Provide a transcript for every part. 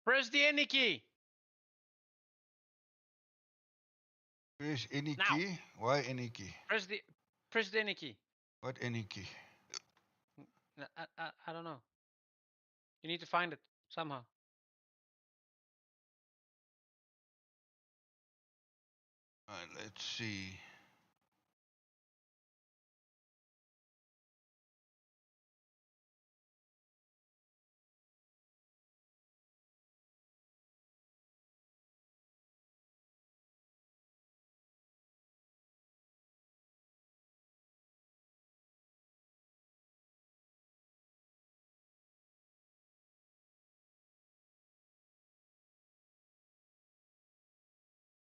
Press the any key. Press any Now. key? Why any key? Press the any key. What any key? I don't know. You need to find it somehow. Alright, let's see.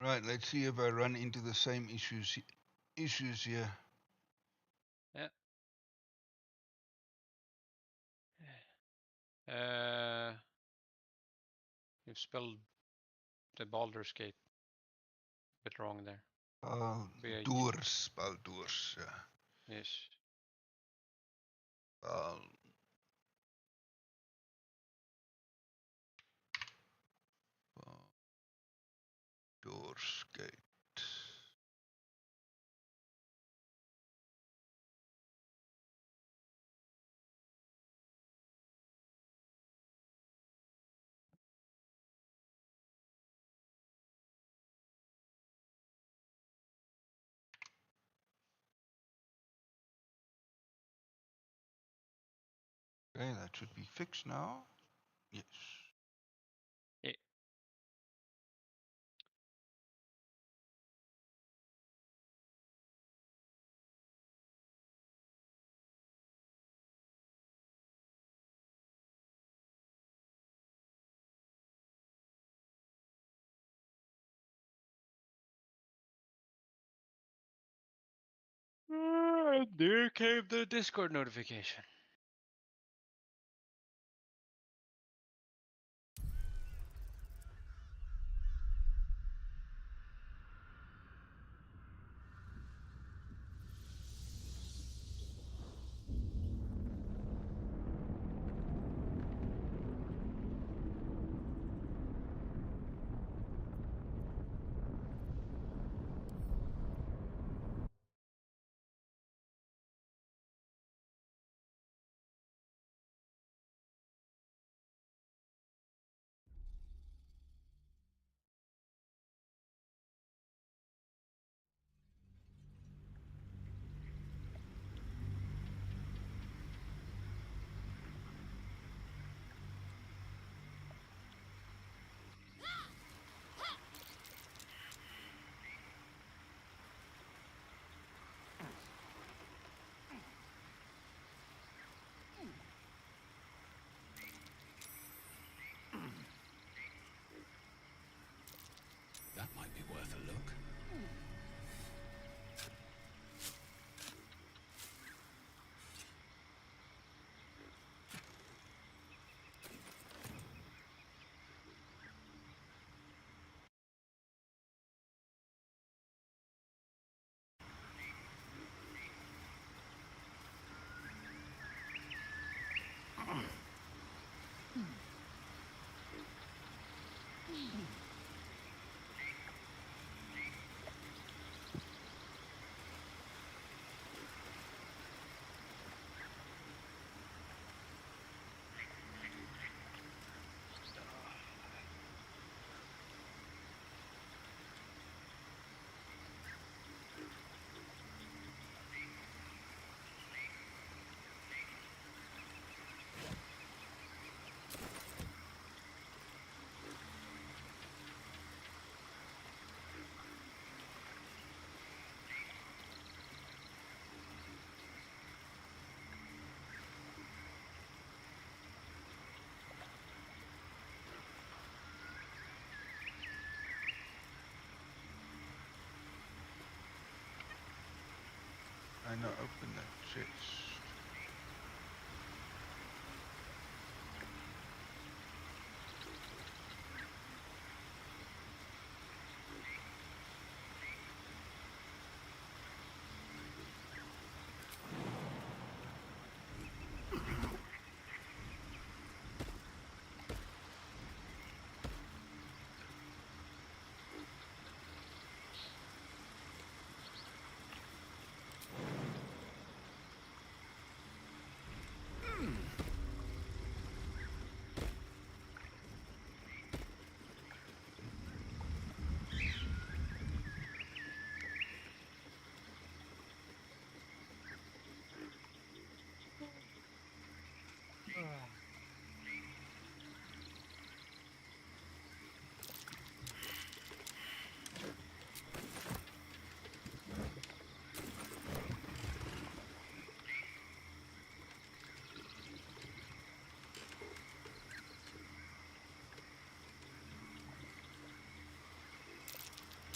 Right, let's see if I run into the same issues here. Yeah. You've spelled the Baldur's Gate a bit wrong there. BALDUR'S, BALDUR'S, yeah. Yes. Baldur's Gate. Okay, that should be fixed now. Yes. Yeah. There came the Discord notification. That might be worth a look. I now open that chest.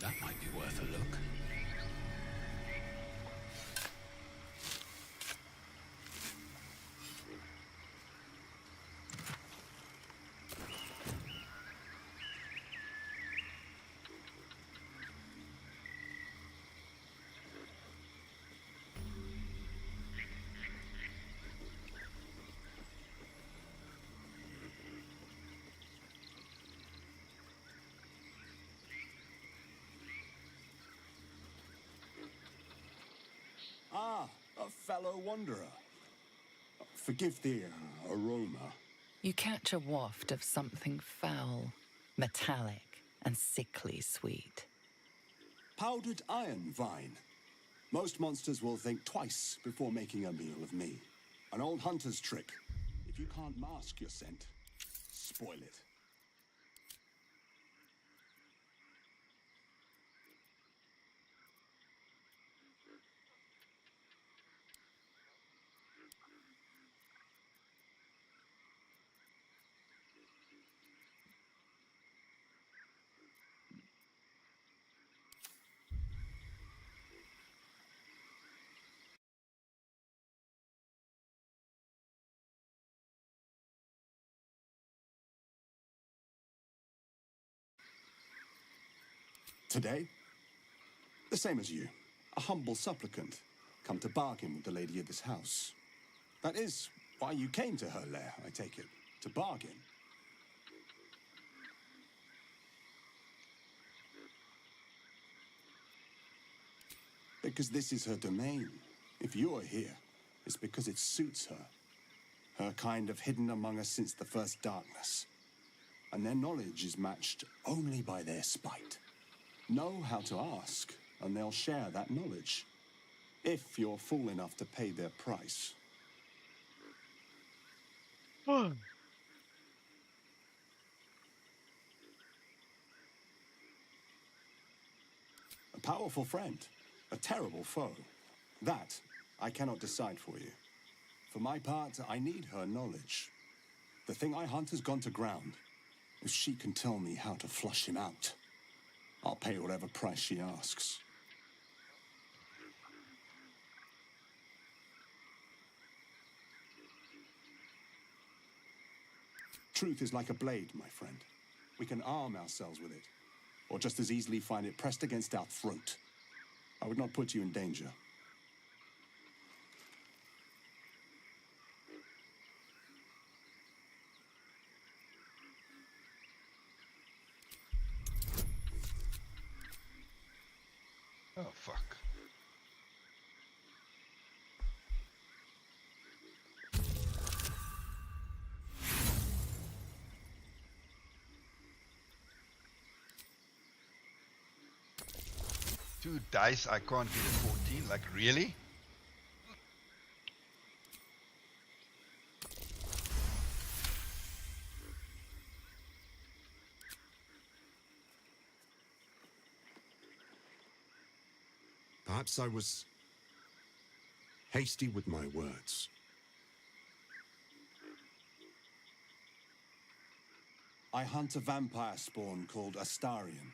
That might be worth a look. Ah, a fellow wanderer. Forgive the aroma. You catch a waft of something foul, metallic, and sickly sweet. Powdered iron vine. Most monsters will think twice before making a meal of me. An old hunter's trick. If you can't mask your scent, spoil it. Today, the same as you, a humble supplicant, come to bargain with the lady of this house. That is why you came to her lair, I take it, to bargain. Because this is her domain. If you are here, it's because it suits her. Her kind have hidden among us since the first darkness. And their knowledge is matched only by their spite. Know how to ask, and they'll share that knowledge. If you're fool enough to pay their price. A powerful friend, a terrible foe. That I cannot decide for you. For my part, I need her knowledge. The thing I hunt has gone to ground. If she can tell me how to flush him out, I'll pay whatever price she asks. Truth is like a blade, my friend. We can arm ourselves with it, or just as easily find it pressed against our throat. I would not put you in danger. Oh, fuck. Two dice, I can't get a 14. Like, really? Perhaps I was hasty with my words. I hunt a vampire spawn called Astarion.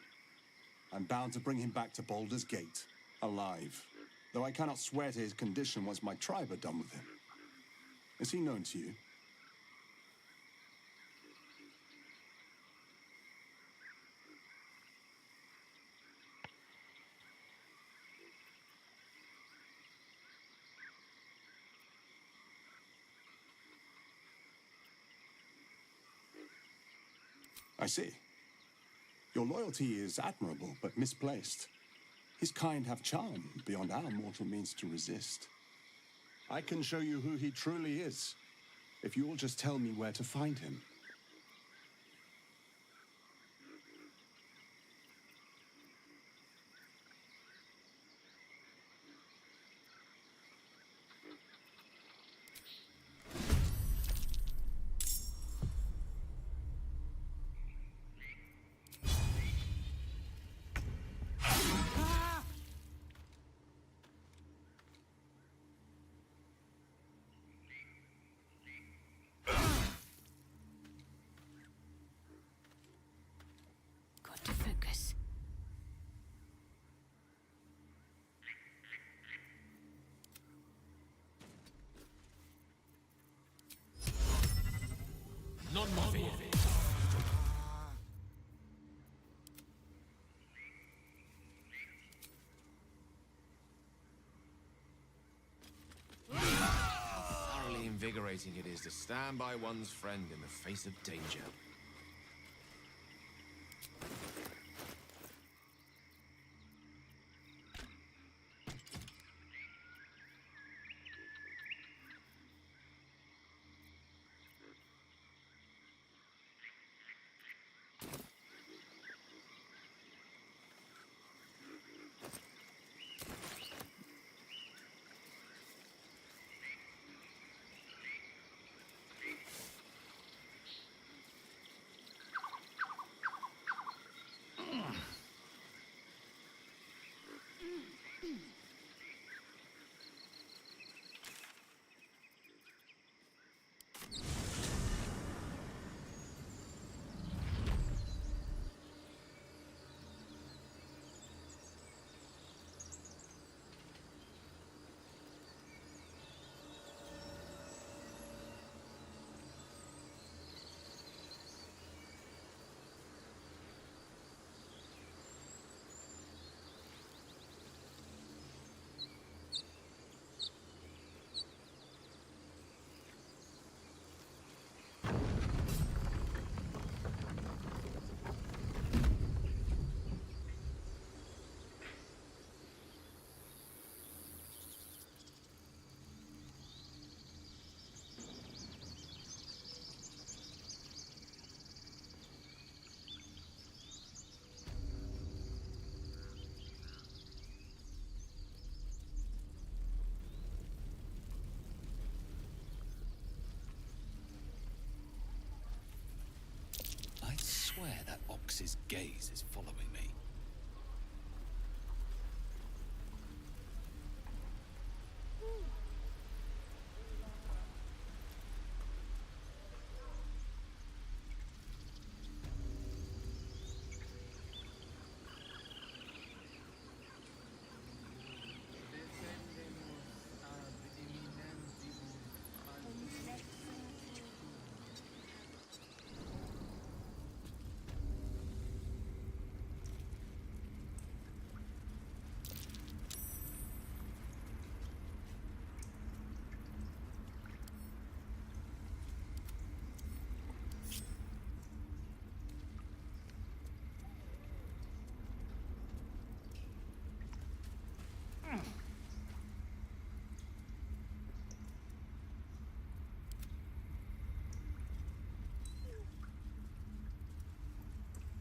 I'm bound to bring him back to Baldur's Gate, alive. Though I cannot swear to his condition once my tribe are done with him. Is he known to you? I see. Your loyalty is admirable, but misplaced. His kind have charm beyond our mortal means to resist. I can show you who he truly is, if you will just tell me where to find him. invigorating it is to stand by one's friend in the face of danger. I swear that ox's gaze is following me.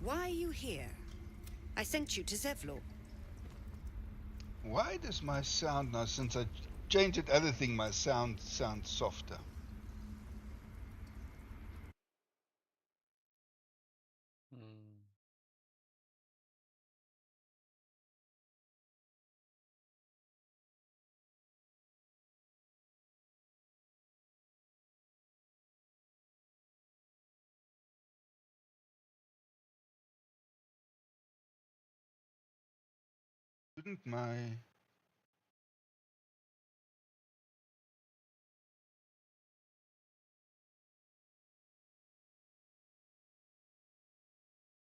Why are you here? I sent you to Zevlor. Why does my sound now, since I changed that other thing, my sound sounds softer? Hmm. Shouldn't my...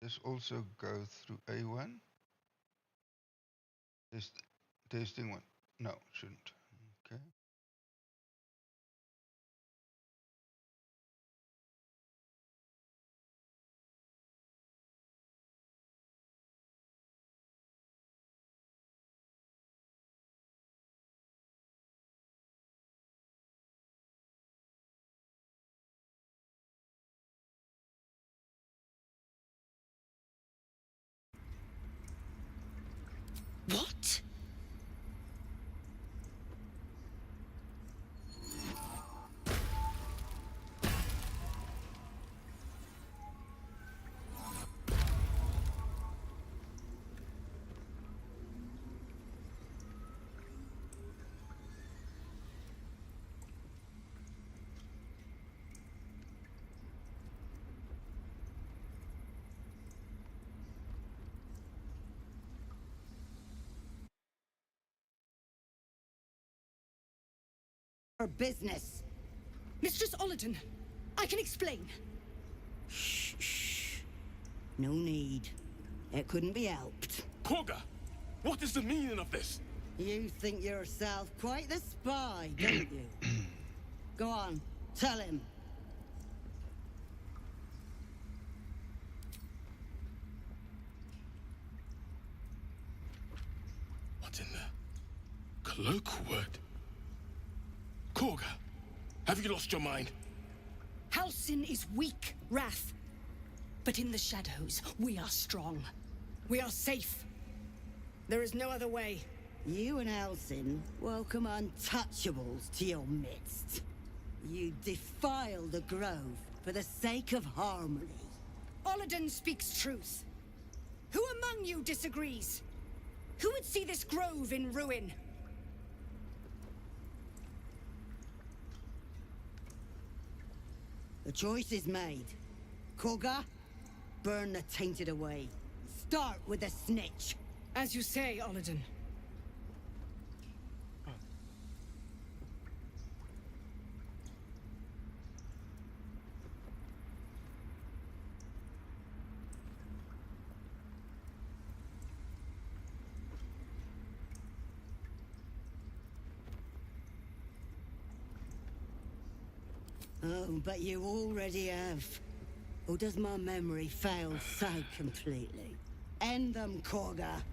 this also go through A1? Testing one. No, it shouldn't. Okay. What? Her business. Mistress Ollerton, I can explain. Shh. No need. It couldn't be helped. Korga, what is the meaning of this? You think yourself quite the spy, don't you? Go on, tell him. What's in there? Cloakwood? Korga, have you lost your mind? Halsin is weak, Wrath. But in the shadows, we are strong. We are safe. There is no other way. You and Halsin welcome untouchables to your midst. You defile the grove for the sake of harmony. Oliden speaks truth. Who among you disagrees? Who would see this grove in ruin? The choice is made. Korga, burn the tainted away. Start with the snitch. As you say, Oliden. Oh, but you already have. Or does my memory fail so completely? End them, Korga.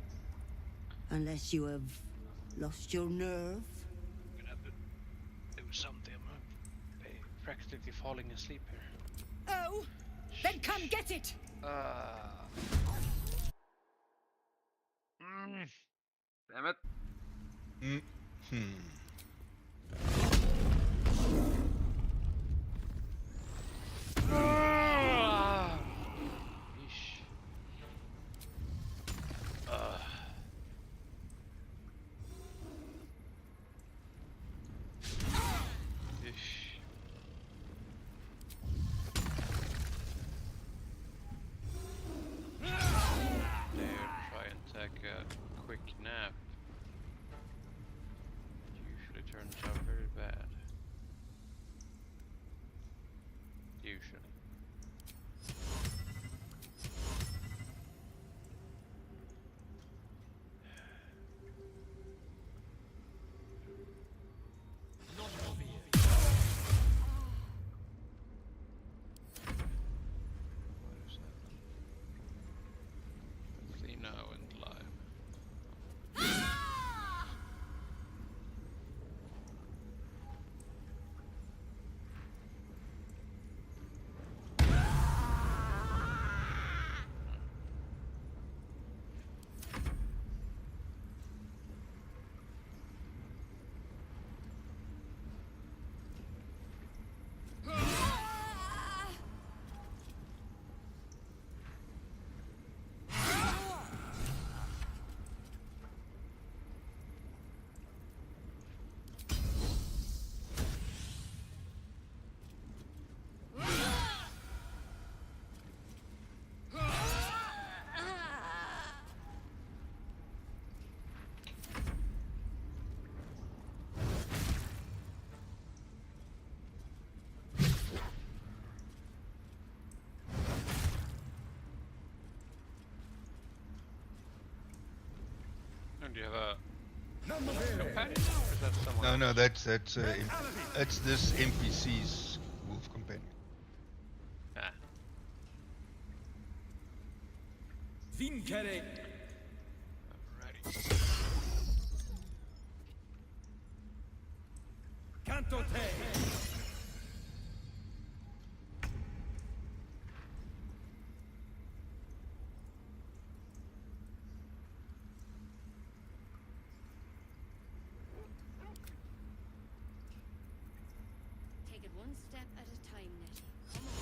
Unless you have lost your nerve. I'm gonna have to do something. I'm practically falling asleep here. Oh, then come get it! Damn it. Yeesh. Yeesh. There, try and take a quick nap. Usually turns out very bad. Usually. What is that? Let's see now and live. Do you have a companion? Or is that someone No, else? that's this NPC's wolf companion. Ah. Zinkere. Alrighty. Canto te. Take it one step at a time, Nettie. Come on.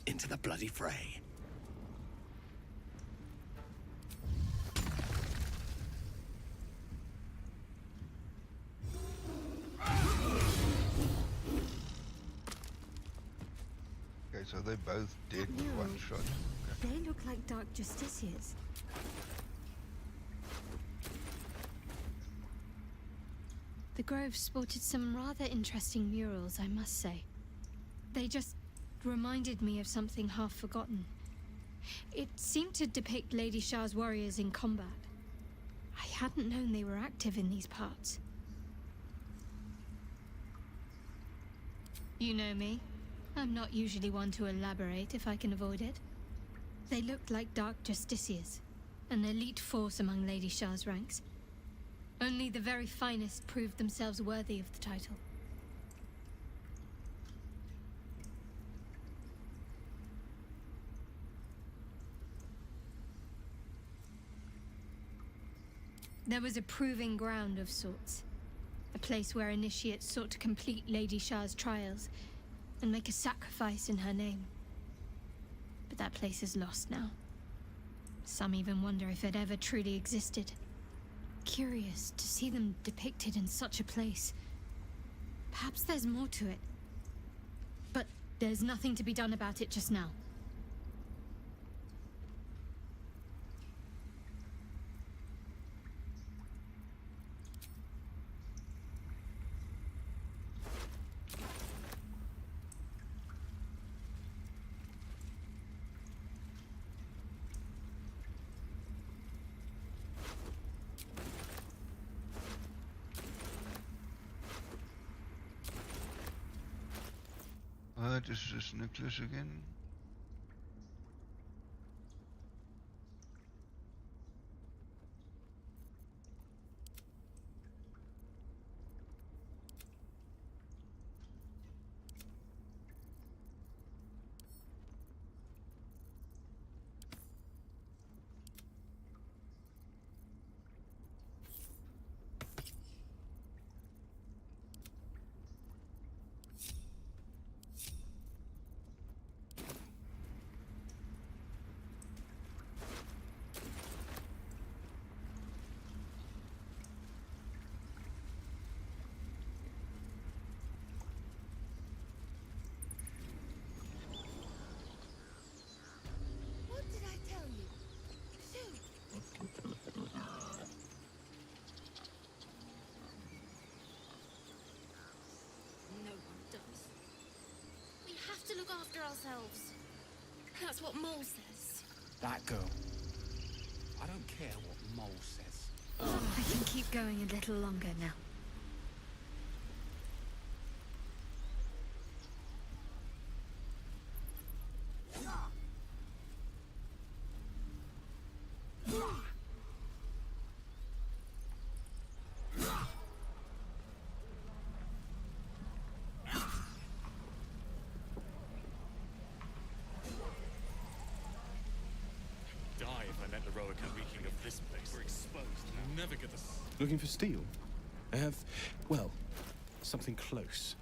Into the bloody fray. Okay, so they're both dead with one shot. Okay. They look like dark justiciars. The Grove sported some rather interesting murals, I must say. They just reminded me of something half forgotten. It seemed to depict Lady Shah's warriors in combat. I hadn't known they were active in these parts. You know me. I'm not usually one to elaborate if I can avoid it. They looked like dark justiciars, an elite force among Lady Shah's ranks. Only the very finest proved themselves worthy of the title. There was a proving ground of sorts. A place where initiates sought to complete Lady Shah's trials and make a sacrifice in her name. But that place is lost now. Some even wonder if it ever truly existed. Curious to see them depicted in such a place. Perhaps there's more to it. But there's nothing to be done about it just now. What is this necklace again? What did I tell you? Shoot! No one does. We have to look after ourselves. That's what Mole says. That girl. I don't care what Mole says. I can keep going a little longer now. Die if I met the Roica reeking of this place. We're exposed now. Never get the... Looking for steel? I have, well, something close.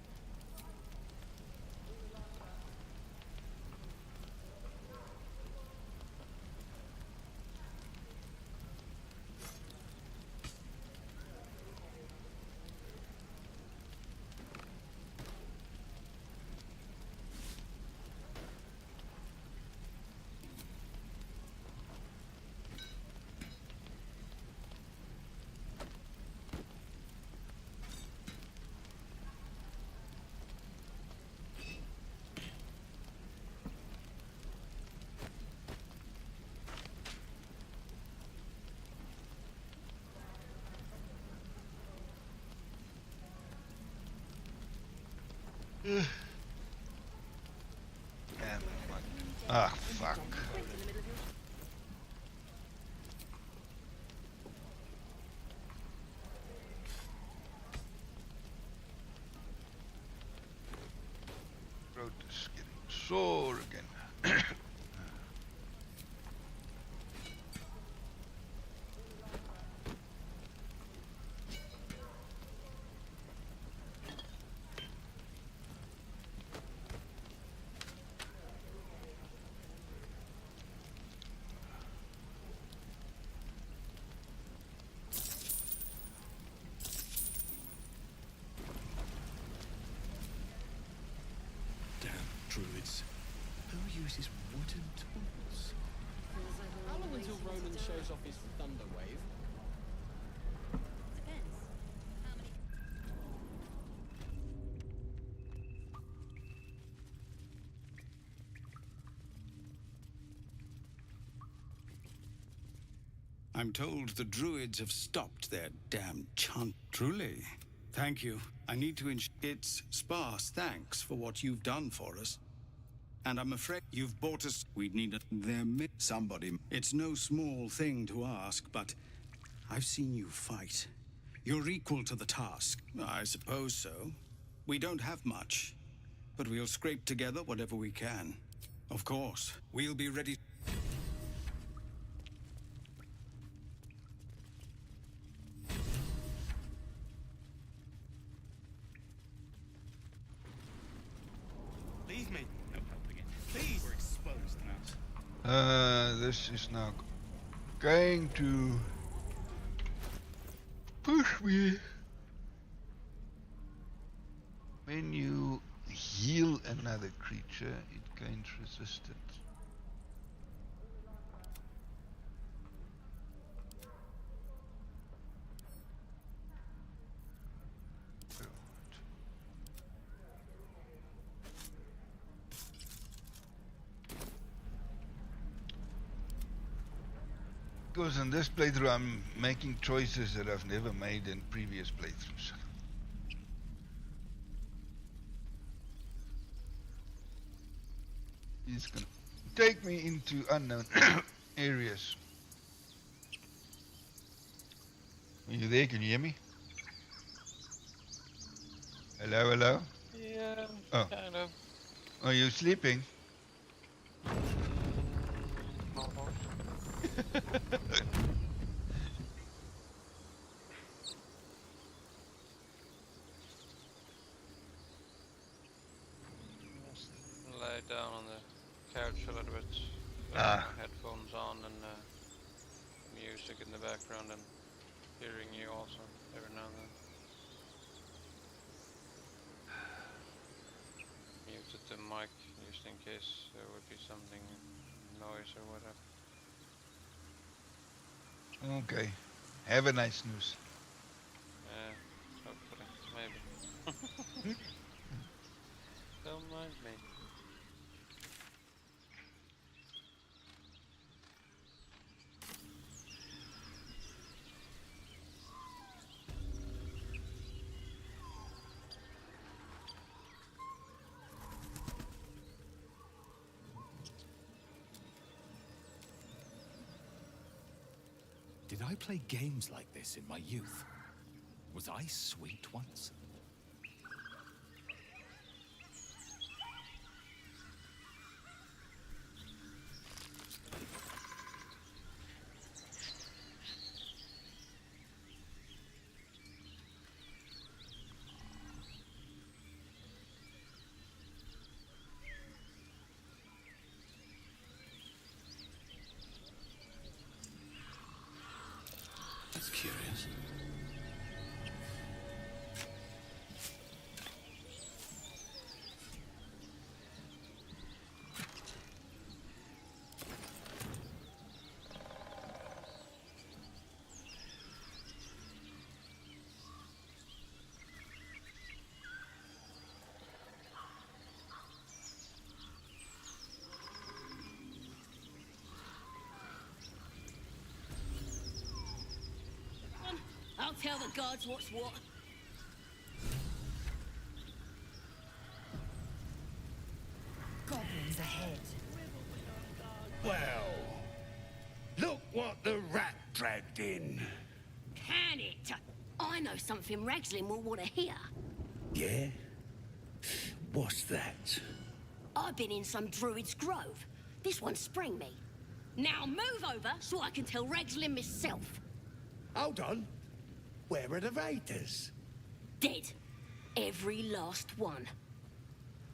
Ah, fuck. Throat is getting sore again. Damn druids. Who uses wooden tools? How long until Ronan shows off his thunder wave? I'm told the druids have stopped their damn chant. Truly. Thank you. I need to It's sparse thanks for what you've done for us. And I'm afraid you've bought us. We'd need somebody. It's no small thing to ask, but I've seen you fight. You're equal to the task. I suppose so. We don't have much, but we'll scrape together whatever we can. Of course, we'll be ready. Leave me. No help again. Please. We're exposed now. This is now going to push me. When you heal another creature, it gains resistance. Because in this playthrough I'm making choices that I've never made in previous playthroughs. He's gonna take me into unknown areas. Are you there? Can you hear me? Hello, hello? Yeah, oh. kind of. Are you sleeping? Just lay down on the couch a little bit. With headphones on and music in the background and hearing you also every now and then. Muted the mic just in case there would be something, noise or whatever. Okay. Have a nice snooze. Hopefully. Maybe. Don't mind me. Did I play games like this in my youth? Was I sweet once? That's curious. I'll tell the gods what's what. Goblins ahead. Well, look what the rat dragged in. Can it? I know something Ragslin will want to hear. Yeah? What's that? I've been in some druid's grove. This one sprang me. Now move over so I can tell Ragslin myself. Hold on. Where are the raiders? Dead. Every last one.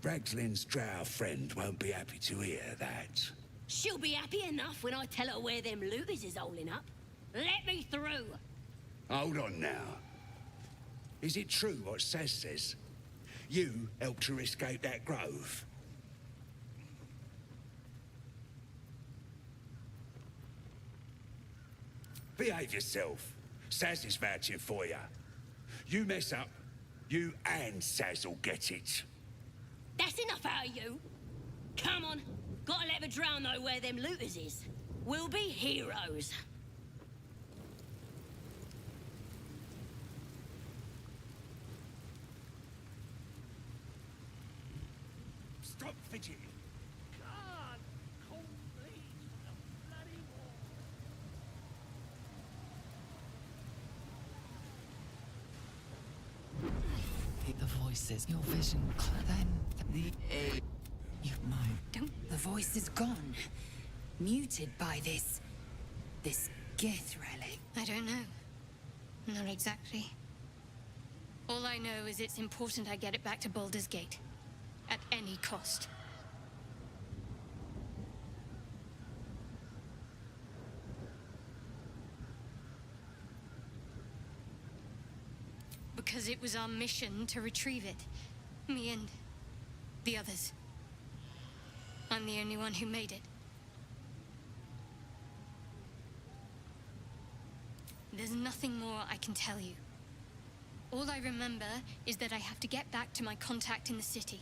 Ragslin's drow friend won't be happy to hear that. She'll be happy enough when I tell her where them looters is holding up. Let me through. Hold on now. Is it true what Saz says? You helped her escape that grove? Behave yourself. Saz is vouching for you. You mess up, you and Saz will get it. That's enough out of you. Come on. Gotta let the drown know where them looters is. We'll be heroes. Stop fidgeting. The voices, your vision, then you might. Don't. The voice is gone. Muted by this Gith relic. I don't know. Not exactly. All I know is it's important I get it back to Baldur's Gate. At any cost. Because it was our mission to retrieve it. Me and the others. I'm the only one who made it. There's nothing more I can tell you. All I remember is that I have to get back to my contact in the city.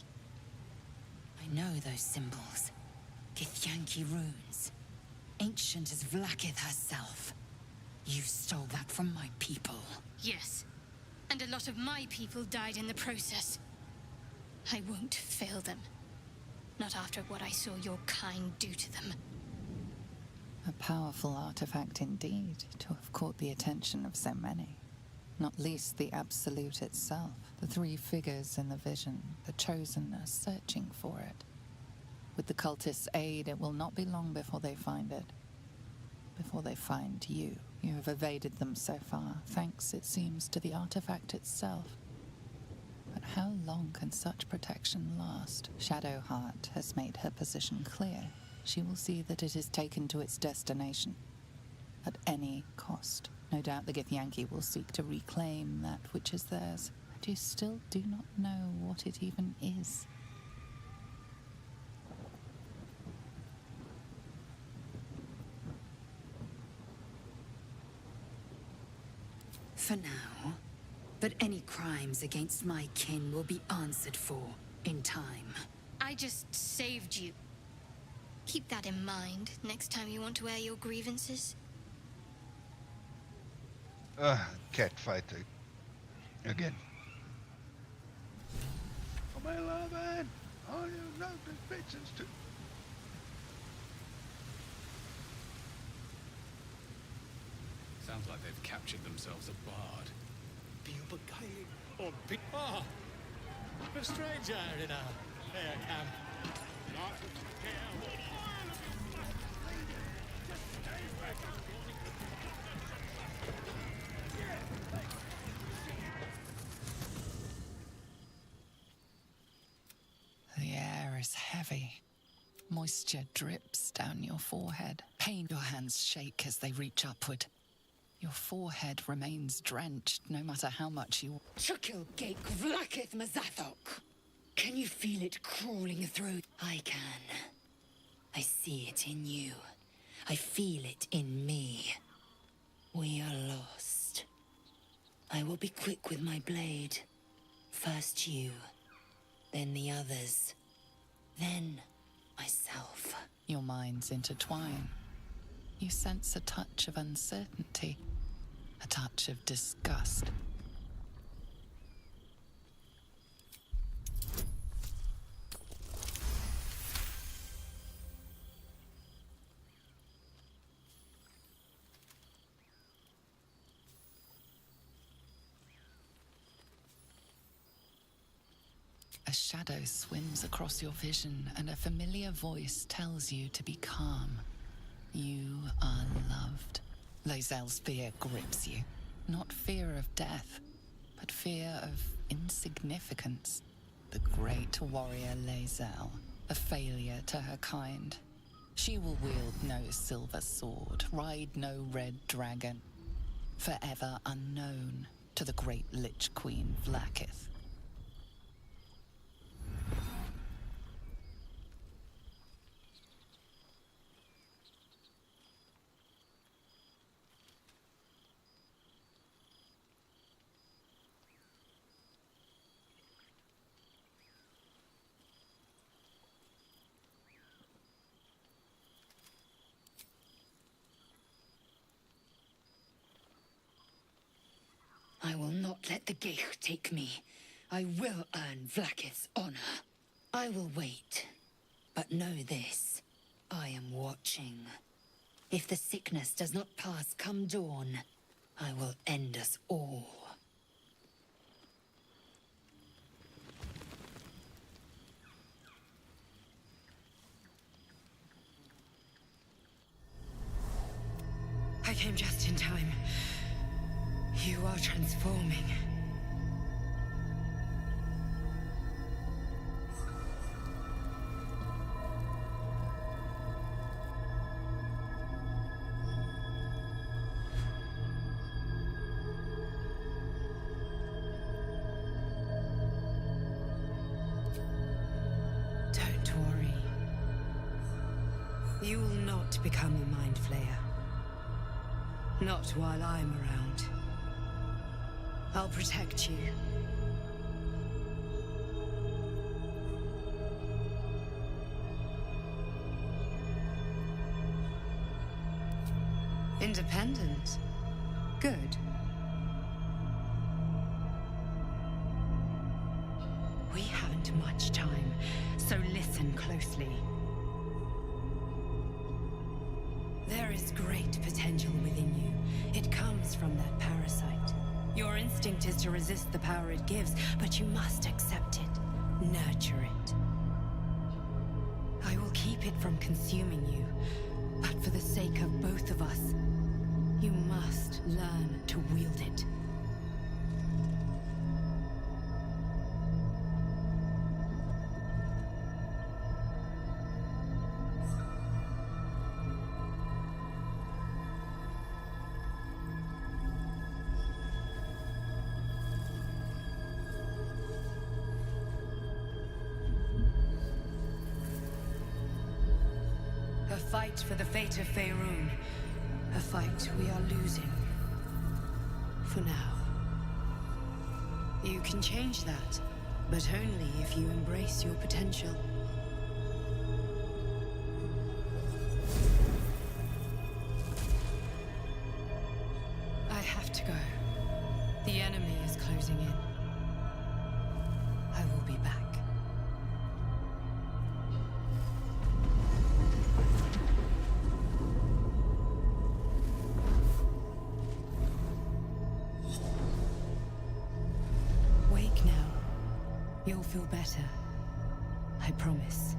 I know those symbols. Githyanki runes. Ancient as Vlaakith herself. You stole that from my people. Yes. And a lot of my people died in the process. I won't fail them. Not after what I saw your kind do to them. A powerful artifact indeed, to have caught the attention of so many. Not least the Absolute itself. The three figures in the vision, the Chosen, are searching for it. With the cultists' aid, it will not be long before they find it. Before they find you. You have evaded them so far, thanks, it seems, to the artifact itself. But how long can such protection last? Shadowheart has made her position clear. She will see that it is taken to its destination. At any cost. No doubt the Githyanki will seek to reclaim that which is theirs. But you still do not know what it even is. For now. But any crimes against my kin will be answered for in time. I just saved you. Keep that in mind next time you want to air your grievances. Cat fighting. Again. Oh my love, man! All you know the bitches too. Sounds like they've captured themselves a bard. Oh, a stranger in a fair camp. Not The air is heavy. Moisture drips down your forehead. Pain. Your hands shake as they reach upward. Your forehead remains drenched, no matter how much you... Chukil Gate Vlaakith Mazathok. Can you feel it crawling through? I can. I see it in you. I feel it in me. We are lost. I will be quick with my blade. First you, then the others, then myself. Your minds intertwine. You sense a touch of uncertainty, a touch of disgust. A shadow swims across your vision, and a familiar voice tells you to be calm. You are loved. Lae'zel's fear grips you. Not fear of death, but fear of insignificance. The great warrior Lae'zel, a failure to her kind. She will wield no silver sword, ride no red dragon. Forever unknown to the great Lich Queen Vlaakith. not let the Geich take me. I will earn Vlaakith's honor. I will wait. But know this. I am watching. If the sickness does not pass come dawn, I will end us all. I came just in time. You are transforming. Don't worry. You will not become a mind flayer. Not while I'm around. I'll protect you. Independent. Good. We haven't much time, so listen closely. There is great potential within you. It comes from that parasite. Your instinct is to resist the power it gives, but you must accept it, nurture it. I will keep it from consuming you, but for the sake of both of us, you must learn to wield it. A fight for the fate of Faerun. A fight we are losing. For now. You can change that, but only if you embrace your potential. I have to go. The enemy is closing in. I will be back. Wake now. You'll feel better. I promise.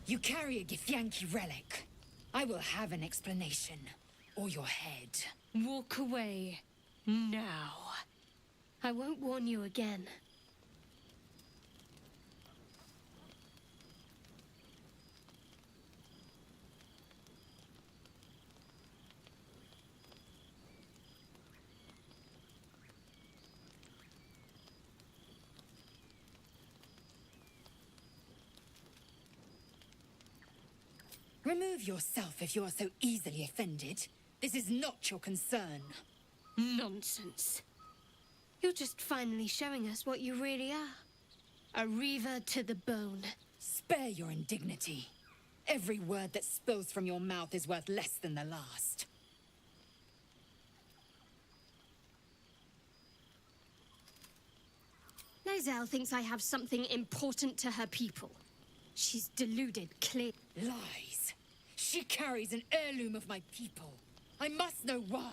You carry a Githyanki relic. I will have an explanation. Or your head. Walk away. Now. I won't warn you again. Remove yourself if you are so easily offended. This is not your concern. Nonsense. You're just finally showing us what you really are. A reaver to the bone. Spare your indignity. Every word that spills from your mouth is worth less than the last. Lae'zel thinks I have something important to her people. She's deluded, clear. Lies. She carries an heirloom of my people. I must know why.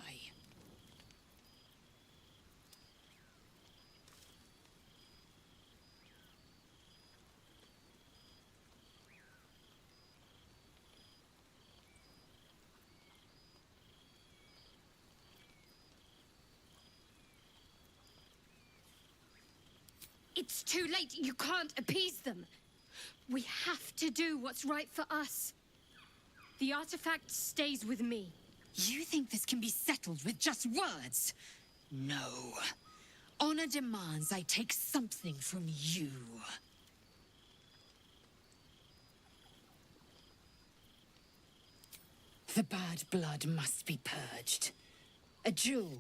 It's too late. You can't appease them. We have to do what's right for us. The artifact stays with me. You think this can be settled with just words? No. Honor demands I take something from you. The bad blood must be purged. A jewel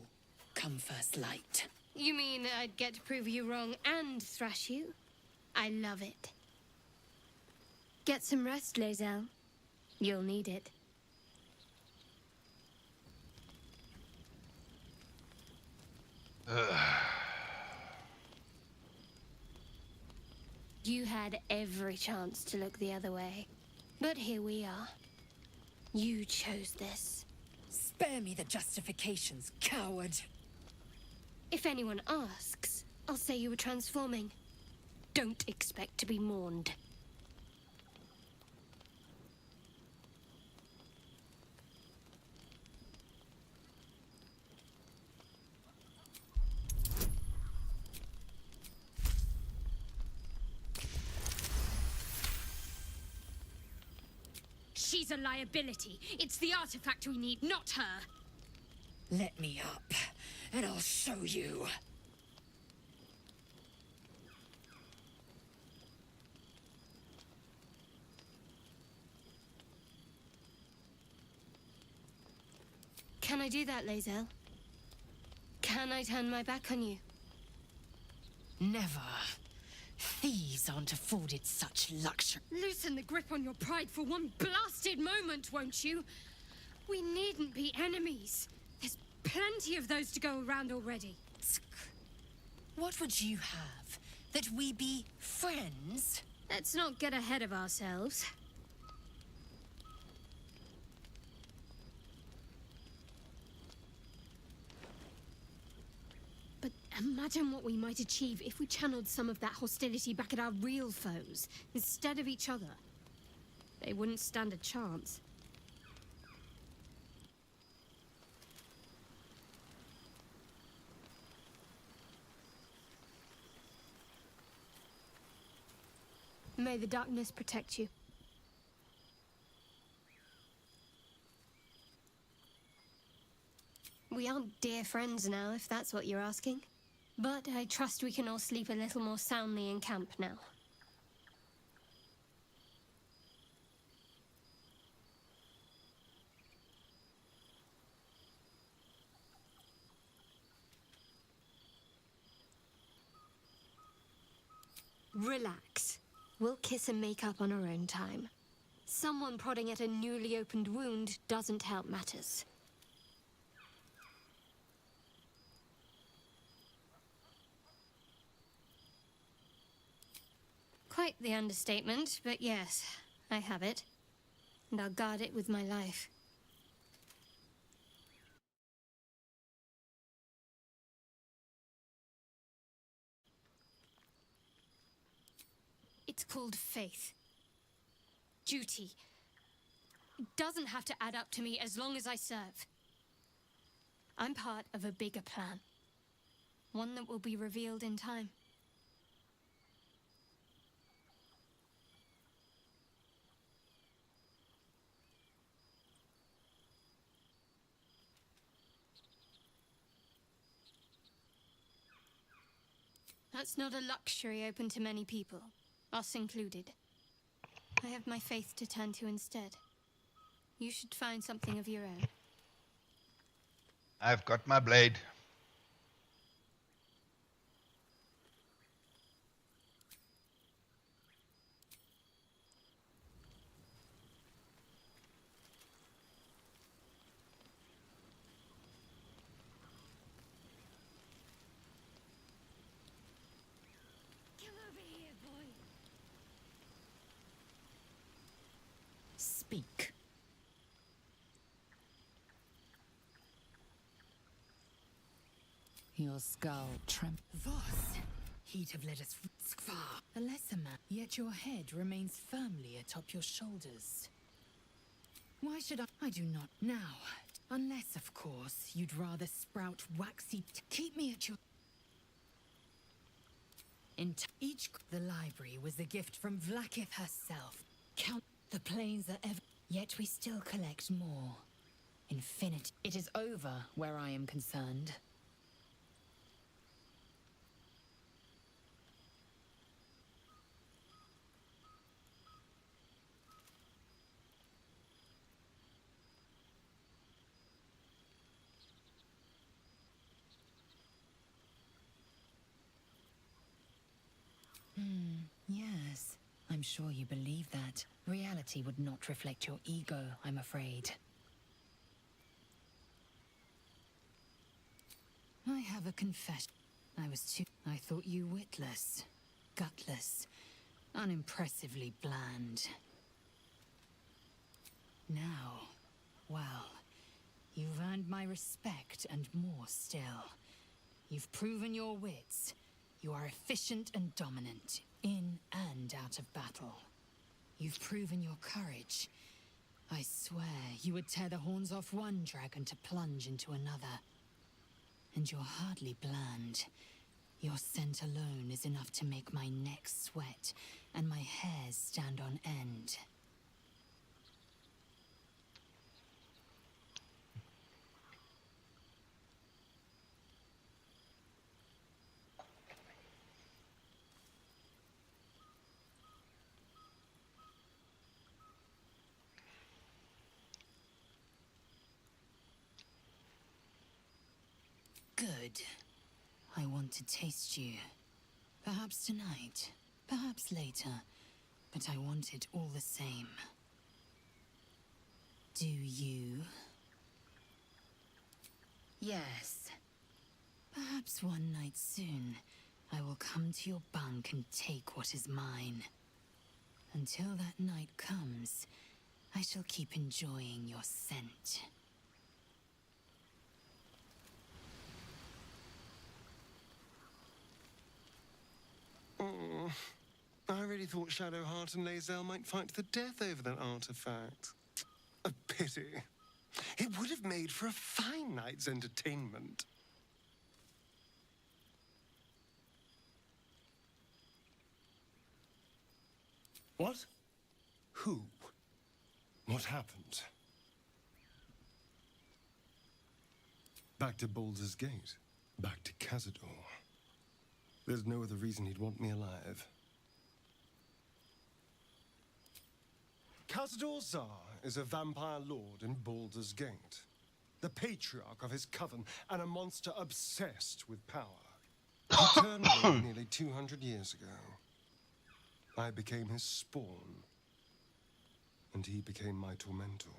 come first light. You mean I'd get to prove you wrong and thrash you? I love it. Get some rest, Lae'zel. You'll need it. You had every chance to look the other way. But here we are. You chose this. Spare me the justifications, coward. If anyone asks, I'll say you were transforming. Don't expect to be mourned. She's a liability. It's the artifact we need, not her. Let me up, and I'll show you. Can I do that, Lae'zel? Can I turn my back on you? Never. Thieves aren't afforded such luxury. Loosen the grip on your pride for one blasted moment, won't you? We needn't be enemies. There's plenty of those to go around already. What would you have? That we be friends? Let's not get ahead of ourselves. But imagine what we might achieve if we channeled some of that hostility back at our real foes, instead of each other. They wouldn't stand a chance. May the darkness protect you. We aren't dear friends now, if that's what you're asking. But I trust we can all sleep a little more soundly in camp now. Relax. We'll kiss and make up on our own time. Someone prodding at a newly opened wound doesn't help matters. Quite the understatement, but yes, I have it. And I'll guard it with my life. It's called faith. Duty. It doesn't have to add up to me as long as I serve. I'm part of a bigger plan. One that will be revealed in time. That's not a luxury open to many people, us included. I have my faith to turn to instead. You should find something of your own. I've got my blade. Speak. Your skull trembles. Voss, he'd have led us far. A lesser man, yet your head remains firmly atop your shoulders. Why should I do not now? Unless, of course, you'd rather sprout waxy... Keep me at your... The library was a gift from Vlaakith herself. Count the planes are ever... Yet we still collect more. Infinity. It is over where I am concerned. Yes. I'm sure you believe that. Reality would not reflect your ego, I'm afraid. I have a confession. I thought you witless, gutless, unimpressively bland. Now, well, you've earned my respect and more still. You've proven your wits. You are efficient and dominant, in and out of battle. You've proven your courage. I swear you would tear the horns off one dragon to plunge into another. And you're hardly bland. Your scent alone is enough to make my neck sweat and my hairs stand on end. Good. I want to taste you. Perhaps tonight, perhaps later, but I want it all the same. Do you? Yes. Perhaps one night soon, I will come to your bunk and take what is mine. Until that night comes, I shall keep enjoying your scent. Oh, I really thought Shadowheart and Lae'zel might fight to the death over that artifact. A pity. It would have made for a fine night's entertainment. What? Who? What happened? Back to Baldur's Gate. Back to Cazador. There's no other reason he'd want me alive. Cazador Zar is a vampire lord in Baldur's Gate. The patriarch of his coven and a monster obsessed with power. He turned me nearly 200 years ago. I became his spawn, and he became my tormentor.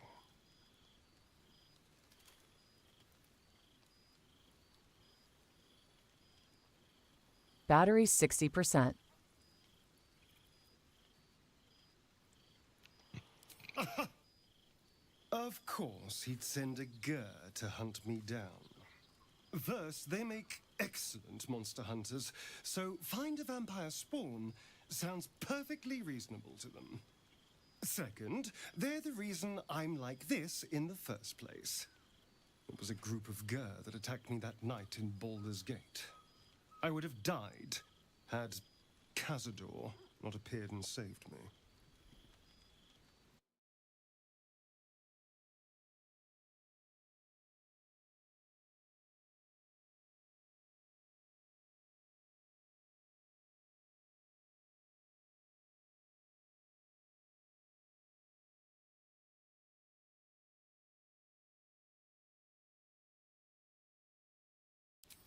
Battery 60%. Of course, he'd send a Gur to hunt me down. First, they make excellent monster hunters, so find a vampire spawn sounds perfectly reasonable to them. Second, they're the reason I'm like this in the first place. It was a group of Gur that attacked me that night in Baldur's Gate. I would have died had Cazador not appeared and saved me.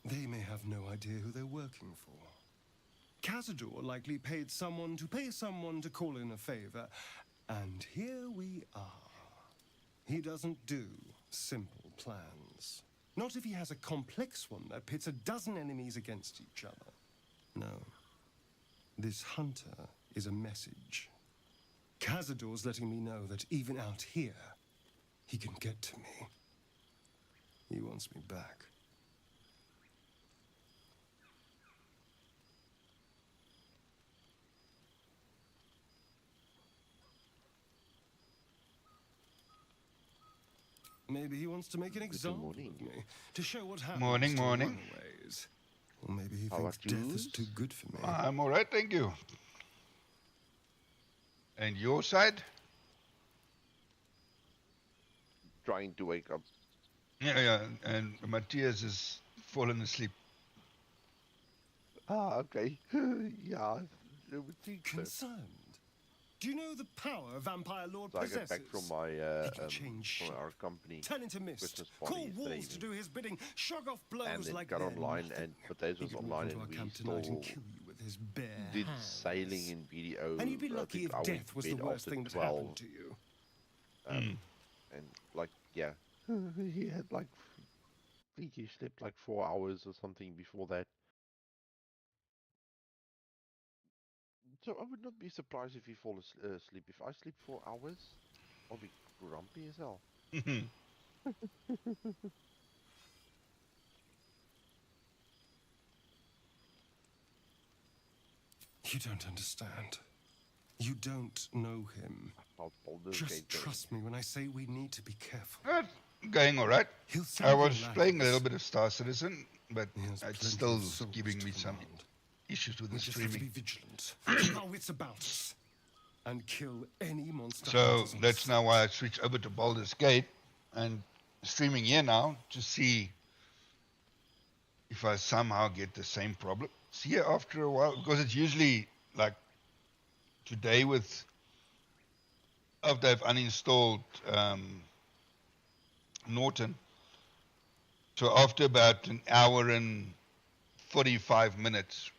They may have no idea who they're working for. Cazador likely paid someone to pay someone to call in a favor, and here we are. He doesn't do simple plans. Not if he has a complex one that pits a dozen enemies against each other. No. This hunter is a message. Cazador's letting me know that even out here, he can get to me. He wants me back. Maybe he wants to make an example of me, to show what happens Morning, to morning. runaways. Or maybe he How thinks are death is yous? too good for me. I'm alright, thank you. And your side? trying to wake up. Yeah, and Matthias is fallen asleep. Ah, okay. Yeah, I would think so. Concerned? Do you know the power Vampire Lord So I possesses? get back from my from our company Turn into mist. Christmas Call party yesterday walls to evening. do his bidding. Shrug off blows And then like got they're online, nothing. and Potatoes He was could walk online, into our and we camp tonight still and kill you with his bare did hands. sailing in BDO. And you'd be I lucky think if I went death to was the bed worst after thing that 12, happened to you. And like, yeah, he had like, I think he slept like 4 hours or something before that. So I would not be surprised if he fall asleep. If I sleep 4 hours, I'll be grumpy as hell. You don't understand. You don't know him. Just trust me when I say we need to be careful. Going all right. He'll I send was you playing a ladders. little bit of Star Citizen, but it's plenty still of souls giving to me some command. issues with We the just have to be streaming. vigilant. Keep our wits about us. And kill any monster. So hunters on that's sight. now why I switched over to Baldur's Gate and streaming here now to see if I somehow get the same problem. See here after a while, because it's usually like today with after I've uninstalled Norton. So after about an hour and 45 minutes,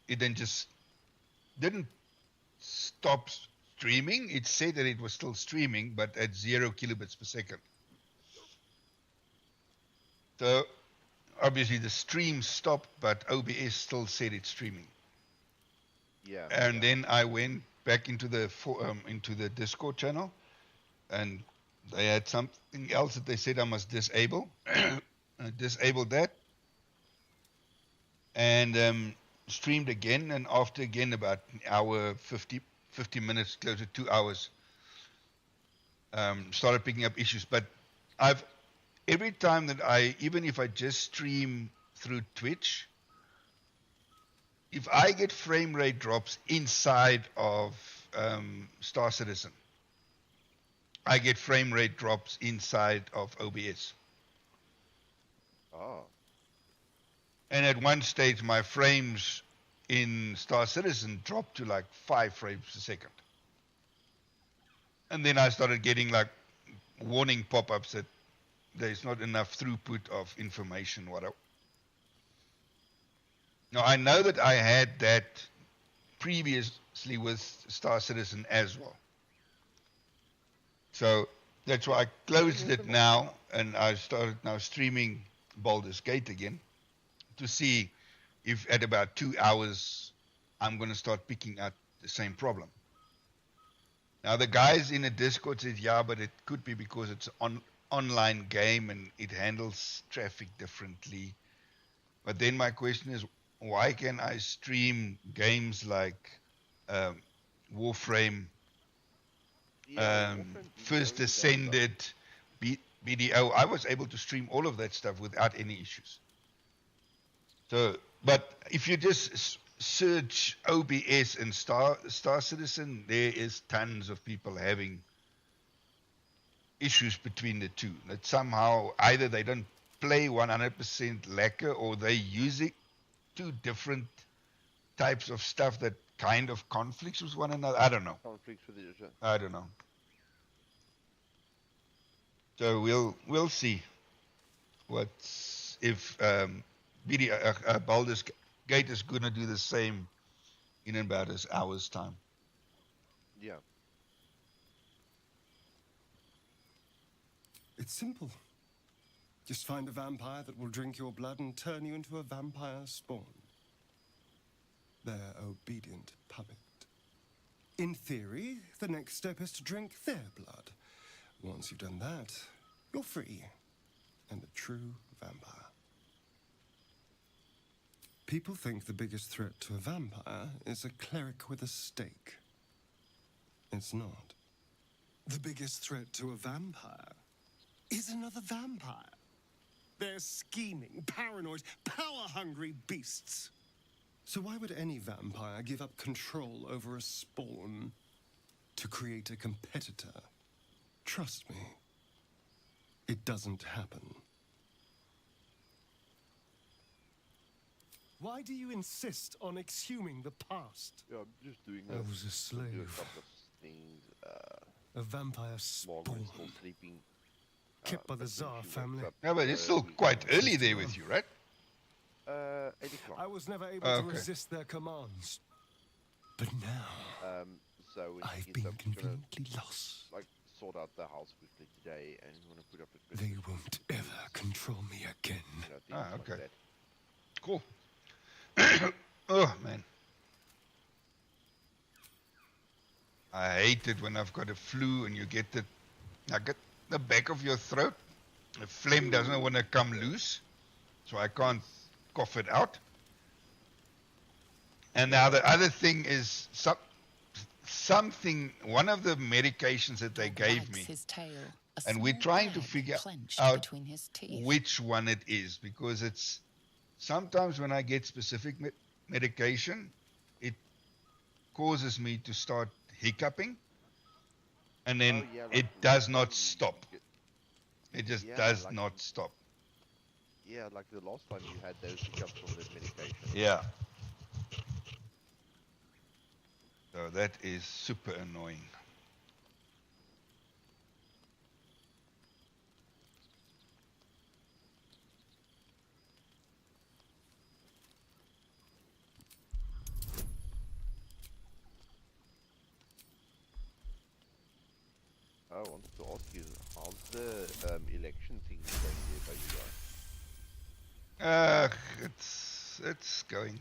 it then just didn't stop streaming. It said that it was still streaming, but at 0 kilobits per second. So obviously the stream stopped, but OBS still said it's streaming. Yeah. And then I went back into the Discord channel, and they had something else that they said I must disable. I disabled that, and streamed again. And after again about an hour, 50 minutes, close to 2 hours, started picking up issues. But every time that even if I just stream through Twitch, if I get frame rate drops inside of Star Citizen, I get frame rate drops inside of OBS. Oh. And at one stage, my frames in Star Citizen dropped to like 5 frames a second. And then I started getting like warning pop-ups that there's not enough throughput of information. Now, I know that I had that previously with Star Citizen as well. So that's why I closed it now, and I started now streaming Baldur's Gate again to see if at about 2 hours I'm going to start picking up the same problem. Now, the guys in the Discord said, yeah, but it could be because it's an online game and it handles traffic differently. But then my question is, why can I stream games like Warframe, First Ascended, BDO? I was able to stream all of that stuff without any issues. So, but if you just search OBS and Star Citizen, there is tons of people having issues between the two. That somehow either they don't play 100% lacquer, or they're using two different types of stuff that kind of conflicts with one another. I don't know. Conflicts with each other. I don't know. So we'll see if Baldur's Gate is going to do the same in about an hour's time. Yeah. It's simple. Just find a vampire that will drink your blood and turn you into a vampire spawn. Their obedient puppet. In theory, the next step is to drink their blood. Once you've done that, you're free and a true vampire. People think the biggest threat to a vampire is a cleric with a stake. It's not. The biggest threat to a vampire is another vampire. They're scheming, paranoid, power-hungry beasts. So why would any vampire give up control over a spawn to create a competitor? Trust me, it doesn't happen. Why do you insist on exhuming the past? Yeah, I'm just doing I was a do a slave. couple of things. A vampire Morgan spawn. is still sleeping. Kept by the but when Tsar she wakes family. up, No, but it's still we quite can- early there with you, right? 8 o'clock. I was never able Okay. to resist their commands. But now, So when she I've gets been up, she's gonna, conveniently lost. like, sort out the house quickly today, and we want to put up a They Christmas won't tree, ever control me again. you know, things like Okay. that. Cool. Oh, man. I hate it when I've got a flu and you get the, like, at the back of your throat. The phlegm doesn't want to come loose, so I can't cough it out. And now the other thing is something, one of the medications that they gave Wags me, his tail, a and we're small trying to bag figure clenched out between his teeth. which one it is, because it's sometimes when I get specific medication, it causes me to start hiccuping, and then Oh, yeah, like it last does time not you stop. get- It just Yeah, does like- not stop. Yeah, like the last time you had those hiccups from that medication. Yeah. So that is super annoying. I wanted to ask you, how's the election thing going there by you guys? It's going.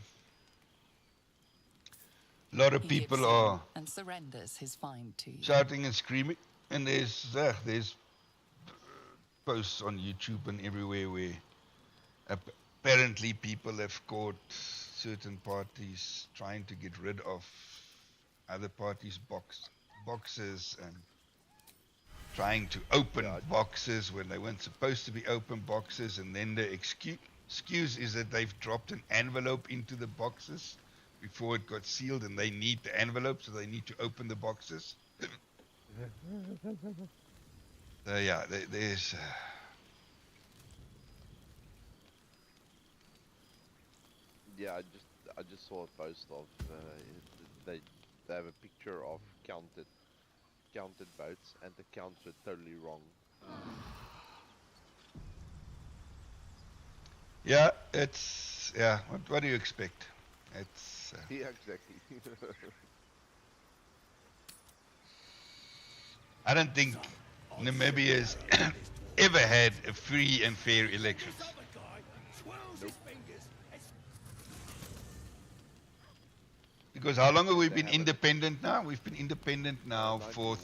A lot of He people gives in are and surrenders his find to you. shouting and screaming, and there's posts on YouTube and everywhere where apparently people have caught certain parties trying to get rid of other parties' boxes and trying to open boxes when they weren't supposed to be open boxes, and then the excuse is that they've dropped an envelope into the boxes before it got sealed, and they need the envelope, so they need to open the boxes. So yeah, there's Yeah, I just saw a post of they have a picture of counted votes, and the counts were totally wrong. yeah, what do you expect? It's Yeah, exactly. I don't think Namibia has ever had a free and fair elections. Because how long have we been independent now? We've been independent now for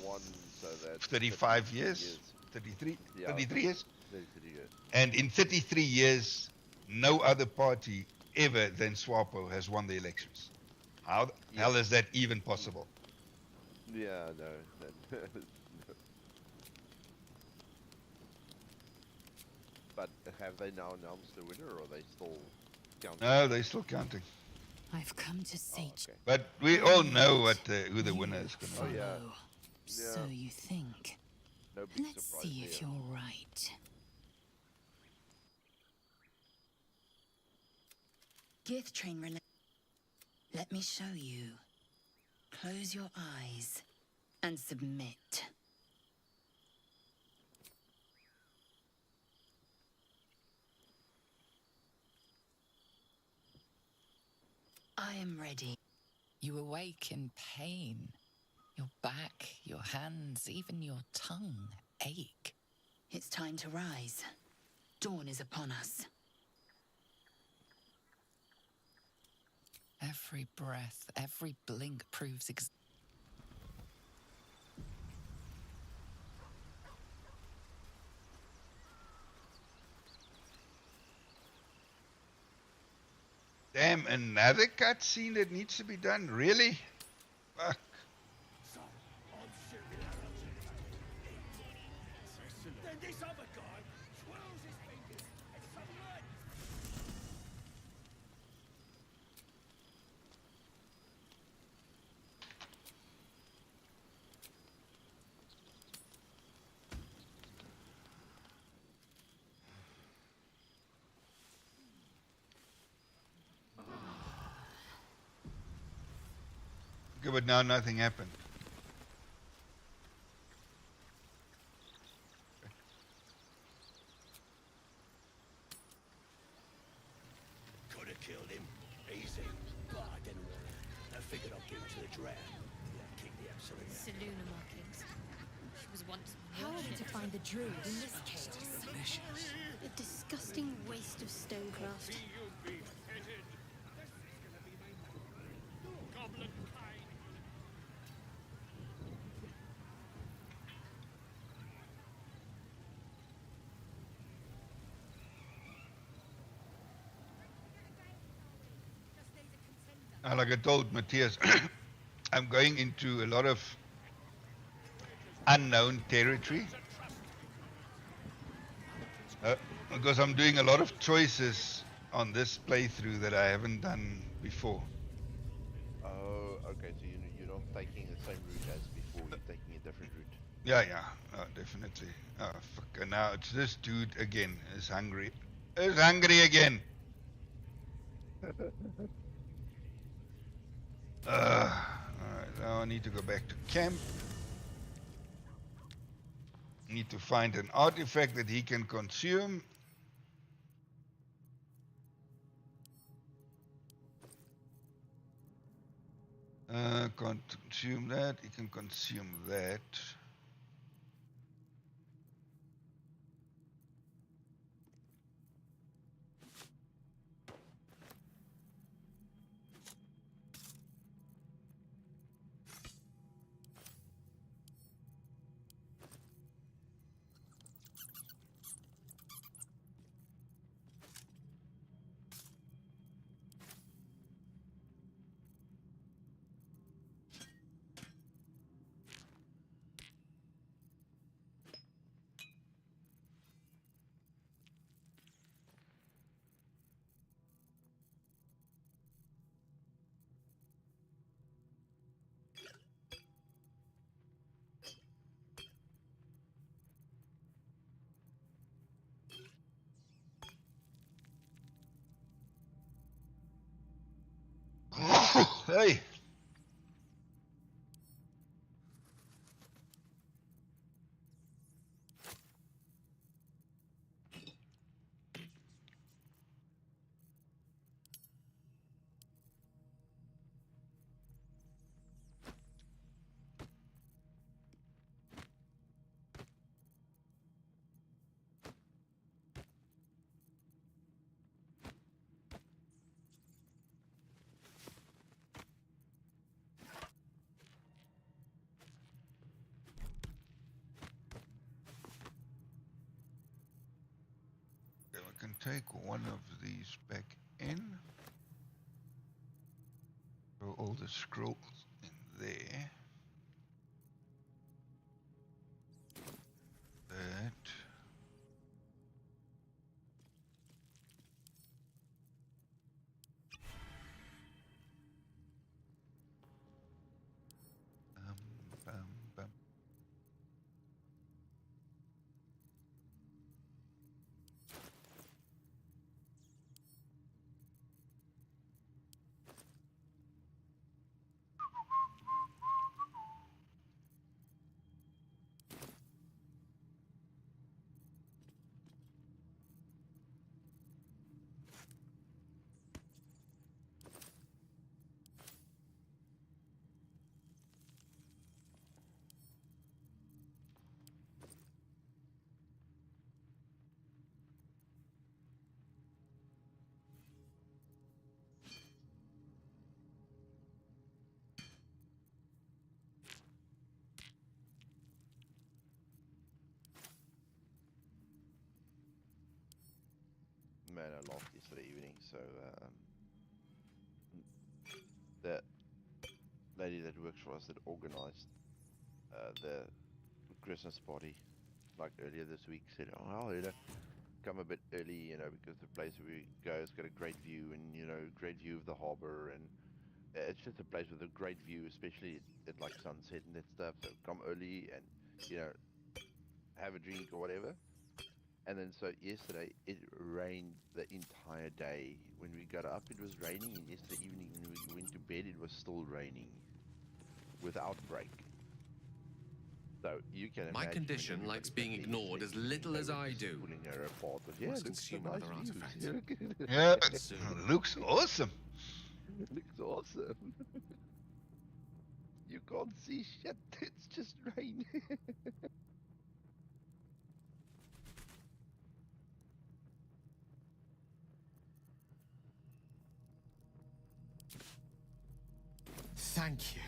35 years, 33, Yeah, 33 years. 33 years. And in 33 years, no other party ever than SWAPO has won the elections. How the hell is that even possible? Yeah, no. But have they now announced the winner, or are they still counting? No, they're still counting. I've come to say But we all know what who the winner is going to Oh be. yeah. So you think. No big Let's surprise see if there. you're right. Gith train relay. Let me show you. Close your eyes and submit. I am ready. You awake in pain. Your back, your hands, even your tongue ache. It's time to rise. Dawn is upon us. Every breath, every blink proves Damn, another cutscene that needs to be done? Really? Fuck. Then this other guy swirls his fingers and suddenly... Okay, but now nothing happened. Could have killed him. Easy. But I didn't want to. I figured I'd give him to the draft. Yeah, kick the absolute out. Saluna markings. She was once. How are we to find the druid in this case? Delicious. A disgusting waste of stonecraft. Like I told Matthias, I'm going into a lot of unknown territory. Because I'm doing a lot of choices on this playthrough that I haven't done before. Oh, okay, so you're not taking the same route as before, you're taking a different route. Yeah, definitely. Oh, fuck, and now it's this dude again, is hungry. Is hungry again! Alright, now I need to go back to camp. Need to find an artifact that he can consume. Can't consume that. He can consume that. Hey! Can take one of these back in. Throw all the scrolls in there. That. Bam. Man, I lost yesterday evening, so the lady that works for us that organized the Christmas party, like earlier this week, said, "Oh, well, come a bit early, because the place where we go has got a great view, and great view of the harbor, and it's just a place with a great view, especially at like sunset and that stuff. So come early and have a drink or whatever." And then so yesterday it rained the entire day. When we got up it was raining, and yesterday evening when we went to bed it was still raining. without break. So you can My imagine condition when likes everybody being got ignored as leaves, little they as were I just do. pulling her apart. But yeah, Must looks consume so nice another leaves. artifact. Yeah, Soon. looks awesome. Looks awesome. You can't see shit. It's just rain. Thank you.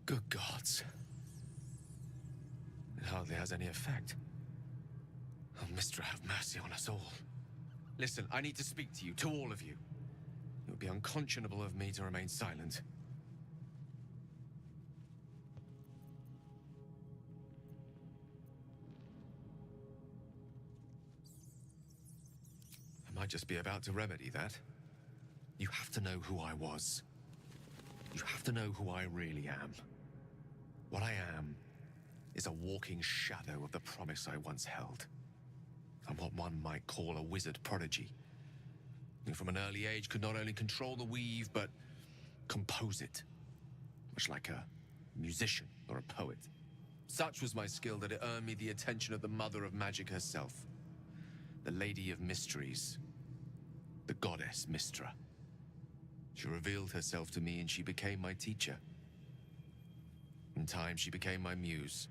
Good gods. It hardly has any effect. Oh, Mistra, have mercy on us all. Listen, I need to speak to you, to all of you. It would be unconscionable of me to remain silent. I might just be about to remedy that. You have to know who I was. You have to know who I really am. What I am is a walking shadow of the promise I once held. I'm what one might call a wizard prodigy, who from an early age could not only control the weave, but compose it, much like a musician or a poet. Such was my skill that it earned me the attention of the mother of magic herself, the Lady of Mysteries, the goddess Mistra. She revealed herself to me and she became my teacher. In time, she became my muse,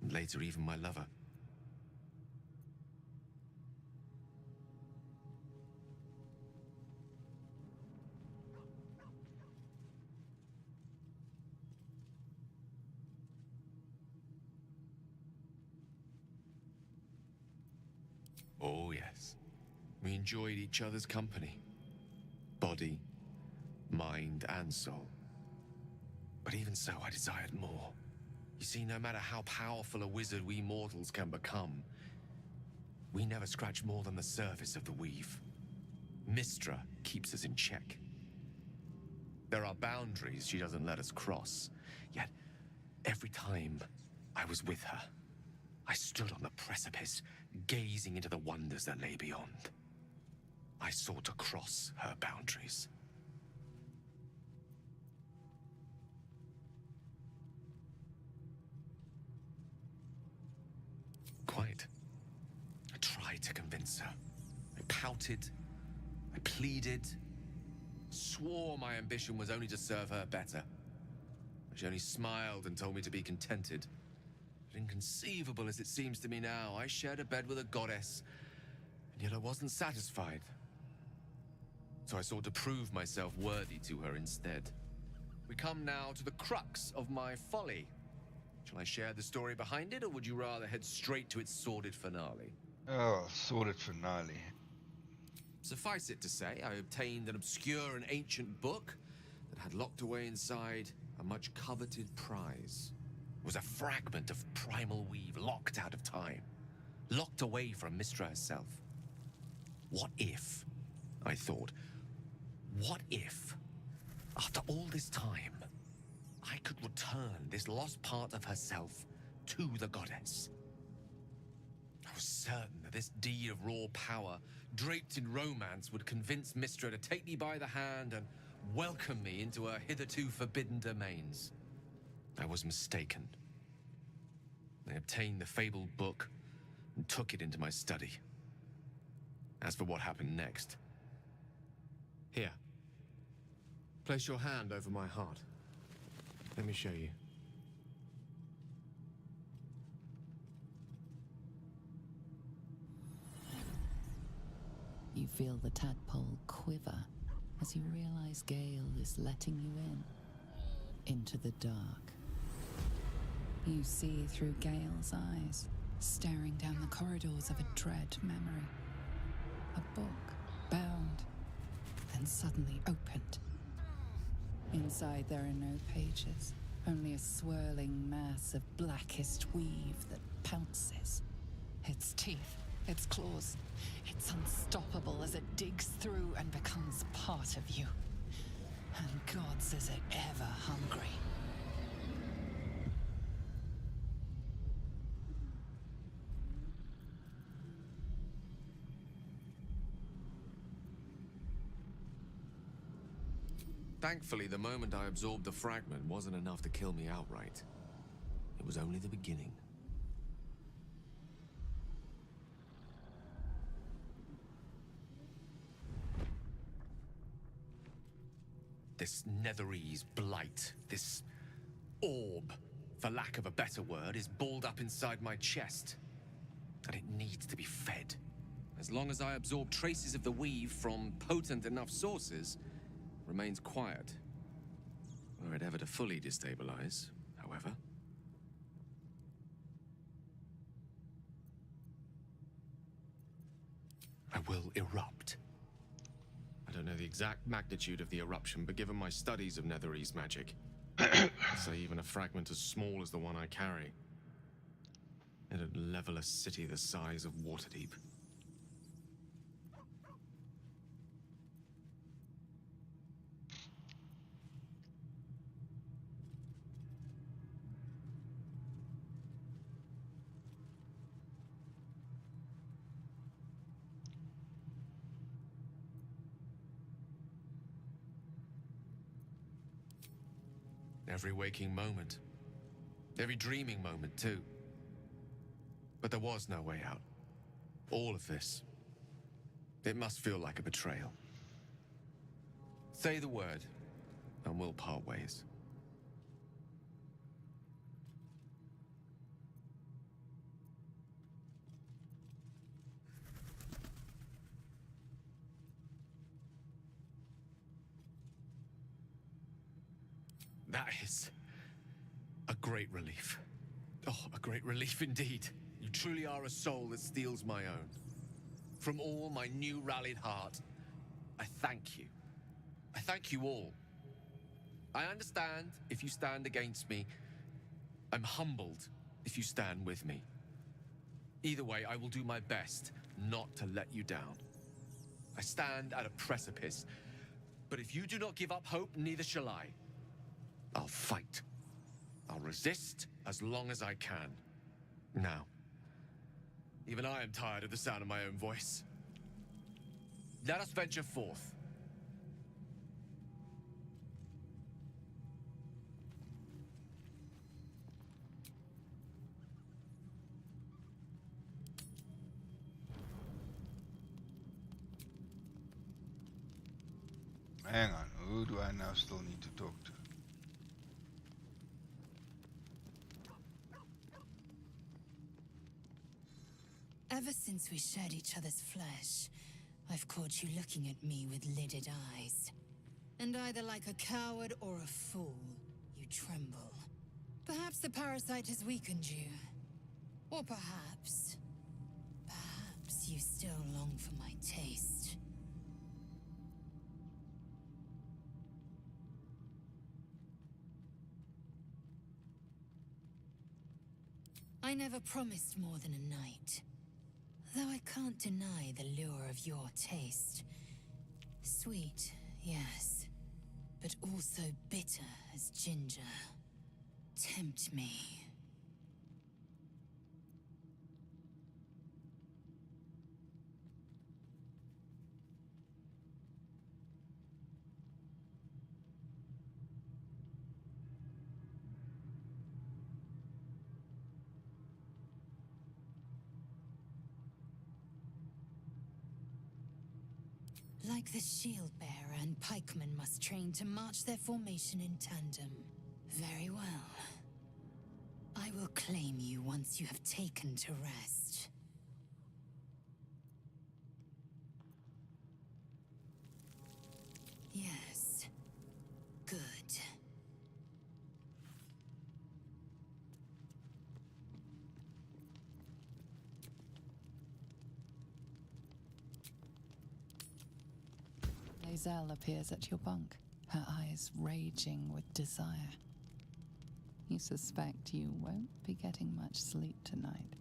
and later even my lover. Oh, yes. We enjoyed each other's company. Body, mind, and soul. But even so, I desired more. You see, no matter how powerful a wizard we mortals can become, we never scratch more than the surface of the weave. Mistra keeps us in check. There are boundaries she doesn't let us cross. Yet, every time I was with her, I stood on the precipice, gazing into the wonders that lay beyond. I sought to cross her boundaries. Quite. I tried to convince her. I pouted. I pleaded. Swore my ambition was only to serve her better. She only smiled and told me to be contented. But inconceivable as it seems to me now, I shared a bed with a goddess, and yet I wasn't satisfied. So I sought to prove myself worthy to her instead. We come now to the crux of my folly. Shall I share the story behind it, or would you rather head straight to its sordid finale? Oh, sordid finale. Suffice it to say, I obtained an obscure and ancient book that had locked away inside a much coveted prize. It was a fragment of primal weave locked out of time, locked away from Mistra herself. What if, I thought, what if, after all this time, I could return this lost part of herself to the goddess? I was certain that this deed of raw power, draped in romance, would convince Mistra to take me by the hand and welcome me into her hitherto forbidden domains. I was mistaken. I obtained the fabled book and took it into my study. As for what happened next... Here. Place your hand over my heart. Let me show you. You feel the tadpole quiver as you realize Gale is letting you into the dark. You see through Gale's eyes, staring down the corridors of a dread memory. A book, bound, then suddenly opened. Inside there are no pages, only a swirling mass of blackest weave that pounces. Its teeth, its claws, it's unstoppable as it digs through and becomes part of you. And gods, is it ever hungry. Thankfully, the moment I absorbed the fragment wasn't enough to kill me outright. It was only the beginning. This Netherese blight, this orb, for lack of a better word, is balled up inside my chest. And it needs to be fed. As long as I absorb traces of the weave from potent enough sources, it remains quiet. Were it ever to fully destabilize, however. I will erupt. I don't know the exact magnitude of the eruption, but given my studies of Netherese magic, I'd say even a fragment as small as the one I carry, it'd level a city the size of Waterdeep. Every waking moment. Every dreaming moment, too. But there was no way out. All of this. It must feel like a betrayal. Say the word, and we'll part ways. That is a great relief. Oh, a great relief indeed. You truly are a soul that steals my own. From all my new rallied heart, I thank you. I thank you all. I understand if you stand against me. I'm humbled if you stand with me. Either way, I will do my best not to let you down. I stand at a precipice, but if you do not give up hope, neither shall I. I'll fight. I'll resist as long as I can. Now, even I am tired of the sound of my own voice. Let us venture forth. Hang on, who do I now still need to talk to? Ever since we shared each other's flesh, I've caught you looking at me with lidded eyes. And either like a coward or a fool, you tremble. Perhaps the parasite has weakened you. Or perhaps you still long for my taste. I never promised more than a night. Though I can't deny the lure of your taste. Sweet, yes, but also bitter as ginger. Tempt me. Like the shield bearer and pikeman must train to march their formation in tandem. Very well. I will claim you once you have taken to rest. Yes. Good. Lae'zel appears at your bunk, her eyes raging with desire. You suspect you won't be getting much sleep tonight.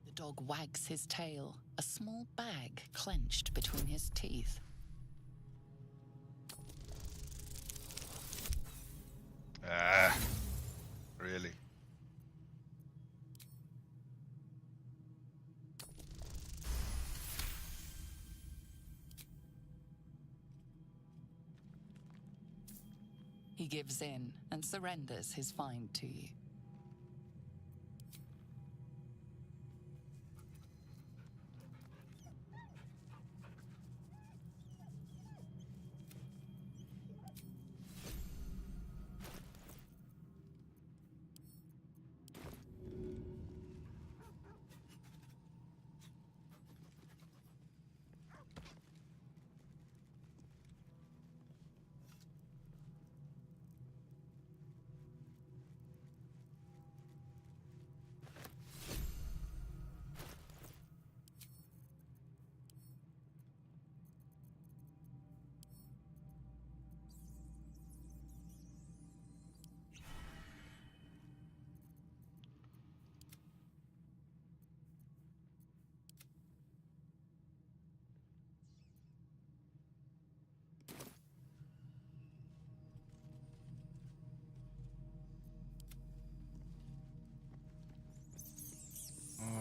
The dog wags his tail, a small bag clenched between his teeth. Really? He gives in and surrenders his find to you.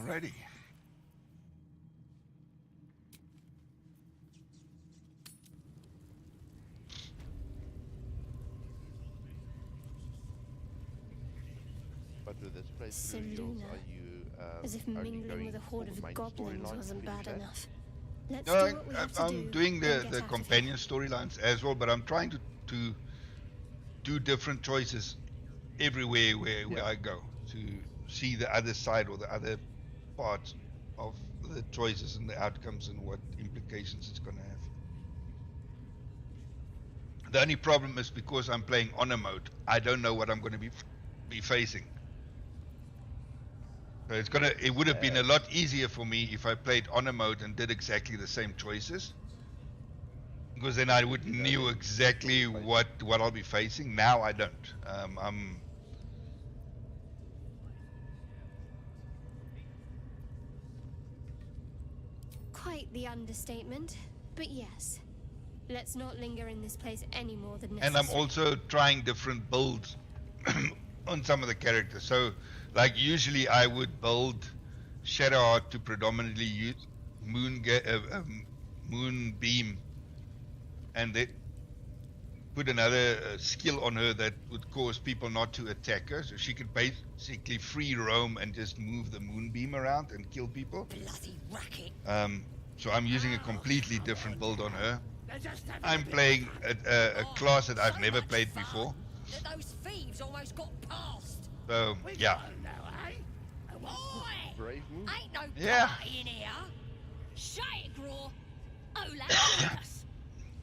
Alrighty. But with this playthrough, Selena. are you As if only mingling going with a for horde the of main goblins storyline wasn't bad completely? enough. Let's No, do what we have to I'm do doing and the get out of companion storylines as well, but I'm trying to do different choices everywhere where I go to see the other side or the other part of the choices and the outcomes and what implications it's going to have. The only problem is because I'm playing honor mode, I don't know what I'm going to be facing. So it would have been a lot easier for me if I played honor mode and did exactly the same choices, because then I would knew exactly what I'll be facing. Now I don't. I'm Quite the understatement, but yes. Let's not linger in this place any more than and necessary. I'm also trying different builds on some of the characters. So, like usually I would build Shadowheart to predominantly use Moonbeam, and then put another skill on her that would cause people not to attack her, so she could basically free roam and just move the Moonbeam around and kill people. Bloody racket. So I'm using a completely different build on her. I'm playing a class that I've never played before. That those thieves almost got past. So, yeah. Brave move. Ain't no Yeah. party in here. Shut it, Graw. Ola, us.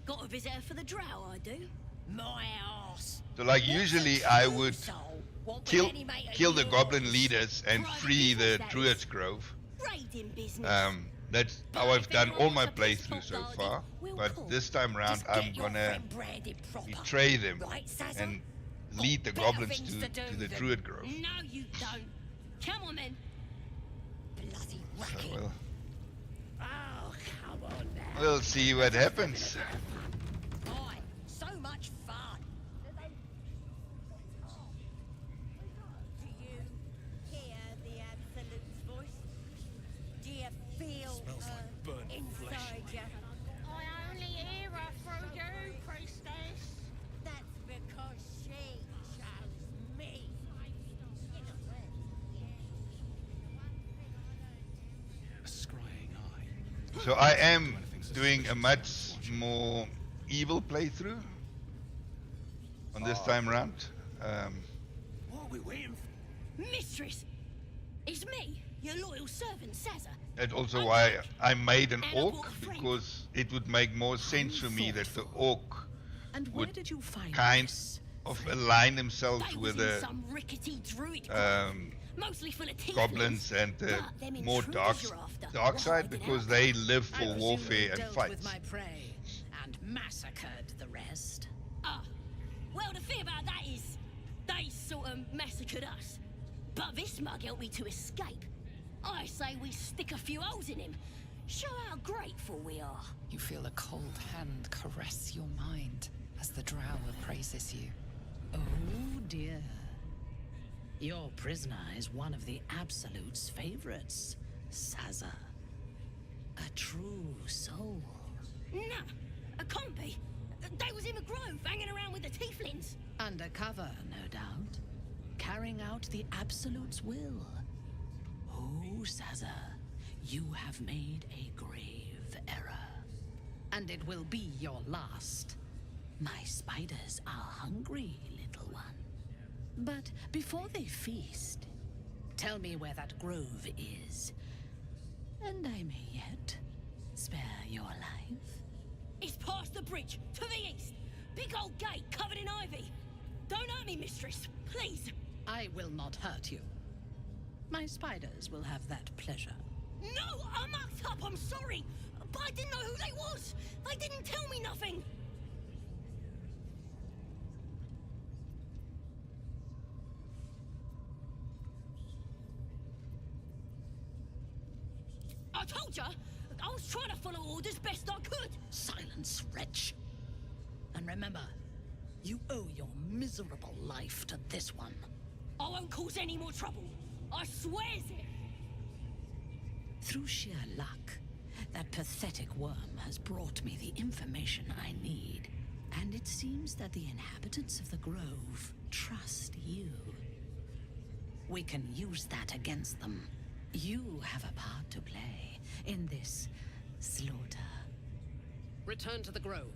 Got a visitor for the drow, I do. My arse. So like usually I would kill the goblin leaders and free the Druid's Grove. Raiding business. That's how I've done all my playthroughs so far. But this time around I'm gonna betray them and lead the goblins to the Druid Grove. No, you don't. Come on, then. Bloody racket. So Oh, come on now. we'll see what happens. Boy, so much fun. Do you hear the Absolute's voice? Do you feel inside you? I only hear her through you, priestess. That's because she chose me. A scrying eye. So I am doing a much more evil playthrough on this time round. What are we waiting for? Mistress! It's me, your loyal servant, Sazza. That's also why I made an orc, because it would make more sense for me that the orc would kind of align themselves with the Some rickety druid mostly full of goblins and the more dark side, because they live for warfare and dealt fights. with my prey and massacred the rest. Ah, well, the thing about that is, they sort of massacred us. But this mug helped me to escape. I say we stick a few holes in him. Show how grateful we are. You feel a cold hand caress your mind as the drow appraises you. Oh dear. Your prisoner is one of the Absolute's favorites, Sazza. A true soul. Nah, a compy. They was in the grove, hanging around with the tieflings. Undercover, no doubt. Carrying out the Absolute's will. Oh, Saza, you have made a grave error. And it will be your last. My spiders are hungry, little one. But before they feast, tell me where that grove is. And I may yet spare your life. It's past the bridge, to the east. Big old gate covered in ivy. Don't hurt me, mistress, please. I will not hurt you. My spiders will have that pleasure. No, I mucked up, I'm sorry. But I didn't know who they was. They didn't tell me nothing. I told ya, I was trying to follow orders best I could. Silence, wretch. And remember, you owe your miserable life to this one. I won't cause any more trouble. I swears it. Through sheer luck, that pathetic worm has brought me the information I need. And it seems that the inhabitants of the Grove trust you. We can use that against them. You have a part to play in this slaughter. Return to the Grove.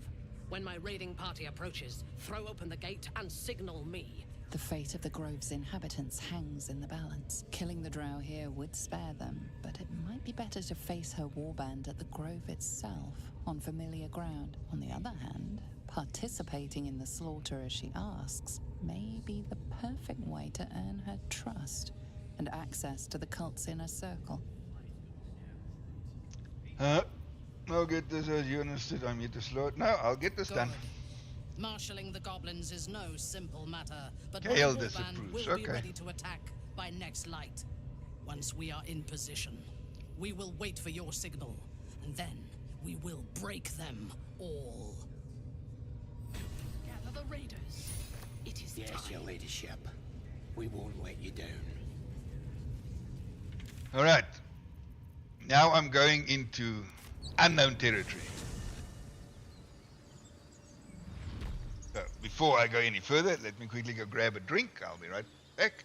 When my raiding party approaches, throw open the gate and signal me. The fate of the Grove's inhabitants hangs in the balance. Killing the drow here would spare them, but it might be better to face her warband at the Grove itself, on familiar ground. On the other hand, participating in the slaughter as she asks may be the perfect way to earn her trust and access to the cult's inner circle. I'll get this as you understood. I'm here to slaughter. No, I'll get this done. Marshalling the goblins is no simple matter, but Gale my warband disapproves, will be okay. ready to attack by next light. Once we are in position, we will wait for your signal, and then we will break them all. Gather the raiders. It is Yes, time. your ladyship. We won't let you down. Alright. Now I'm going into unknown territory. So before I go any further, let me quickly go grab a drink. I'll be right back.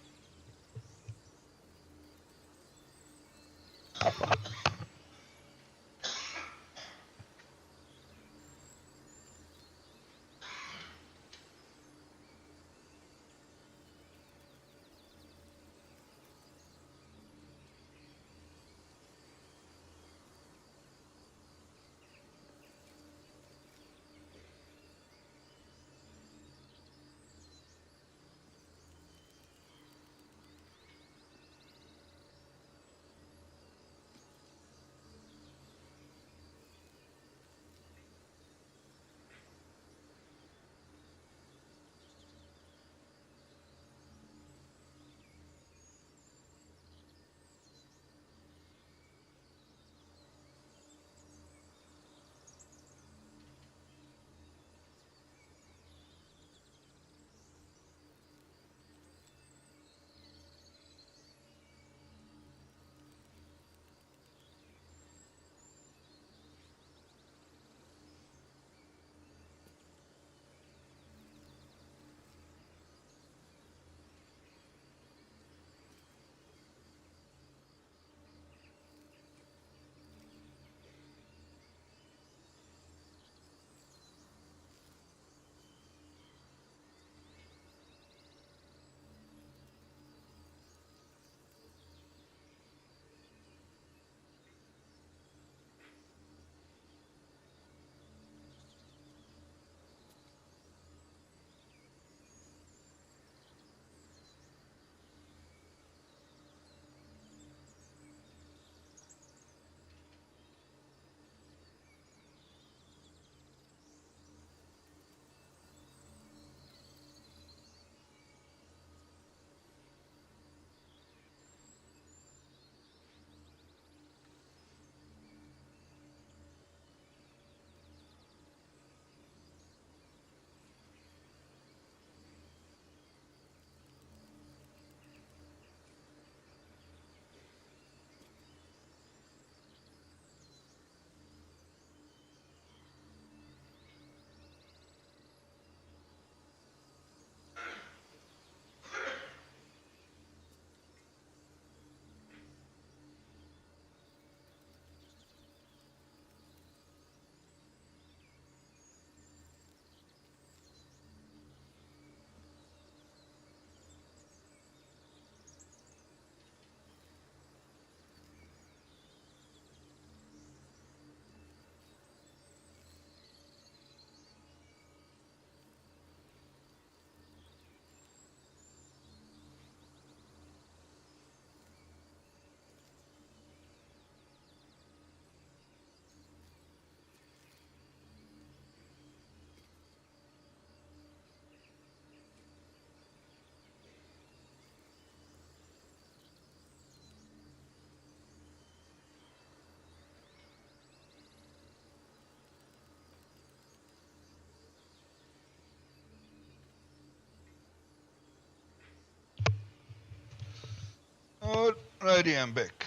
Alrighty, I'm back.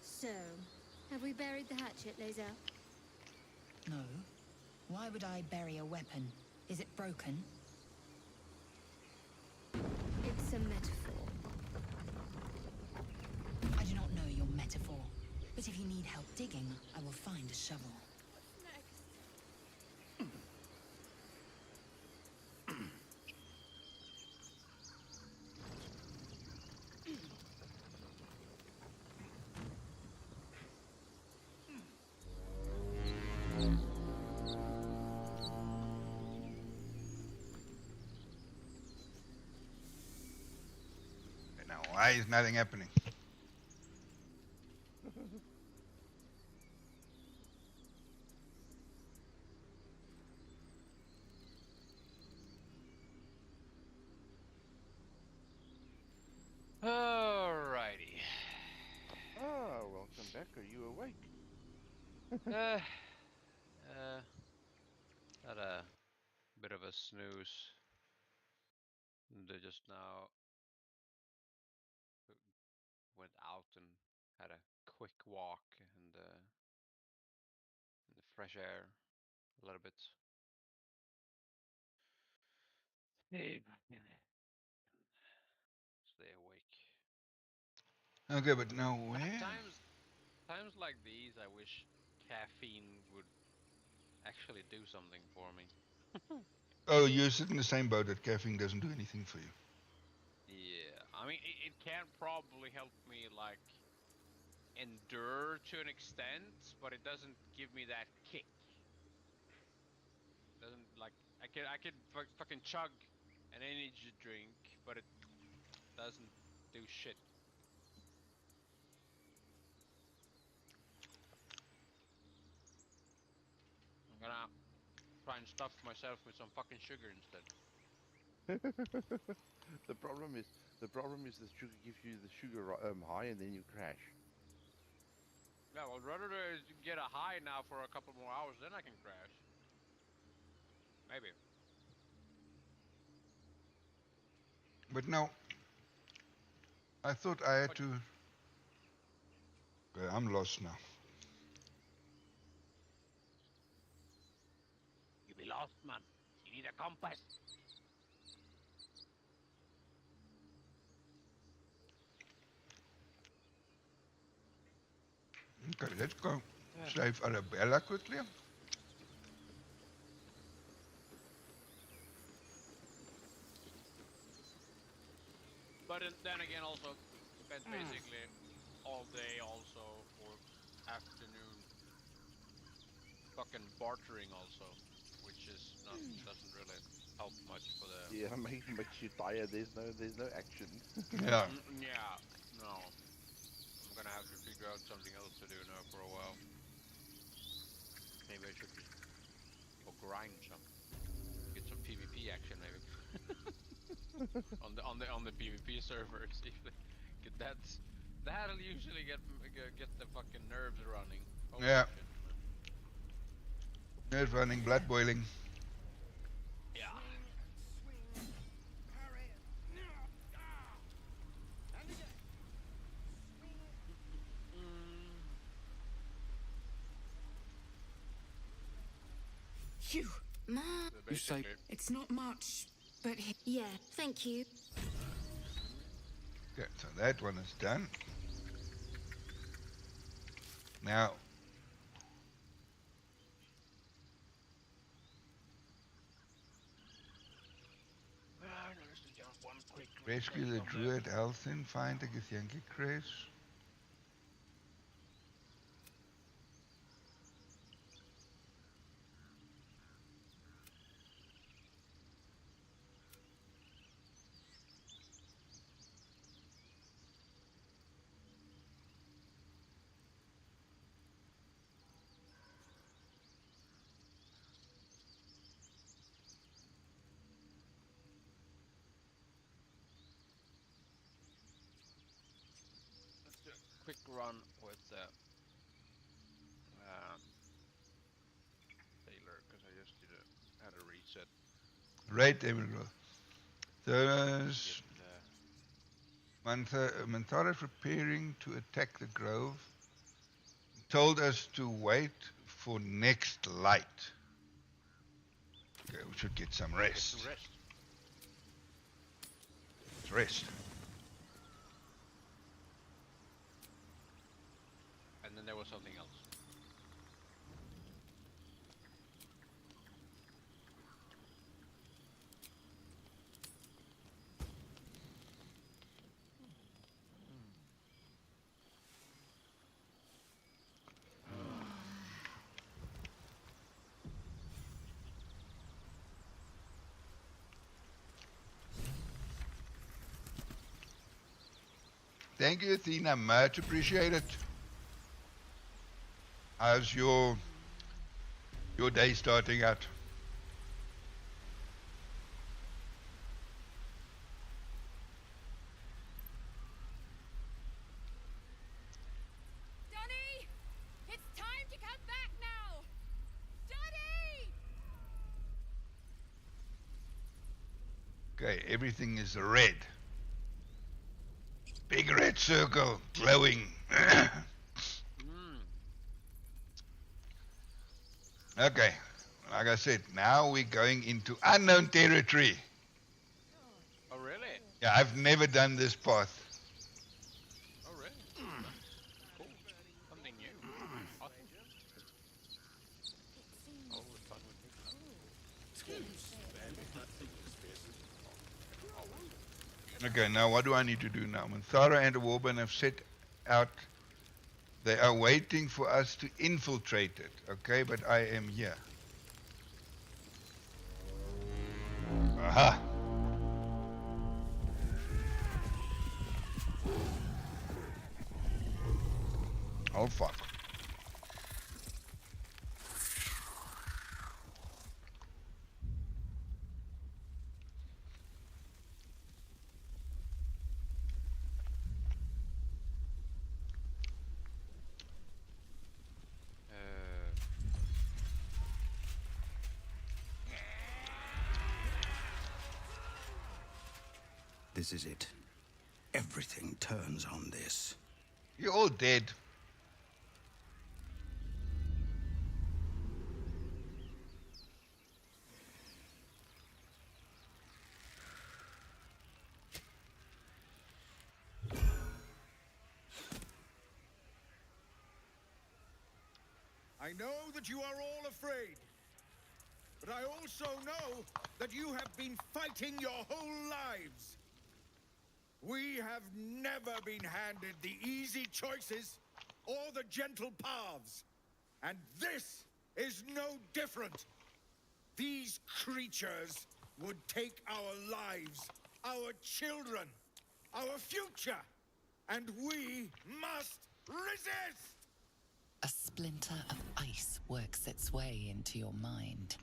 So, have we buried the hatchet, Lae'zel? No. Why would I bury a weapon? Is it broken? It's a metaphor. I do not know your metaphor. But if you need help digging, I will find a shovel. Now, why is nothing happening? Alrighty. Ah, welcome back. Are you awake? Had a bit of a snooze. They just now went out and had a quick walk and in the fresh air a little bit. Stay awake. Okay, but now where? Times like these, I wish caffeine would actually do something for me. Oh, you sit in the same boat that caffeine doesn't do anything for you. Yeah, I mean, it can probably help me like endure to an extent, but it doesn't give me that kick. Doesn't like I could fucking chug an energy drink, but it doesn't do shit. I'm gonna try and stuff myself with some fucking sugar instead. the problem is the sugar gives you the sugar high and then you crash. Yeah, well, I'd rather get a high now for a couple more hours, then I can crash. Maybe. But no, I thought I had to. Okay, I'm lost now. You be lost, man. You need a compass. Okay, let's go save Arabella quickly. But then again, also spent basically all day also or afternoon fucking bartering also, which is not doesn't really help much for the. Yeah, makes you tired. There's no action. Yeah. Yeah. No. I'm gonna have to figure out something else to do now for a while. Maybe I should just go grind some, get some PvP action maybe. on the PvP servers, if get that'll usually get the fucking nerves running. Holy Yeah. shit. Nerve running, blood boiling. Yeah. Phew, Ma. You say It's not much, but yeah, thank you. Okay, so that one is done. Now, rescue the druid Elthin, find the Githyanki Crest. quick run with the Taylor because I just had a reset. Right, Evergrowth. There's Manthara preparing to attack the grove. Told us to wait for next light. Okay, we should get some rest. Get some rest. Let's rest. And then there was something else. Thank you, Athena. Much appreciated. How's your day starting out? Dunny! It's time to come back now! Dunny! Okay, everything is red. Big red circle, glowing. Okay, like I said, now we're going into unknown territory. Oh, really? Yeah, I've never done this path. Oh, really? Cool. Something new. Awesome. All the fun with me. Okay, now what do I need to do now? Manthara and the Warband have set out. They are waiting for us to infiltrate it, okay? But I am here. Aha! Oh, fuck. This is it. Everything turns on this. You're all dead. I know that you are all afraid, but I also know that you have been fighting your whole lives. We have never been handed the easy choices or the gentle paths, and this is no different. These creatures would take our lives, our children, our future, and we must resist! A splinter of ice works its way into your mind.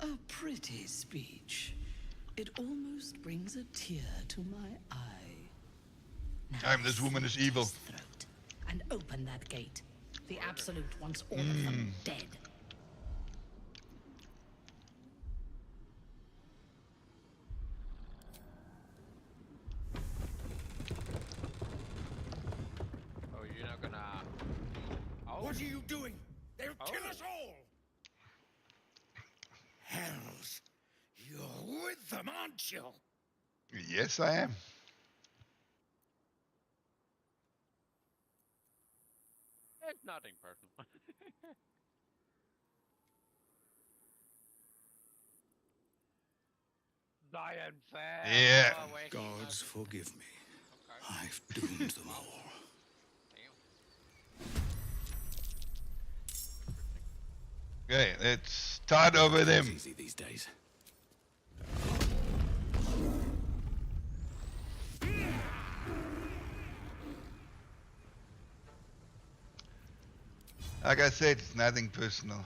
A pretty speech. It almost brings a tear to my eye. Damn, this woman is evil. Throat and open that gate. The Absolute wants all of them dead. Oh, you're not gonna... Oh. What are you doing? They'll kill us all! Hells, you're with them, aren't you? Yes, I am. It's nothing personal. Dying fast. Yeah. Gods forgive me. I've doomed them all. Okay, let's start over them. It's easy these days. Like I said, it's nothing personal.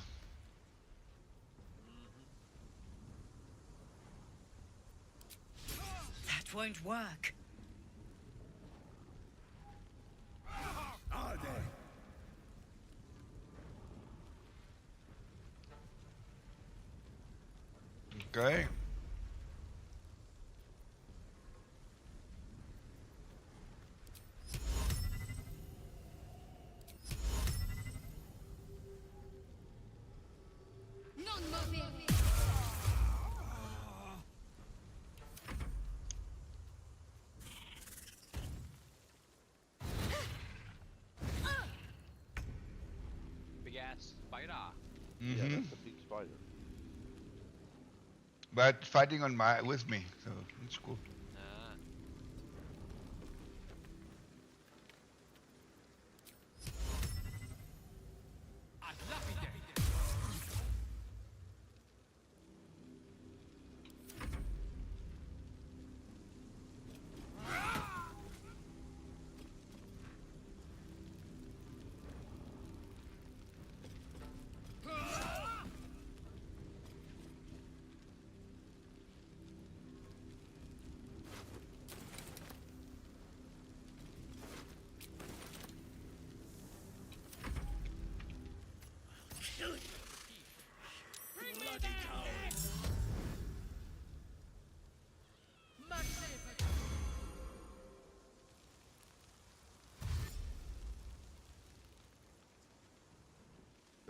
That won't work. Okay. Big ass spider. Yeah, Mm-hmm. that's a big spider. But fighting on with me, so it's cool. Ah.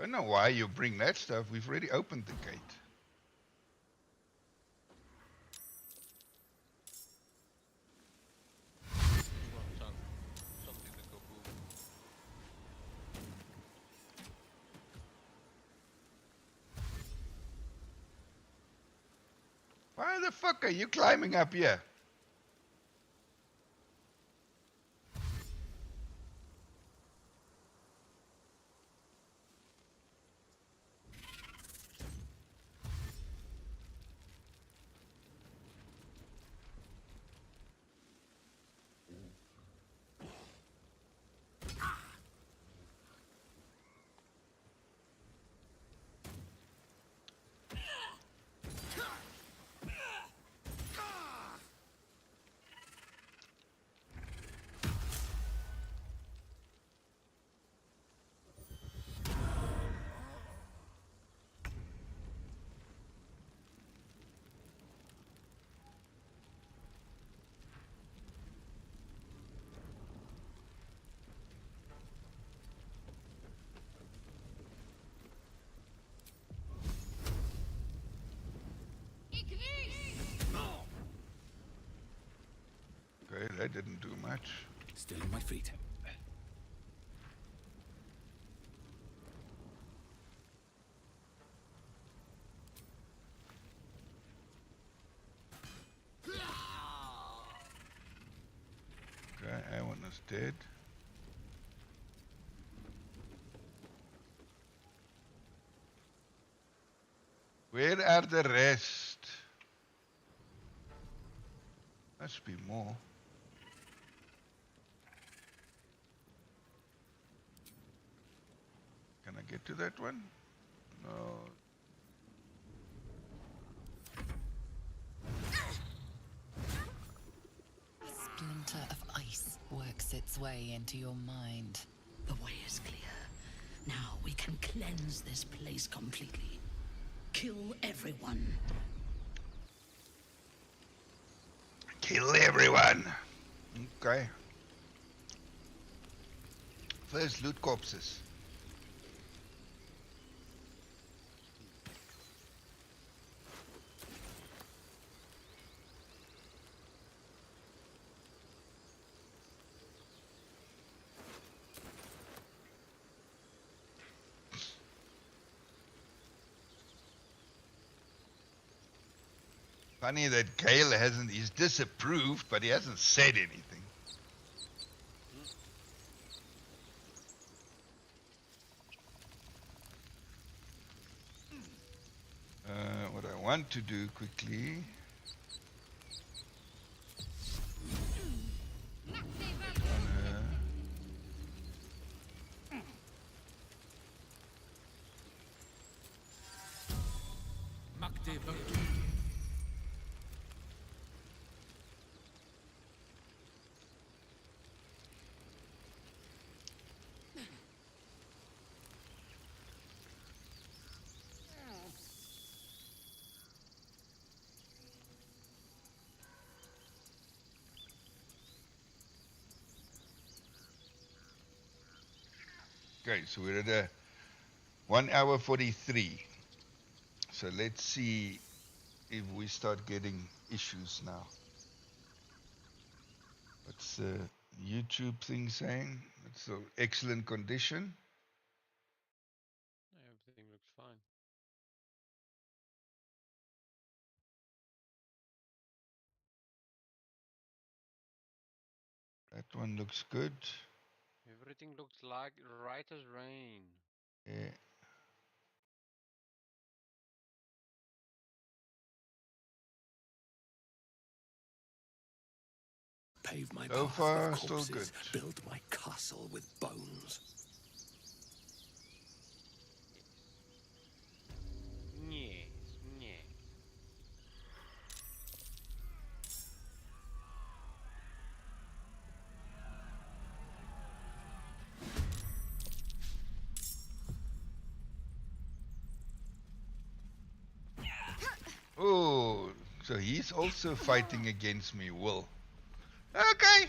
Don't know why you bring that stuff. We've already opened the gate. Something to go boom. Why the fuck are you climbing up here? Okay, that didn't do much. Still on my feet. Okay, that one is dead. Where are the rest? Must be more. Can I get to that one? No. A splinter of ice works its way into your mind. The way is clear. Now we can cleanse this place completely. Kill everyone. Kill everyone. Okay. First, loot corpses. Funny that Gale hasn't, he's disapproved, but he hasn't said anything. What I want to do quickly. Okay, so we're at a 1 hour 43. So let's see if we start getting issues now. What's the YouTube thing saying? It's an excellent condition. Everything looks fine. That one looks good. Everything looks like right as rain. Yeah. Pave my So path far, with still corpses, good. build my castle with bones. Yes, yes. Oh, so he's also fighting against me, Will. Okay.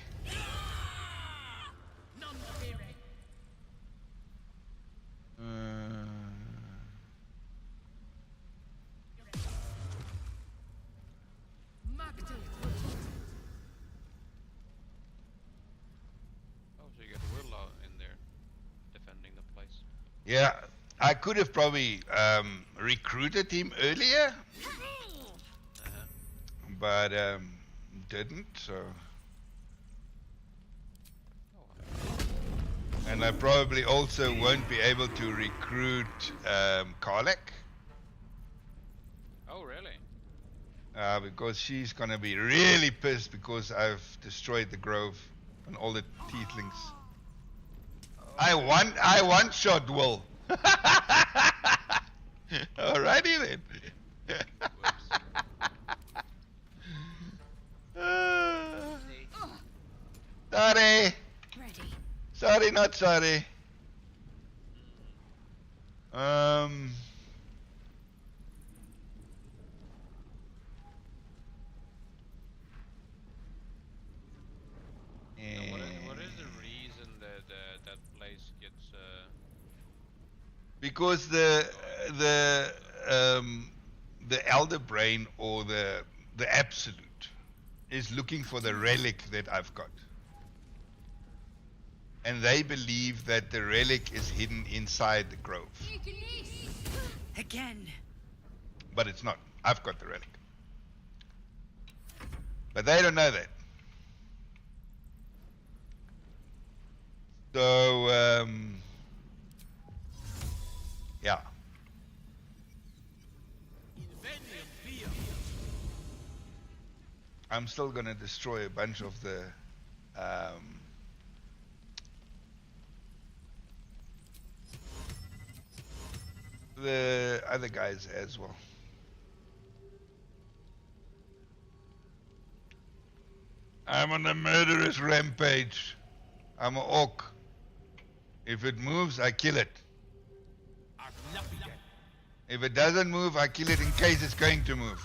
Oh, so you got Will out in there defending the place. Yeah, I could have probably recruited him earlier, but didn't. So, and I probably also won't be able to recruit Karlak. Oh, really? Because she's gonna be really pissed because I've destroyed the grove and all the tieflings. I one shot Will. Alrighty then. Sorry. Ready. Sorry, not sorry. What is the reason that that place gets? Because the elder brain or the absolute is looking for the relic that I've got, and they believe that the relic is hidden inside the grove. Again. But it's not. I've got the relic. But they don't know that. So, yeah. I'm still going to destroy a bunch of the other guys as well. I'm on a murderous rampage. I'm an orc. If it moves, I kill it. If it doesn't move, I kill it in case it's going to move.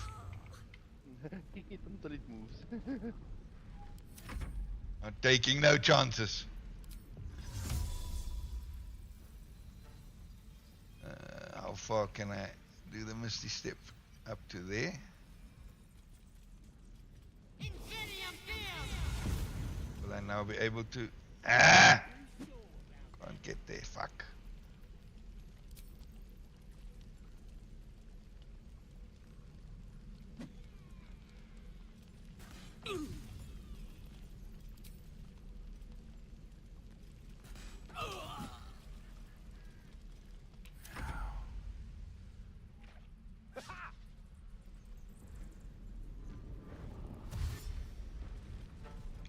Kick it until it moves. I'm taking no chances. How far can I do the misty step? Up to there. Will I now be able to... Ah! Can't get there, fuck.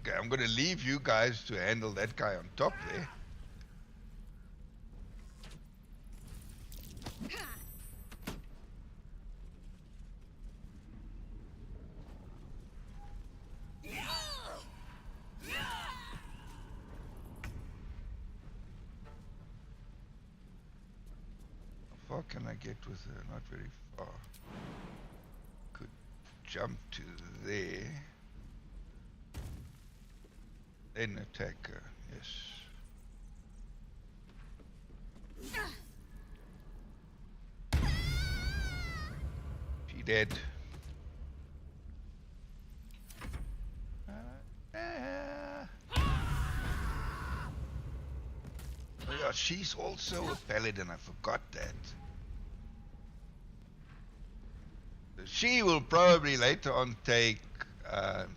Okay, I'm gonna leave you guys to handle that guy on top there. How far can I get with her? Not very far. Could jump to there. Then attack her, yes. She dead. Oh yeah, she's also a paladin. I forgot that. So she will probably later on take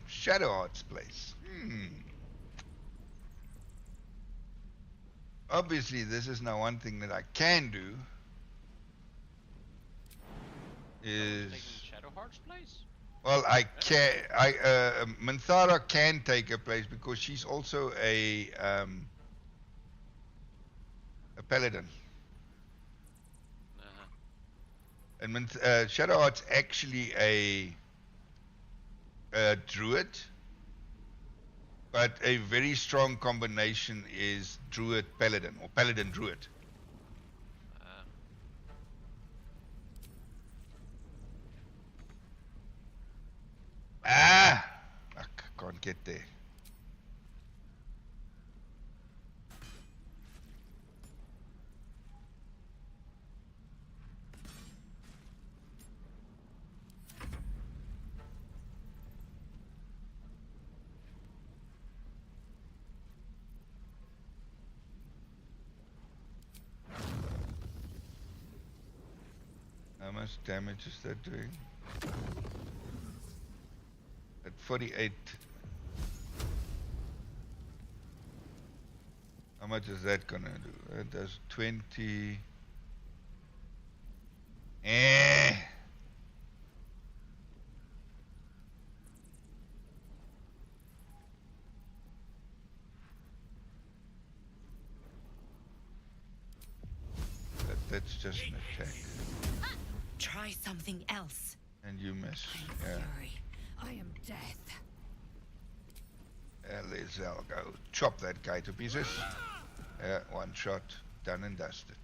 Shadowheart's place. Obviously, this is now one thing that I can do. Is Shadowheart's place? well, I can. Minthara can take her place because she's also a paladin. And Shadowheart's actually a druid, but a very strong combination is druid paladin or paladin druid. I can't get there. How much damage is that doing? At 48. How much is that gonna do? That does 20. That's just an attack. Try something else. And you miss. Fury. I am death. I'll go chop that guy to pieces. One shot, done and dusted.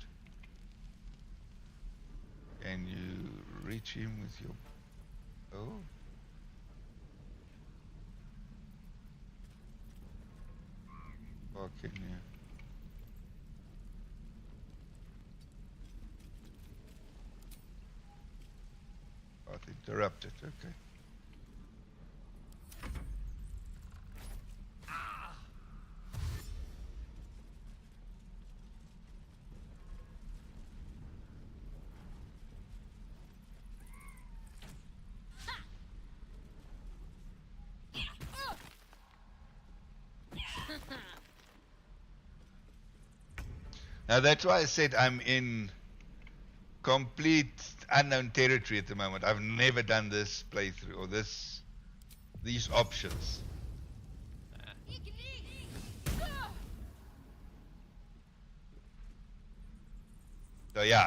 Can you reach him with your bow? Or can you? Path interrupted, okay. Now that's why I said I'm in complete unknown territory at the moment. I've never done this playthrough or these options. So yeah,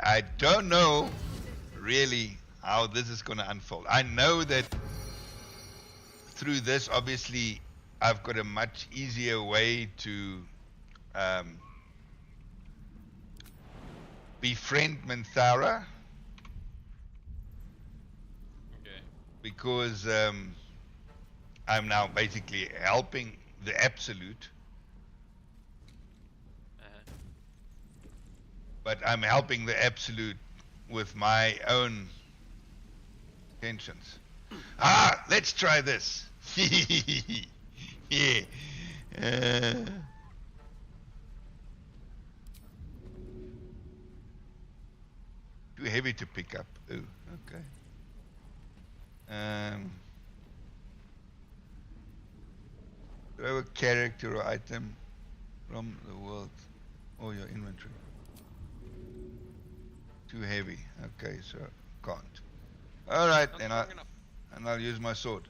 I don't know really how this is going to unfold. I know that through this, obviously, I've got a much easier way to befriend Minthara. Okay. Because I'm now basically helping the Absolute. But I'm helping the Absolute with my own intentions. Let's try this. Yeah. Too heavy to pick up. Oh, okay. Throw a character or item from the world or your inventory. Too heavy. Okay, so can't. All right, then I'll use my sword.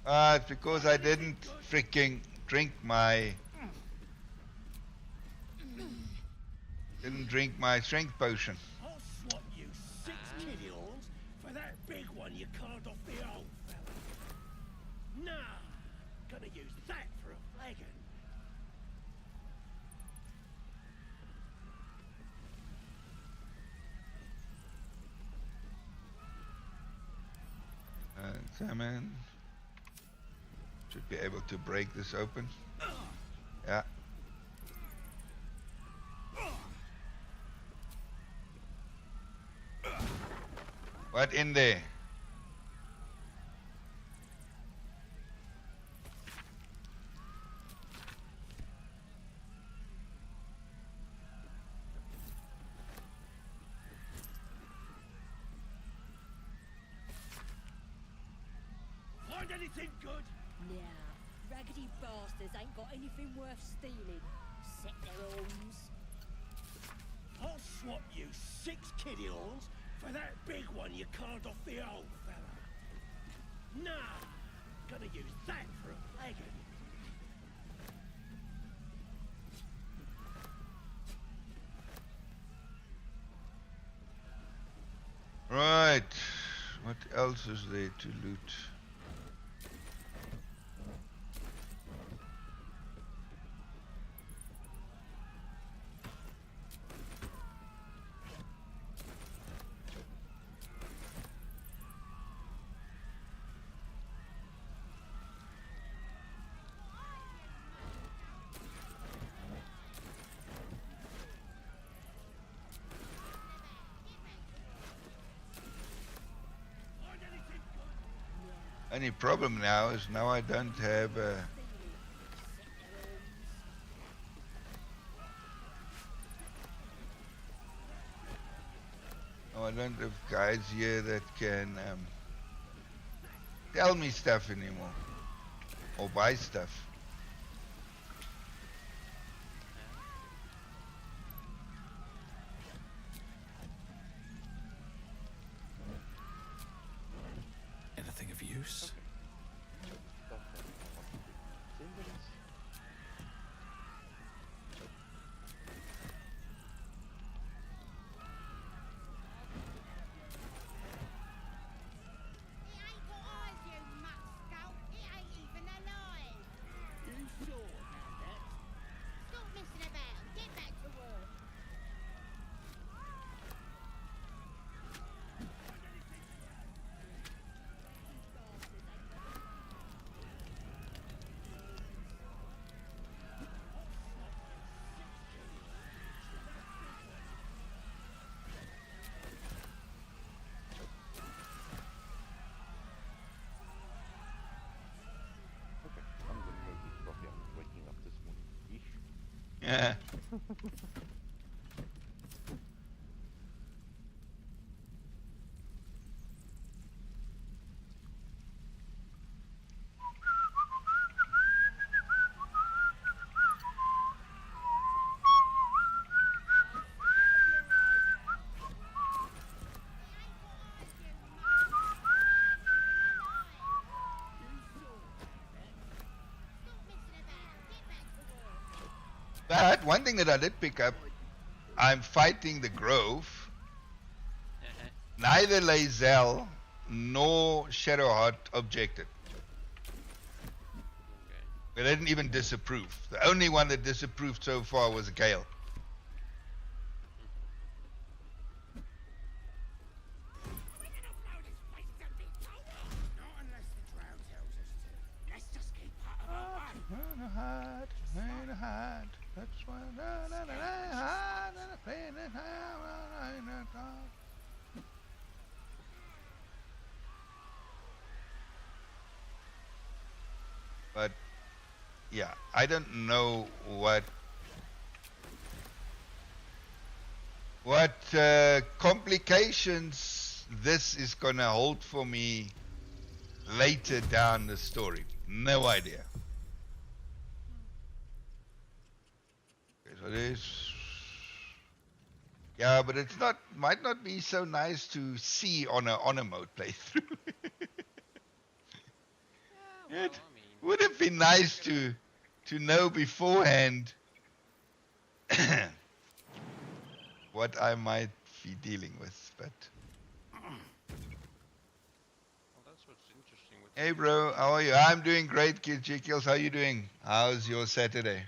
It's because I didn't freaking drink my strength potion. I'll swap you 6 millions for that big one you carved off the old fella. Nah, gonna use that for a flagon. Examine. Should be able to break this open. Yeah, What in there? Find anything good? Nah, raggedy bastards ain't got anything worth stealing. Set their arms. I'll swap you 6 kiddie horns for that big one you carved off the old fella. Nah, gonna use that for a flagon. Right. What else is there to loot? Only problem now is now I don't have I don't have guys here that can tell me stuff anymore or buy stuff. Anything of use? Yeah. But one thing that I did pick up, I'm fighting the Grove. Neither Lae'zel nor Shadowheart objected. They didn't even disapprove. The only one that disapproved so far was Gale. That's why but yeah, I don't know what complications this is gonna hold for me later down the story. No idea. Okay, so this, yeah, but it's not, might not be so nice to see on a mode playthrough. It would have been nice to know beforehand what I might be dealing with, but that's what's interesting with hey bro, how are you? I'm doing great, Kid Kills. How are you doing? How's your Saturday?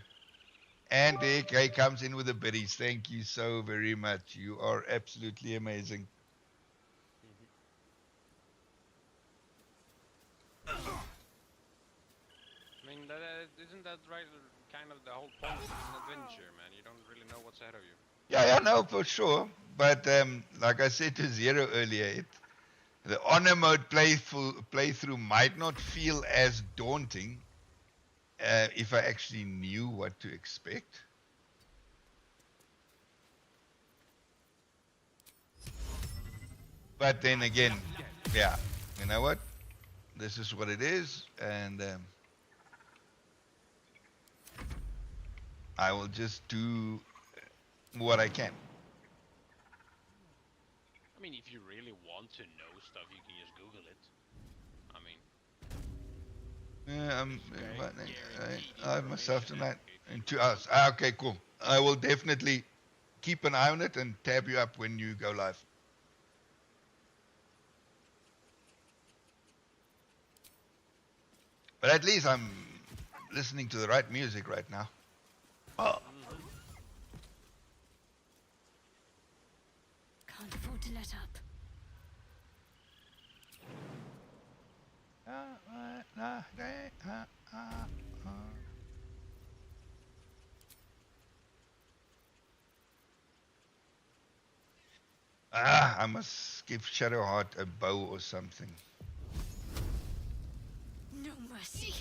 And Dick, he comes in with the biddies. Thank you so very much. You are absolutely amazing. I mean, isn't that right? Kind of the whole point of an adventure, man. You don't really know what's ahead of you. Yeah, no, for sure. But like I said to Zero earlier, The honor mode playthrough might not feel as daunting if I actually knew what to expect. But then again, yeah, you know what? This is what it is, and I will just do what I can. I mean, if you really want to know stuff, you can just Google it. I mean... I have myself tonight in 2 hours. Okay, cool. I will definitely keep an eye on it and tab you up when you go live. But at least I'm listening to the right music right now. Oh. Can't afford to let up. I must give Shadowheart a bow or something. No mercy.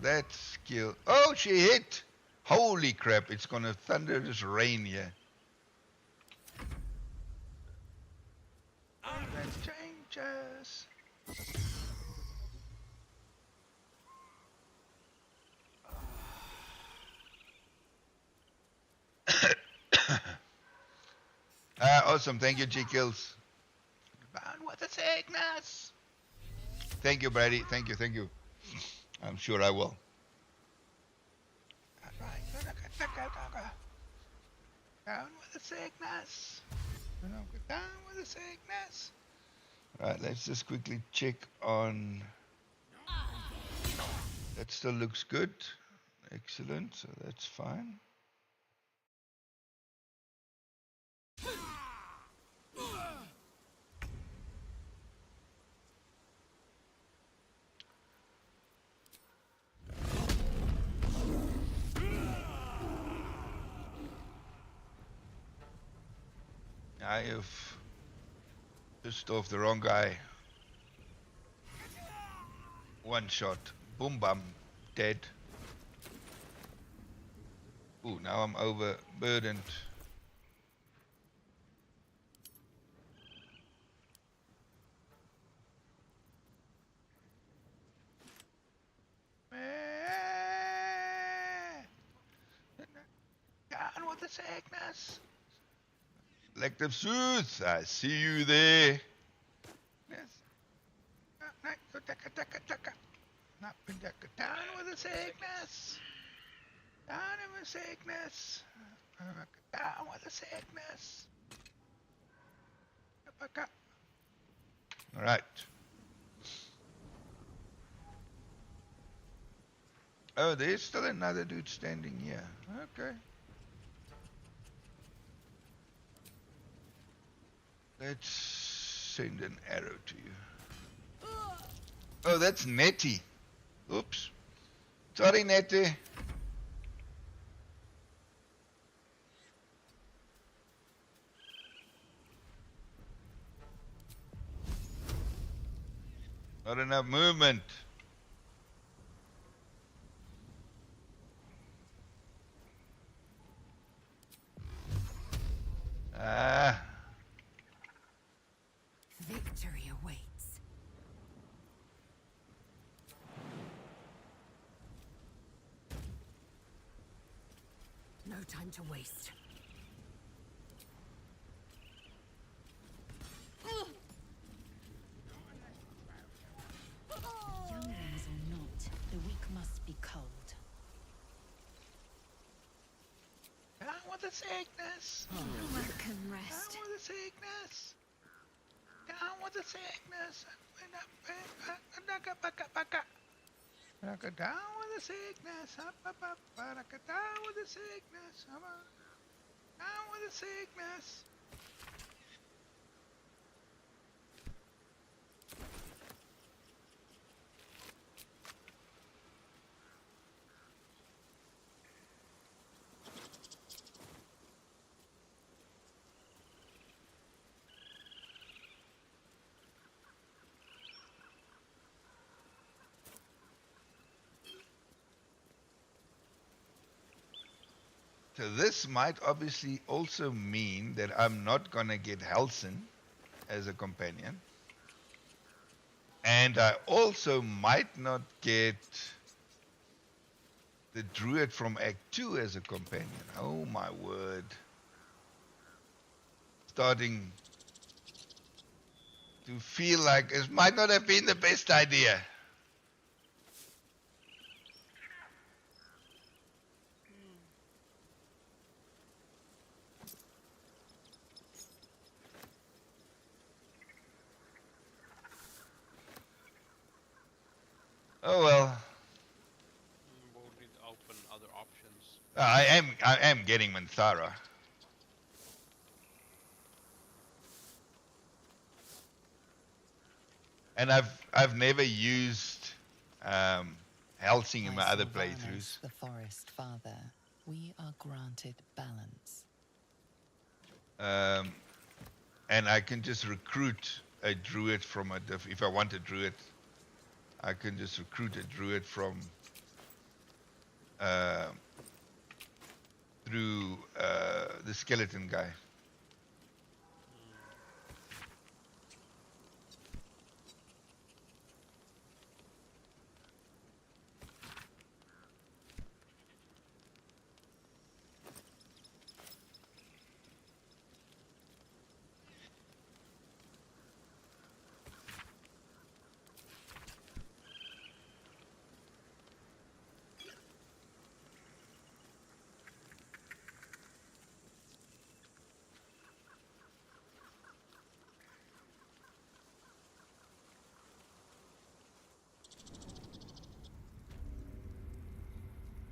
That skill. Oh, she hit! Holy crap, it's gonna thunderous rain here. That changes. Awesome, thank you, G-Kills. Bound with the sickness. Thank you, Brady. Thank you. I'm sure I will. Down with the sickness. Down with the sickness. Alright, let's just quickly check on... That still looks good. Excellent, so that's fine. I have pissed off the wrong guy. One shot. Boom bum. Dead. Ooh, now I'm overburdened. Down with the sickness. Selective Sooth, I see you there. Yes. Down with the sickness. Down with the sickness. Down with the sickness. All right. Oh, there's still another dude standing here. Okay. Let's send an arrow to you. Oh, that's Nettie. Oops. Sorry, Nettie. Not enough movement. Victory awaits. No time to waste. Young ones or not, the weak must be culled. Down with the sickness. Welcome rest. Down with the sickness. Down with the sickness. Down with the sickness. Down with the sickness. Down with the sickness. this might obviously also mean that I'm not gonna get Halsin as a companion. And I also might not get the druid from Act 2 as a companion. Oh my word. Starting to feel like it might not have been the best idea. Oh well. We'll need to open other options. I am getting Manthara. And I've never used Helsing in my other playthroughs. The forest father, we are granted balance. And I can just recruit a druid from a if I want a druid, I can just recruit a druid from through the skeleton guy.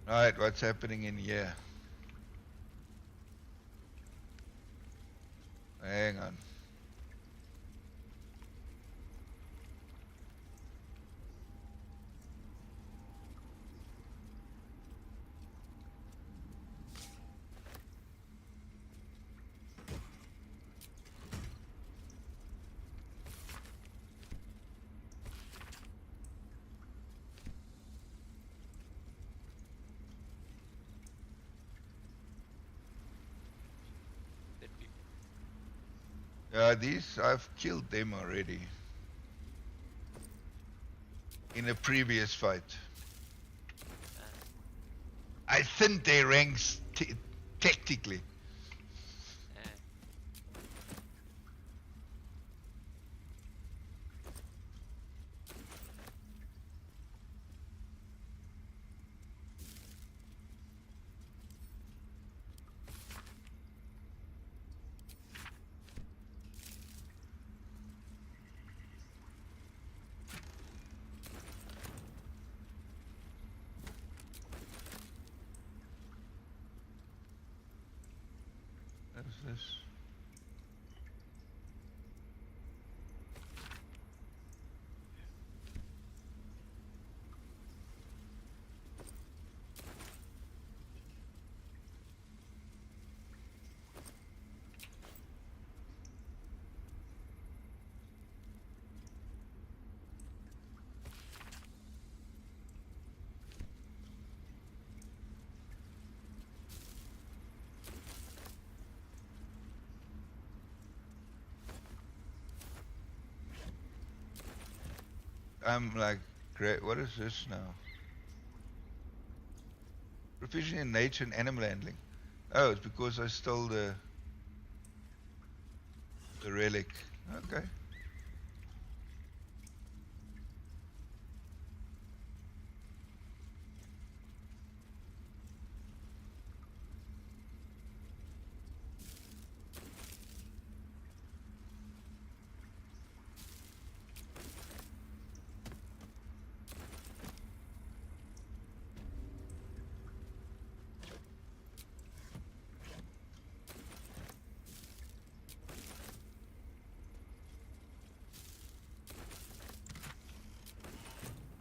Alright, what's happening in here? Hang on. These, I've killed them already. In a previous fight. I thinned their ranks tactically. This. I'm like, great, what is this now? Proficiency in nature and animal handling. Oh, it's because I stole the relic. Okay.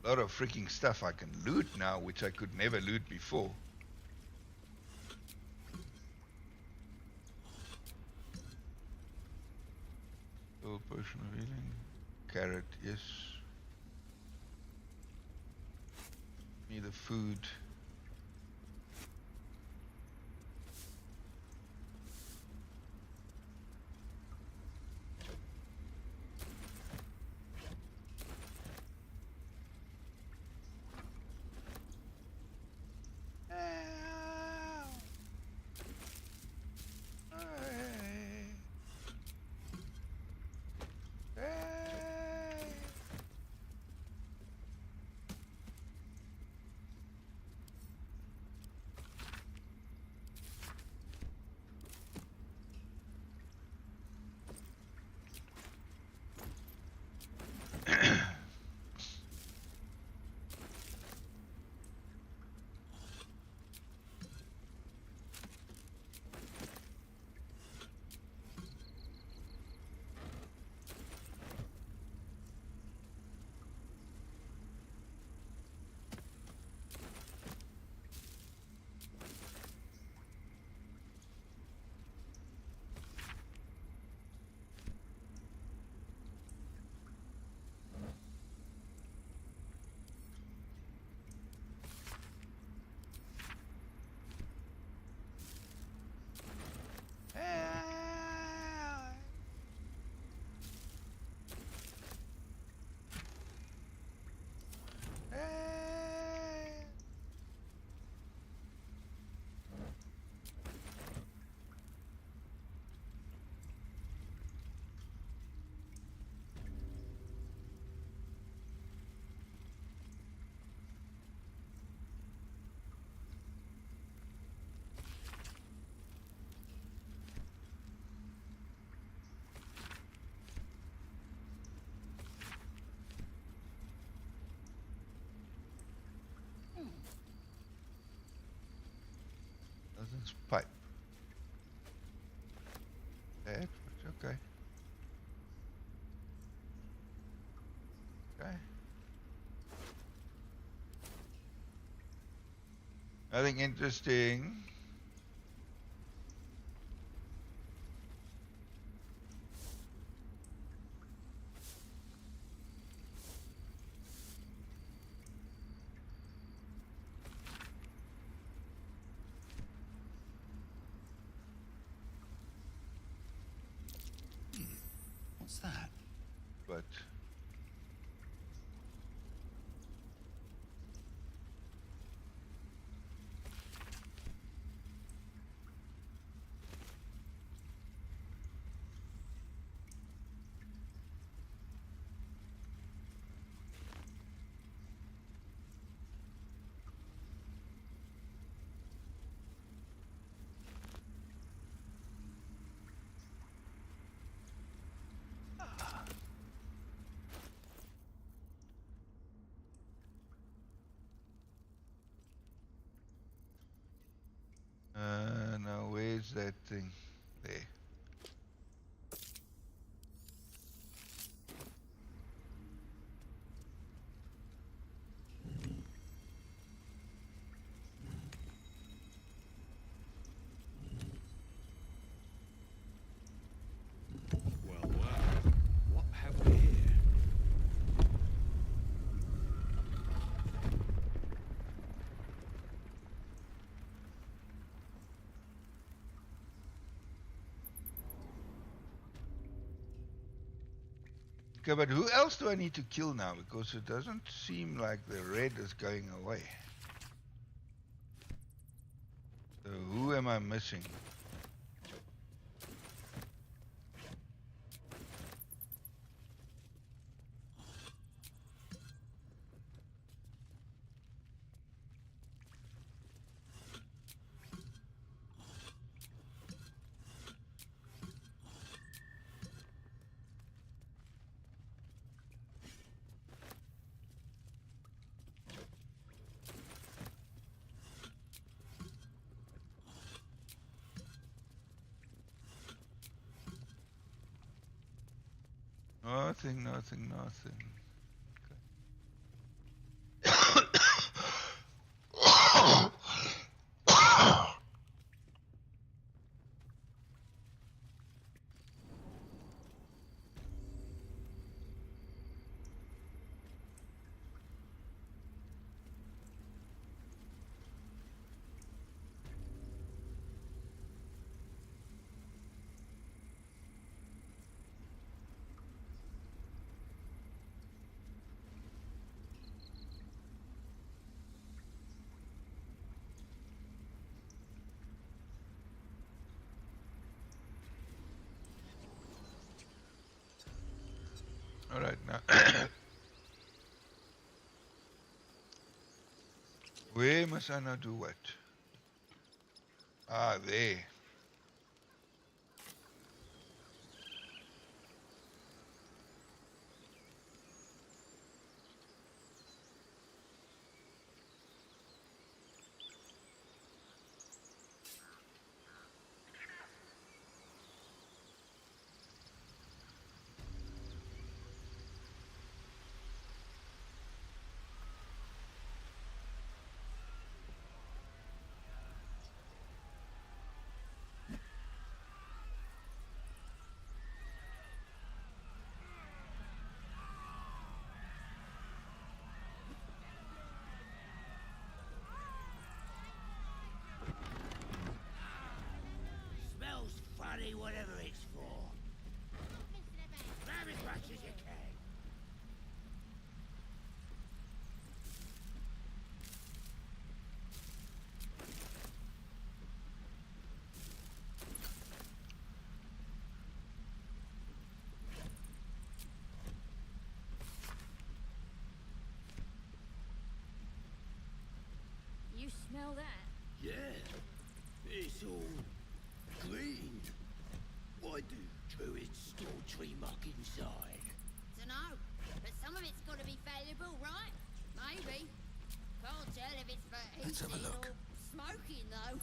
A lot of freaking stuff I can loot now, which I could never loot before. Oh, potion of healing. Carrot, yes. Need the food. It's pipe. Bad, but okay. Okay. Nothing interesting. What's that? But now where's that thing? There. Well, what have we here? Okay, but who else do I need to kill now? Because it doesn't seem like the red is going away. So who am I missing? Nothing, nothing, nothing. All right, now where must I now do what? Ah, there. Smells funny, whatever it's for. Grab as much as you can. You smell that? Yeah, it's all green. Why do druids store tree muck inside? Dunno, but some of it's got to be valuable, right? Maybe. Can't tell if it's for Let's have a eating look. or smoking, though.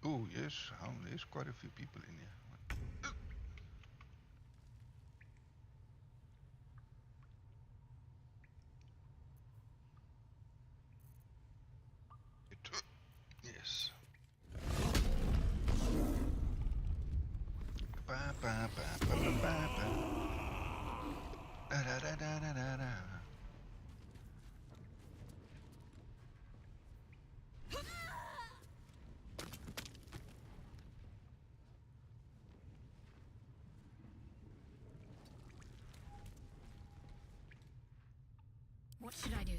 Oh, yes, there's quite a few people in here. Yes. Ba, ba, ba, ba, ba, ba, ba. Da, da, da, da, da, da, da. What should I do?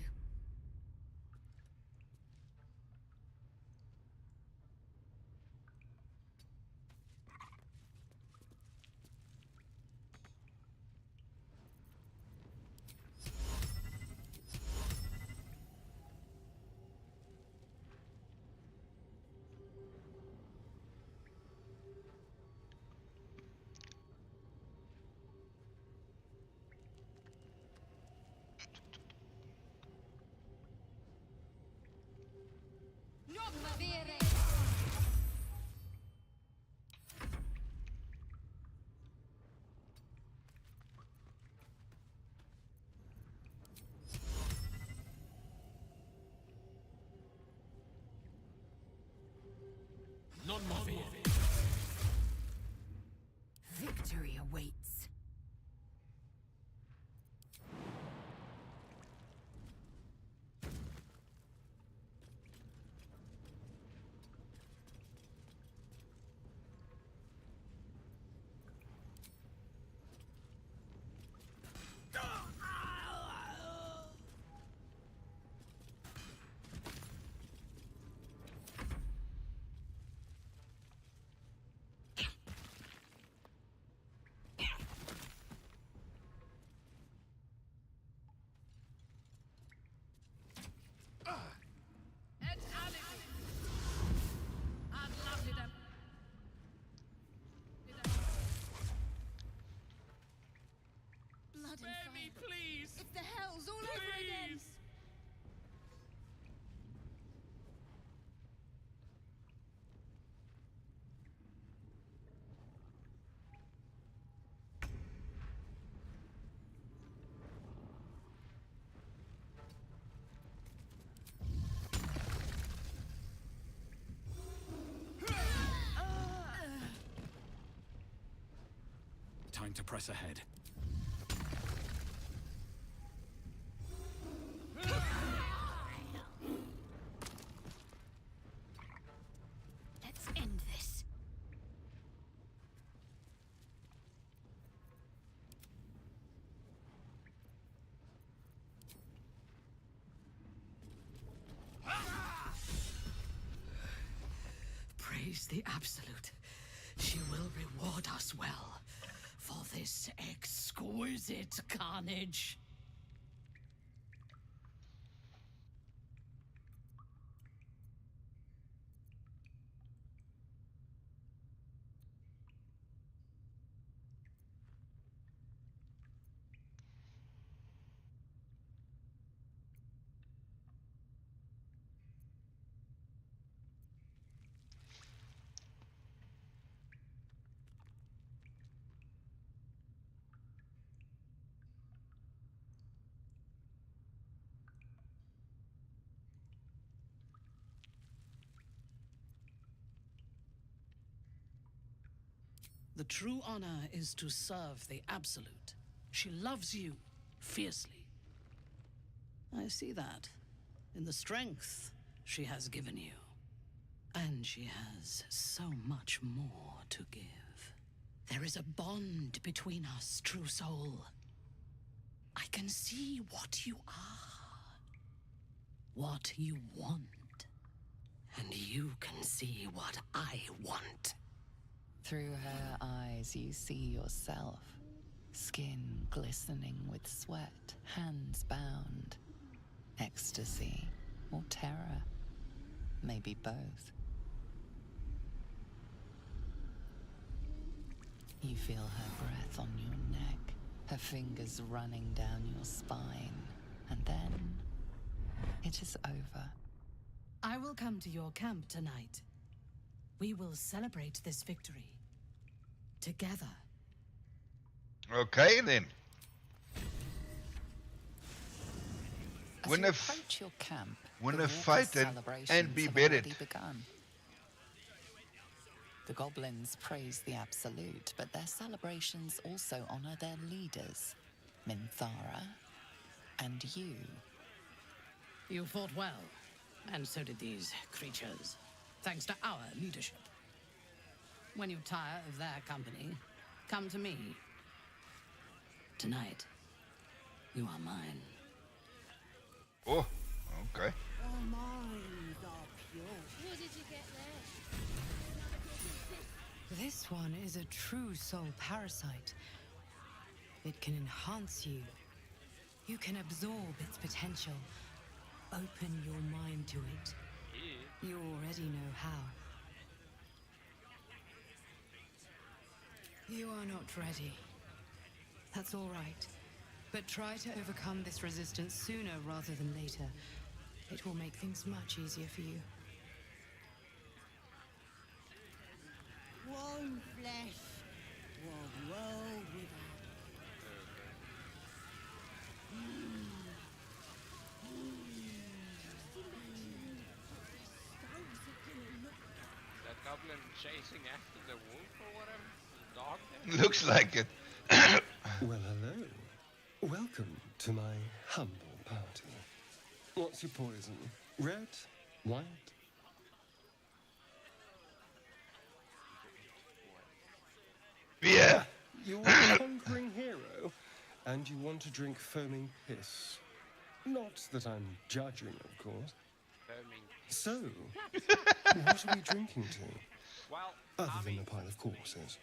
Non movere. Victory awaits. Blood Spare and me, fire. please! It's the hells all over again. Please! Time to press ahead. Let's end this. Praise the Absolute. She will reward us well for this exquisite carnage. The true honor is to serve the Absolute. She loves you fiercely. I see that in the strength she has given you. And she has so much more to give. There is a bond between us, true soul. I can see what you are, what you want, and you can see what I want. Through her eyes, you see yourself. Skin glistening with sweat, hands bound. Ecstasy or terror. Maybe both. You feel her breath on your neck, her fingers running down your spine, and then it is over. I will come to your camp tonight. We will celebrate this victory. Together. Okay, then. As When you a approach your camp, when the a Walker's fight and celebrations be have buried. already begun. The goblins praise the Absolute, but their celebrations also honor their leaders, Minthara and you. You fought well, and so did these creatures, thanks to our leadership. When you tire of their company, come to me. Tonight, you are mine. Oh, okay. Our minds are pure. What did you get there? This one is a true soul parasite. It can enhance you. You can absorb its potential. Open your mind to it. You already know how. You are not ready. That's all right. But try to overcome this resistance sooner rather than later. It will make things much easier for you. One flesh, one world without. That goblin chasing after the wolf or whatever? The dog there? Looks like it. Well, hello. Welcome to my humble party. What's your poison? Red? White? Yeah. You're a conquering hero, and you want to drink foaming piss. Not that I'm judging, of course. Foaming. So, what are we drinking to? Well, Other than a pile of corpses.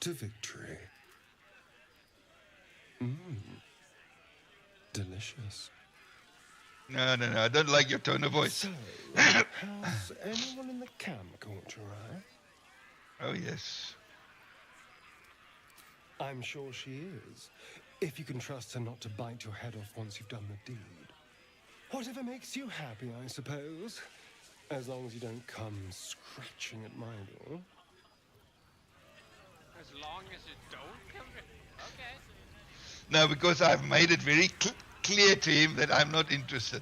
To victory. Delicious. No, I don't like your tone of voice. So, has anyone in the camp caught your eye? Oh, yes. I'm sure she is. If you can trust her not to bite your head off once you've done the deed. Whatever makes you happy, I suppose. As long as you don't come scratching at my door. As long as you don't come here. Okay. No, because I've made it very clear to him that I'm not interested.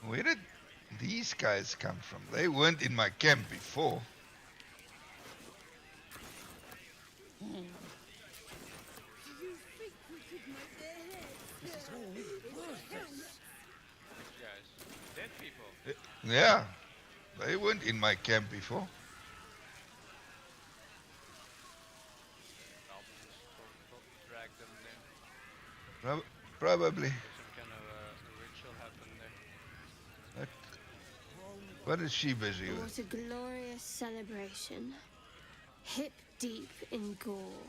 Where did these guys come from? They weren't in my camp before. Which guys? Dead people. Yeah, they weren't in my camp before. Drag them there. Probably. Some kind of a ritual happened there. What is she busy with? What a glorious celebration. Hip deep in gore.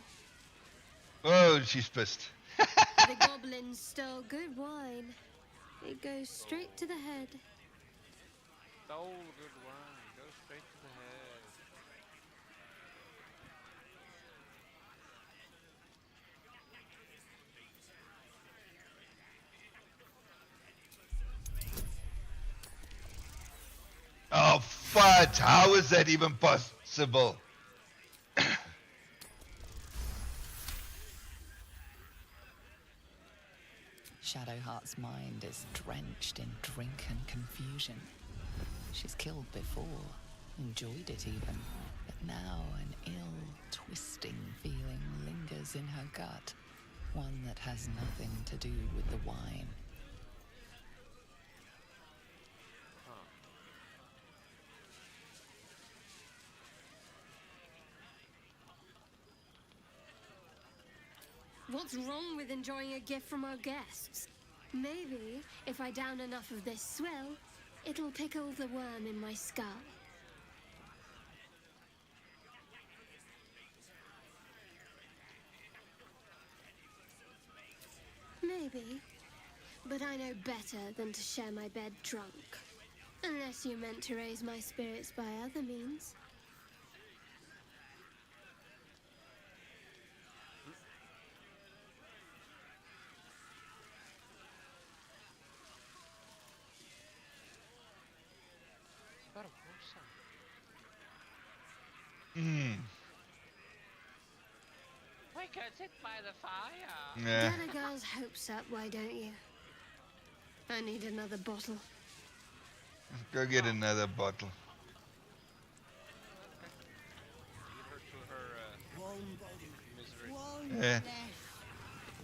Oh, she's pissed. The goblins stole good wine. It goes straight to the head. Stole good wine. Go straight to the head. Oh, fudge. How is that even possible? Shadowheart's mind is drenched in drink and confusion. She's killed before, enjoyed it even, but now an ill, twisting feeling lingers in her gut, one that has nothing to do with the wine. What's wrong with enjoying a gift from our guests? Maybe, if I down enough of this swill, it'll pickle the worm in my skull. Maybe. But I know better than to share my bed drunk. Unless you meant to raise my spirits by other means. can sit by the fire. Yeah. Get a girl's hopes up, why don't you? I need another bottle. Go get another bottle. Leave her to her One body, misery. one Yeah. flesh,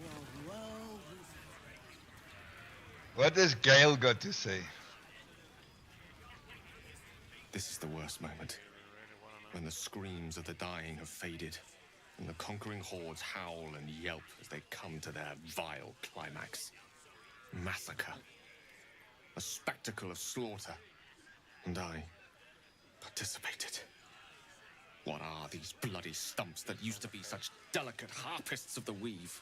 one world. What has Gale got to say? This is the worst moment. When the screams of the dying have faded, and the conquering hordes howl and yelp as they come to their vile climax. Massacre. A spectacle of slaughter. And I participated. What are these bloody stumps that used to be such delicate harpists of the weave?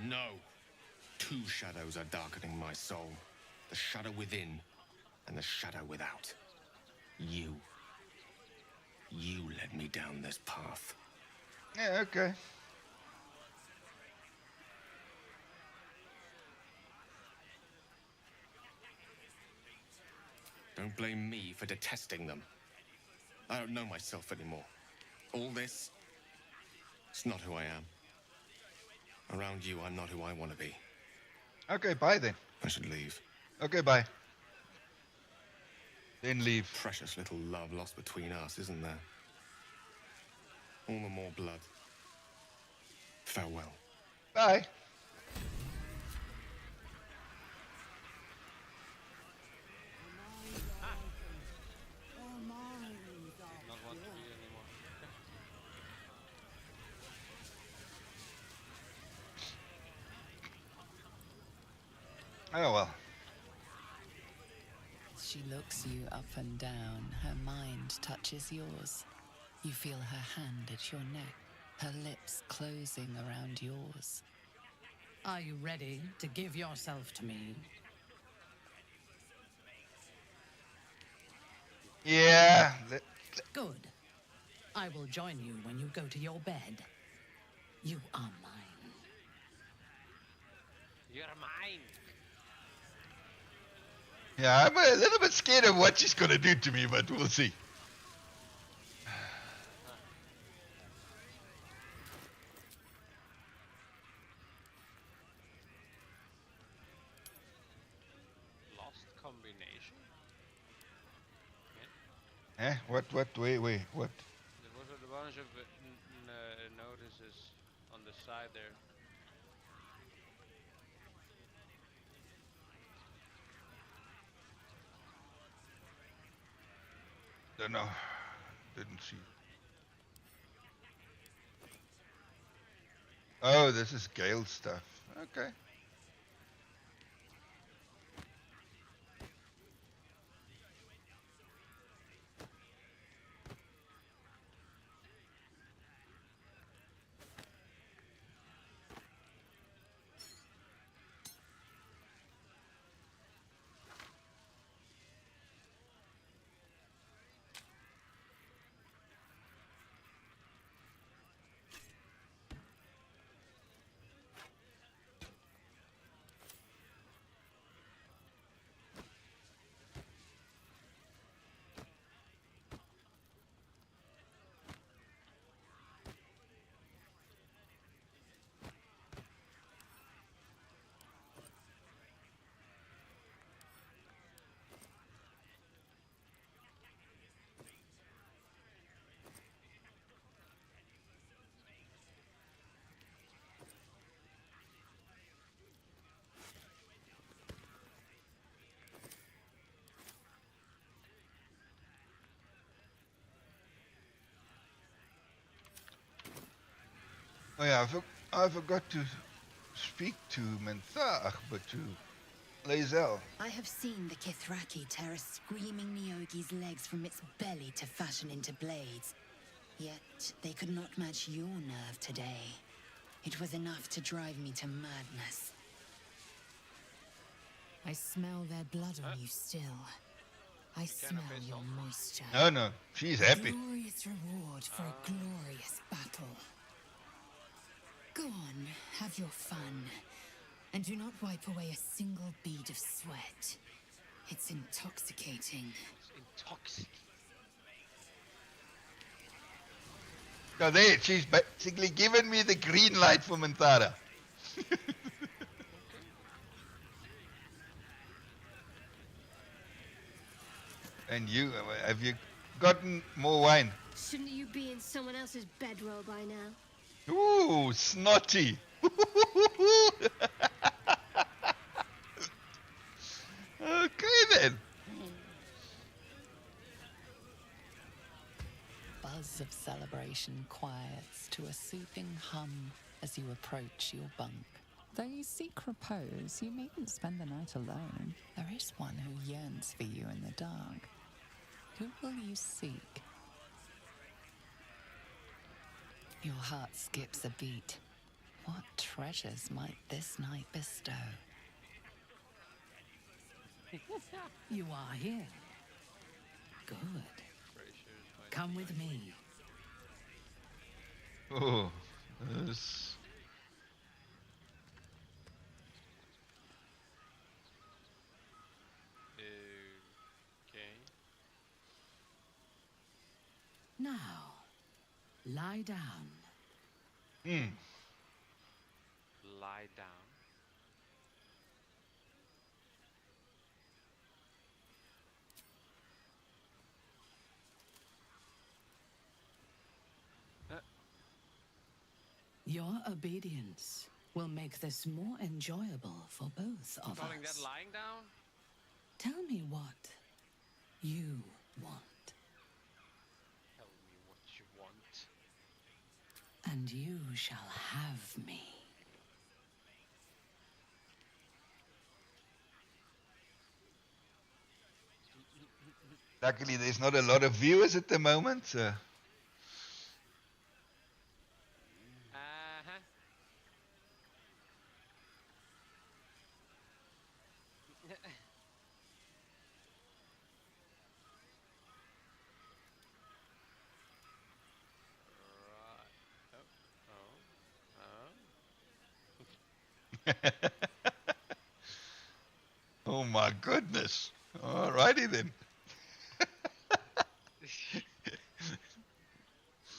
No. Two shadows are darkening my soul. The shadow within and the shadow without. You led me down this path. Yeah, okay. Don't blame me for detesting them. I don't know myself anymore. All this, it's not who I am. Around you, I'm not who I want to be. Okay, bye then. I should leave. Okay, bye. Then leave. Precious little love lost between us, isn't there? All the more blood. Farewell. Bye. Not want to be anymore. Oh well. She looks you up and down. Her mind touches yours. You feel her hand at your neck, her lips closing around yours. Are you ready to give yourself to me? Yeah. Good. I will join you when you go to your bed. You are mine. You're mine. Yeah, I'm a little bit scared of what she's gonna do to me, but we'll see. Lost combination? Eh? What? Wait, what? There was a bunch of notices on the side there. Don't know. Didn't see. Oh, this is Gale stuff. Okay. Oh yeah, I forgot to speak to Menthar, but to Lae'zel. I have seen the Kithraki tear a screaming Neogi's legs from its belly to fashion into blades. Yet they could not match your nerve today. It was enough to drive me to madness. I smell their blood on you still. I smell your moisture. No, she's happy. Glorious reward for a glorious battle. Go on, have your fun. And do not wipe away a single bead of sweat. It's intoxicating. It's intoxicating. So there, she's basically given me the green light for Mantara. And you, have you gotten more wine? Shouldn't you be in someone else's bedroll by now? Ooh, snotty. Okay then. Buzz of celebration quiets to a soothing hum as you approach your bunk. Though you seek repose, you needn't spend the night alone. There is one who yearns for you in the dark. Who will you seek? Your heart skips a beat. What treasures might this night bestow? You are here. Good. Come with me. Oh, this. Okay. Now, lie down. Lie down. Your obedience will make this more enjoyable for both of Calling us. that lying down? Tell me what you want. Tell me what you want. And you shall have me. Luckily, there's not a lot of viewers at the moment. Oh my goodness. Alrighty then.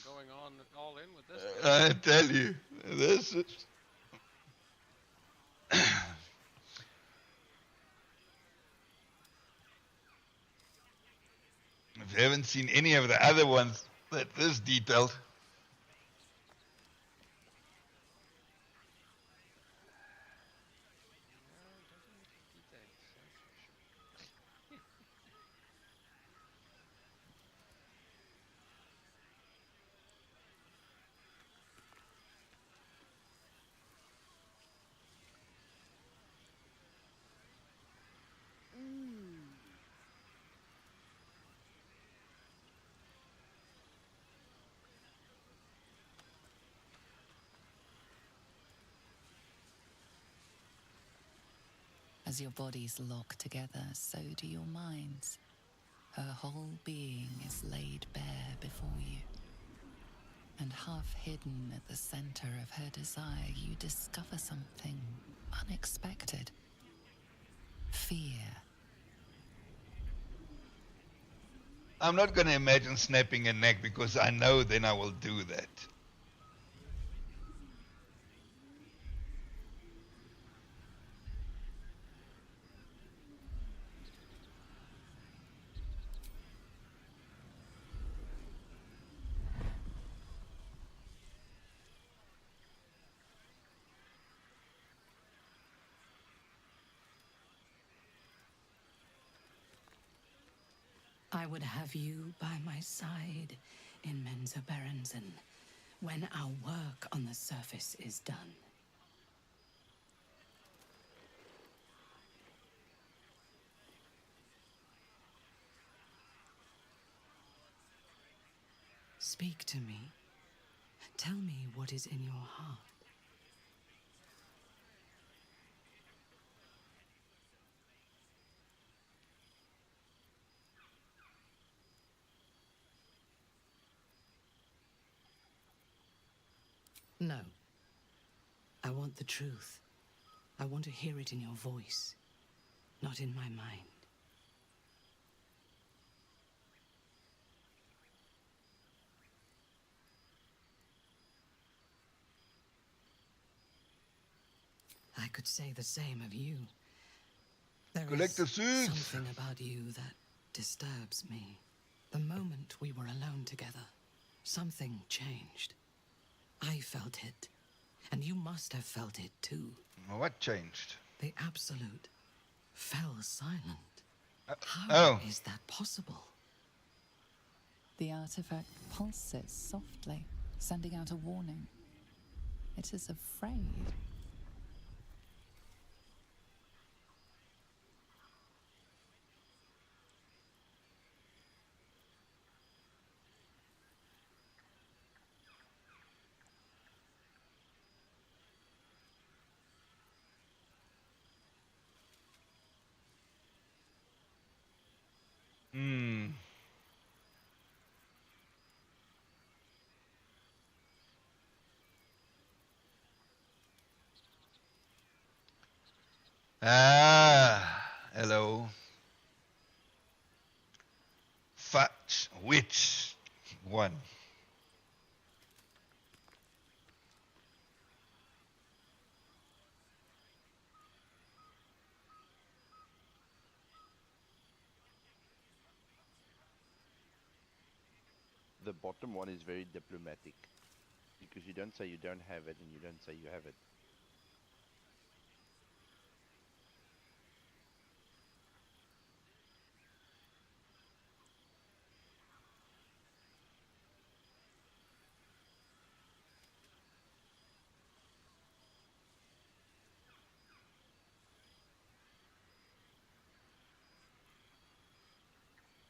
Going on all in with this. I tell you, this is. If you haven't seen any of the other ones that this detailed. As your bodies lock together, so do your minds. Her whole being is laid bare before you. And half hidden at the center of her desire, you discover something unexpected. Fear. I'm not going to imagine snapping a neck because I know then I will do that. I would have you by my side in Mensa Berensen when our work on the surface is done. Speak to me. Tell me what is in your heart. No. I want the truth. I want to hear it in your voice, not in my mind. I could say the same of you. There Collect the is suits. something about you that disturbs me. The moment we were alone together, something changed. I felt it, and you must have felt it too. What changed? The Absolute fell silent. How Oh. is that possible? The artifact pulses softly, sending out a warning. It is afraid. Hmm. Hello. Fetch which one? The bottom one is very diplomatic because you don't say you don't have it and you don't say you have it.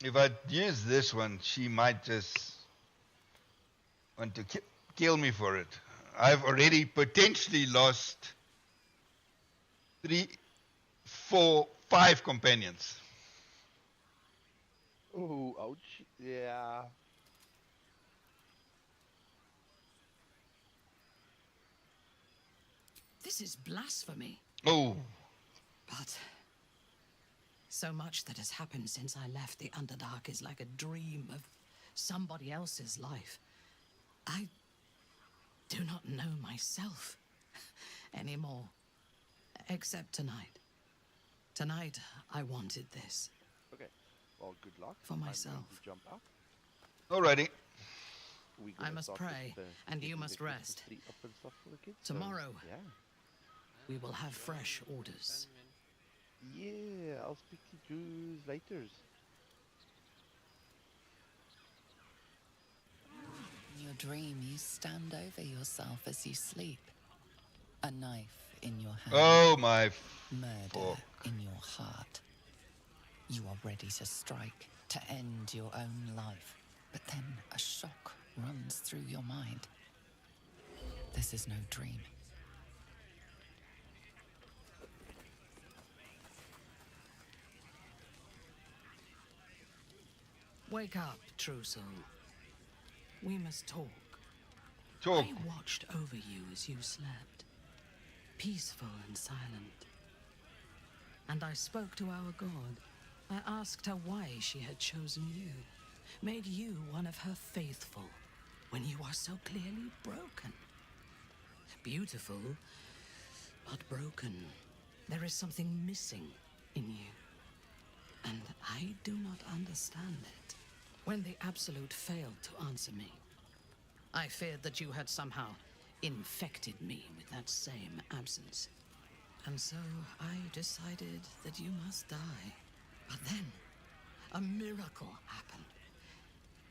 If I use this one, she might just want to kill me for it. I've already potentially lost 3, 4, 5 companions. Oh, ouch. Yeah. This is blasphemy. Oh. But so much that has happened since I left the Underdark is like a dream of somebody else's life. I do not know myself anymore, except tonight. Tonight, I wanted this. Okay. Well, good luck. For I'm myself. going to jump out. Alrighty. We're I gonna must start pray, with, and you getting must the Christmas rest. tree up and stuff for the kids, so, Tomorrow, yeah. we will have fresh orders. Yeah, I'll speak to you later. In your dream, you stand over yourself as you sleep. A knife in your hand. Oh my Murder in your heart. You are ready to strike, to end your own life. But then a shock runs through your mind. This is no dream. Wake up, true soul. We must talk. Talk. I watched over you as you slept, peaceful and silent. And I spoke to our god. I asked her why she had chosen you, made you one of her faithful, when you are so clearly broken. Beautiful, but broken. There is something missing in you, and I do not understand it. When the Absolute failed to answer me, I feared that you had somehow infected me with that same absence. And so I decided that you must die. But then, a miracle happened.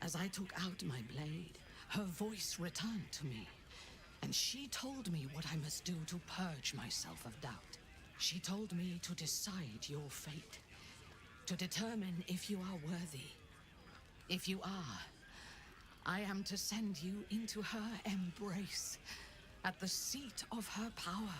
As I took out my blade, her voice returned to me, and she told me what I must do to purge myself of doubt. She told me to decide your fate, to determine if you are worthy. If you are, I am to send you into her embrace, at the seat of her power.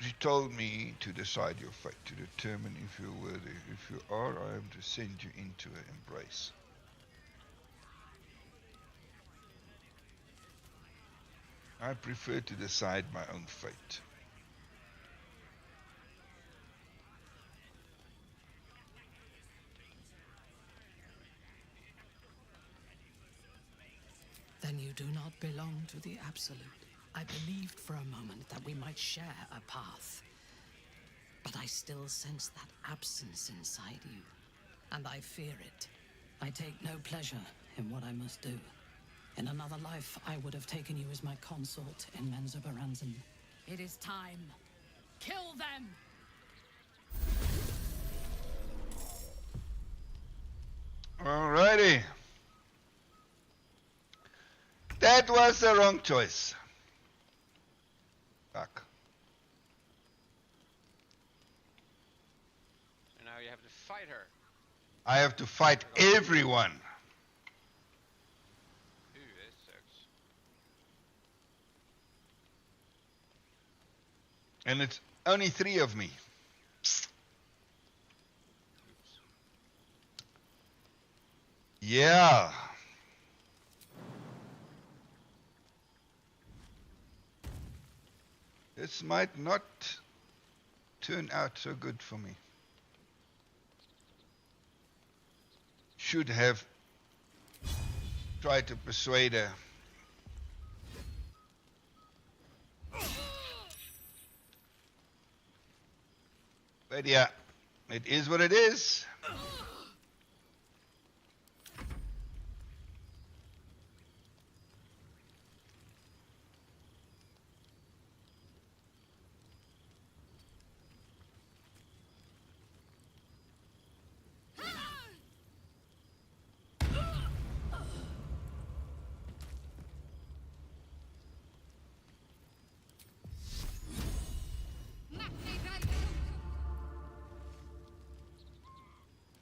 You told me to decide your fate, to determine if you're worthy. If you are, I am to send you into an embrace. I prefer to decide my own fate. Then you do not belong to the Absolute. I believed for a moment that we might share a path. But I still sense that absence inside you, and I fear it. I take no pleasure in what I must do. In another life, I would have taken you as my consort in Menzoberranzan. It is time. Kill them! Alrighty. That was the wrong choice. Fuck. And now you have to fight her. I have to fight everyone. Ooh, that sucks. And it's only 3 of me. Yeah. This might not turn out so good for me. Should have tried to persuade her. But yeah, it is what it is.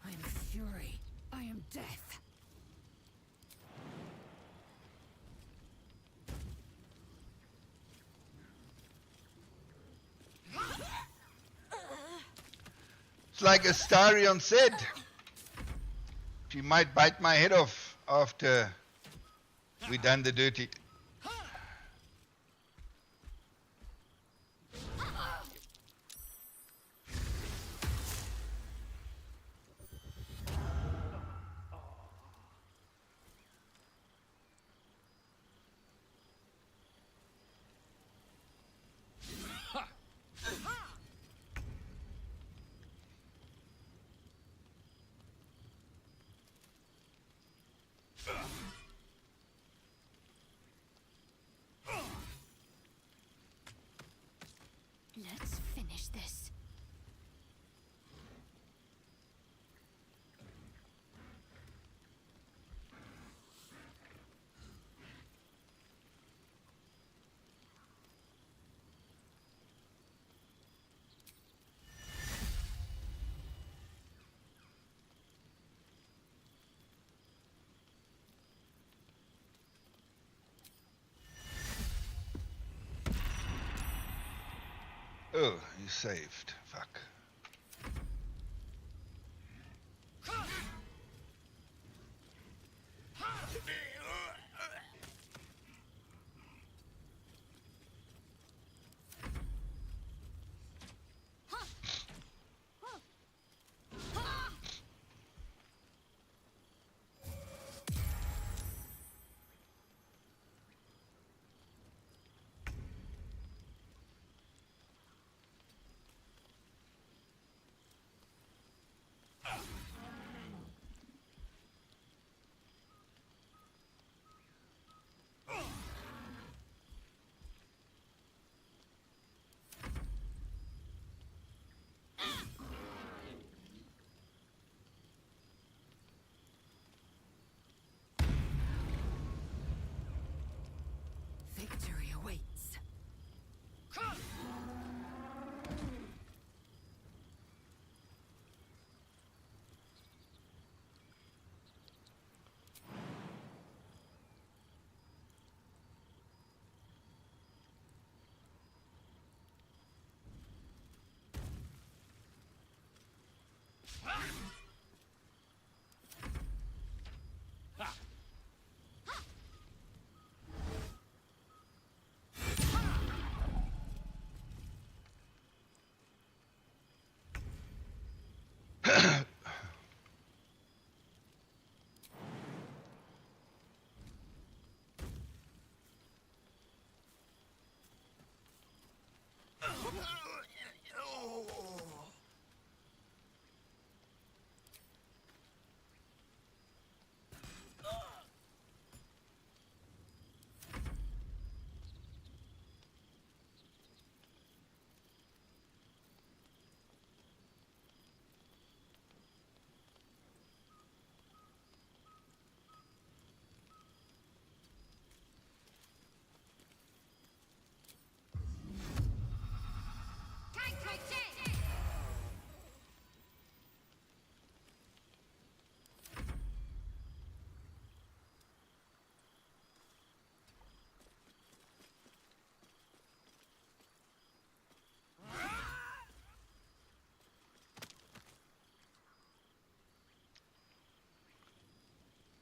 I am fury. I am death. It's like Astarion said. She might bite my head off after we done the dirty. Let's finish this. Oh, you saved. Fuck.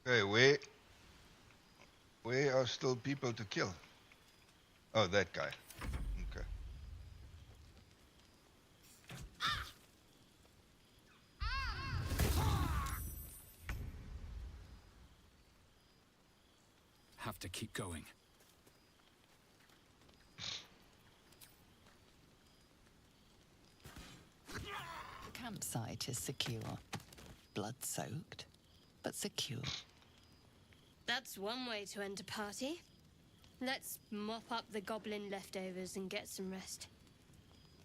Okay, where are still people to kill? Oh, that guy. Okay. Have to keep going. The campsite is secure. Blood-soaked, but secure. That's one way to end a party. Let's mop up the goblin leftovers and get some rest.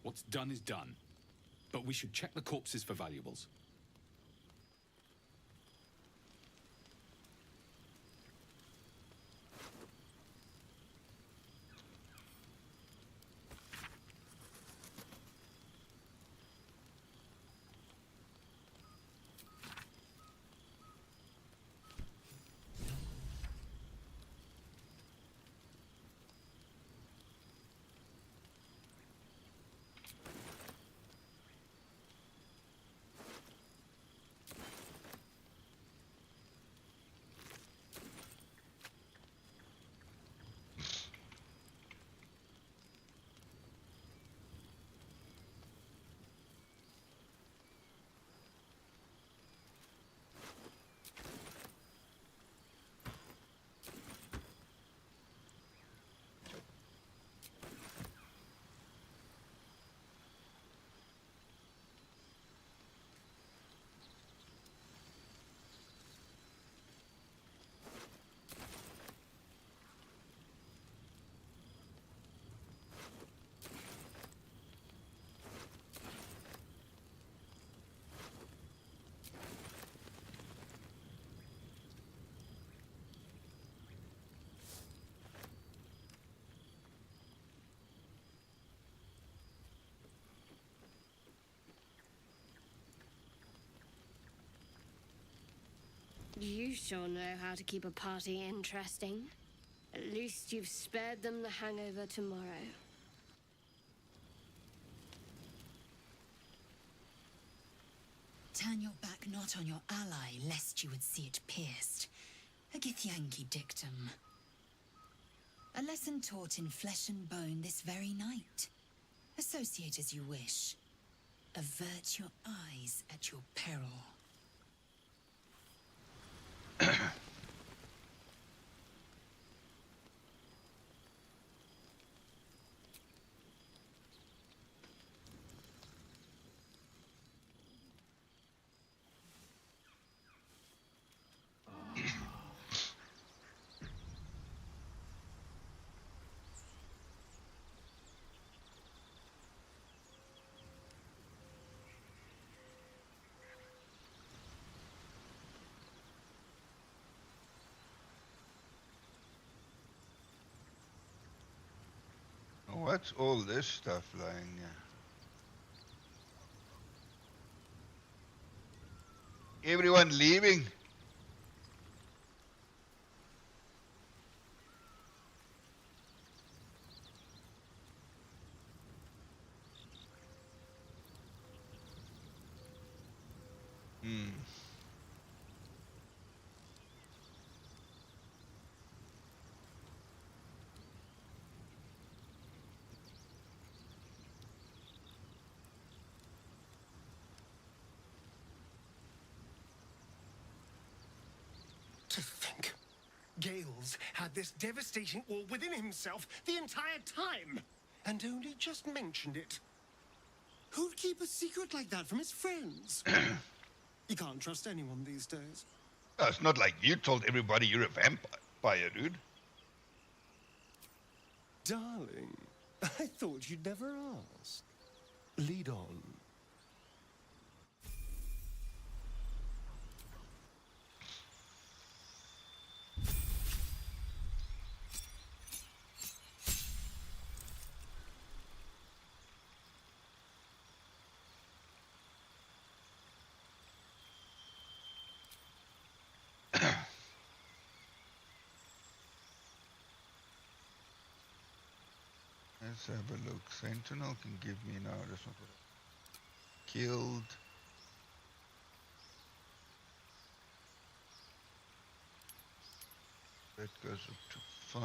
What's done is done. But we should check the corpses for valuables. You sure know how to keep a party interesting. At least you've spared them the hangover tomorrow. Turn your back not on your ally, lest you would see it pierced. A Githyanki dictum. A lesson taught in flesh and bone this very night. Associate as you wish. Avert your eyes at your peril. What's all this stuff lying here? Everyone leaving? To think, Gales had this devastating war within himself the entire time. and only just mentioned it. Who'd keep a secret like that from his friends? You can't trust anyone these days. Oh, it's not like you told everybody you're a vampire, dude. Darling, I thought you'd never ask. Lead on. Let's have a look. Sentinel can give me now. That's not what I killed. That goes up to 5.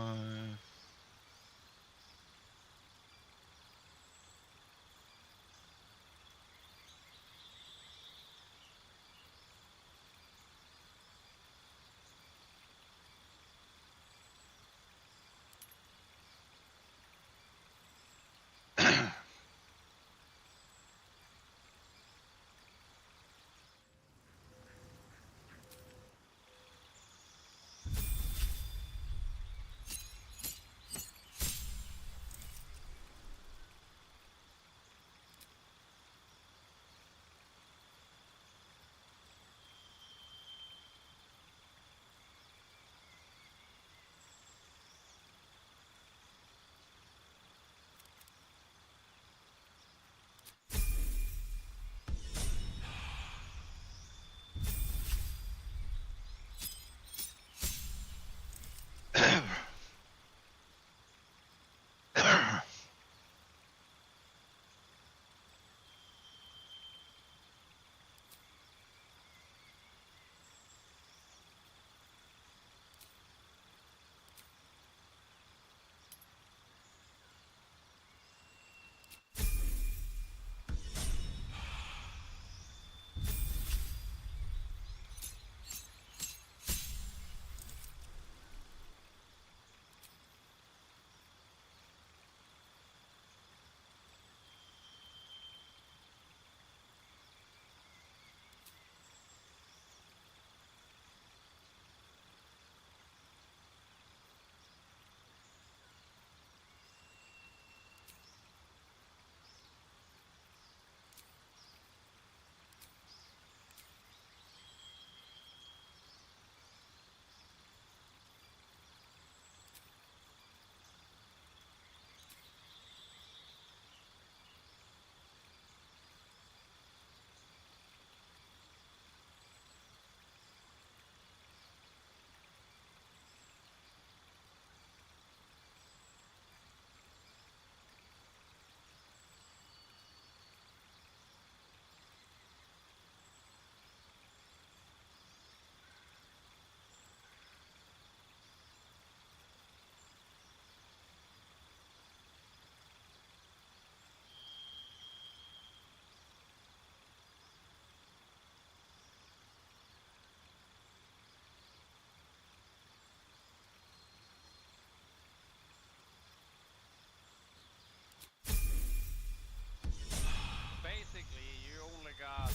Basically, you only got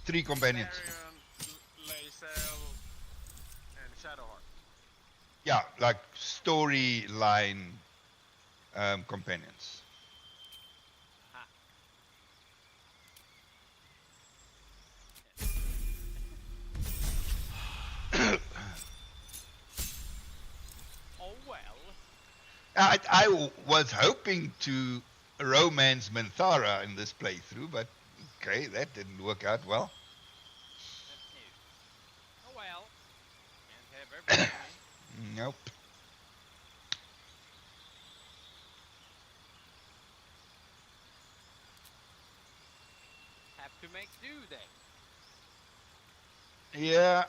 3 companions. Lae'zel, and Shadowheart. Yeah, like storyline companions. Oh well. I was hoping to romance Minthara in this playthrough, but okay, that didn't work out well. Oh well. Can't have everything. Nope. Have to make do then. Yeah.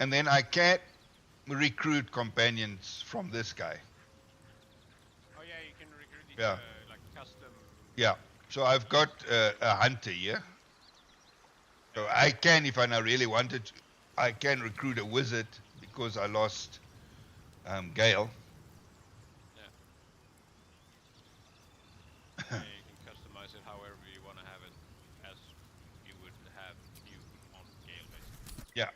And then I can't recruit companions from this guy. Oh yeah, you can recruit these Yeah. like custom. Yeah. So I've got a hunter here. So I can, if I now really wanted to, I can recruit a wizard because I lost Gale. Yeah, you can customize it however you want to have it, as you would have you on Gale, basically. Yeah.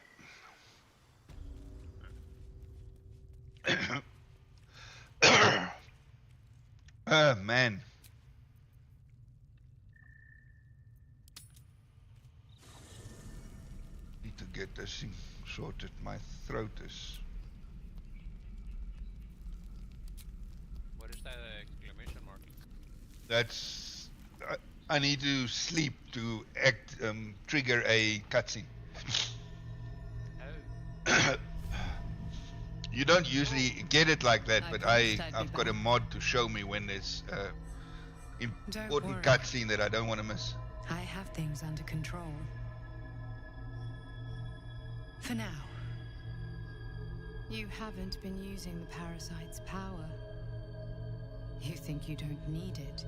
Man. Need to get this thing sorted. My throat is... What is that exclamation mark? That's... I need to sleep to act, trigger a cutscene. You don't usually get it like that, but I've got a mod to show me when there's important cutscene that I don't want to miss. I have things under control. For now. You haven't been using the parasite's power. You think you don't need it.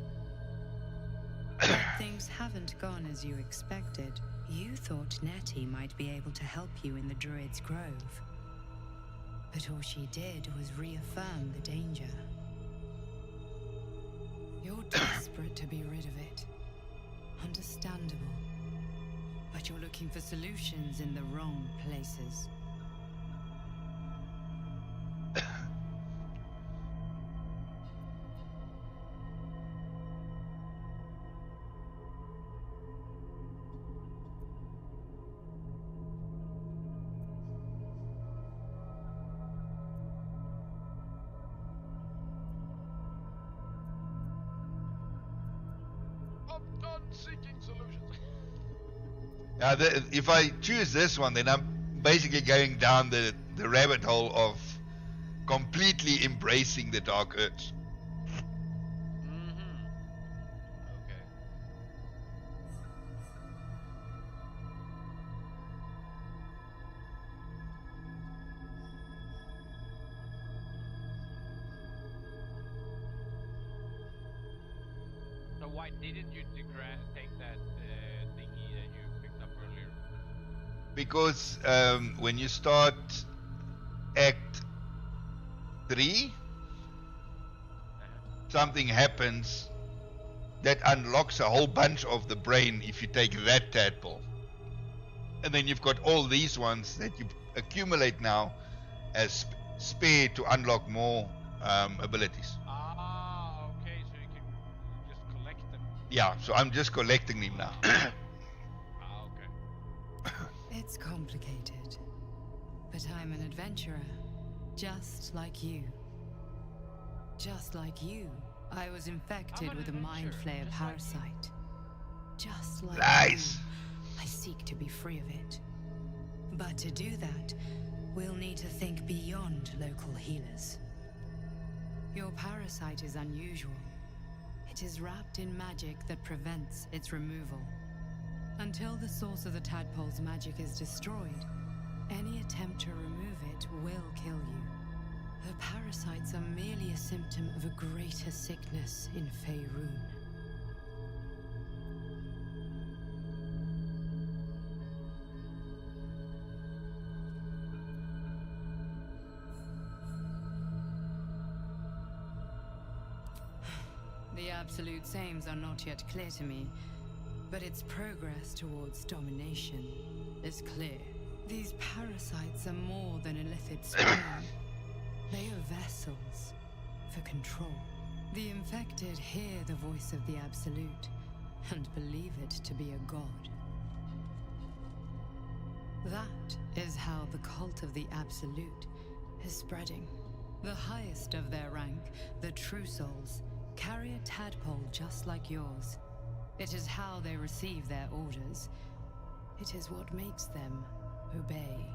But things haven't gone as you expected. You thought Nettie might be able to help you in the Druid's Grove. But all she did was reaffirm the danger. You're desperate to be rid of it. Understandable. But you're looking for solutions in the wrong places. If I choose this one, then I'm basically going down the rabbit hole of completely embracing the Dark Arts. So why didn't you take that thingy that you picked up earlier? Because when you start Act 3, something happens that unlocks a whole bunch of the brain if you take that tadpole. And then you've got all these ones that you accumulate now as spare to unlock more abilities. Ah, okay, so you can just collect them. Yeah, so I'm just collecting them now. Okay. It's complicated. But I'm an adventurer. Just like you. Just like you, I was infected with a mind flayer parasite. Just like Nice. you, I seek to be free of it. But to do that, we'll need to think beyond local healers. Your parasite is unusual. It is wrapped in magic that prevents its removal. Until the source of the tadpole's magic is destroyed, any attempt to remove it will kill you. The parasites are merely a symptom of a greater sickness in Faerun. The absolute aims are not yet clear to me, but its progress towards domination is clear. These parasites are more than illithid spawn. They are vessels for control. The infected hear the voice of the Absolute and believe it to be a god. That is how the cult of the Absolute is spreading. The highest of their rank, the True Souls, carry a tadpole just like yours. It is how they receive their orders. It is what makes them obey.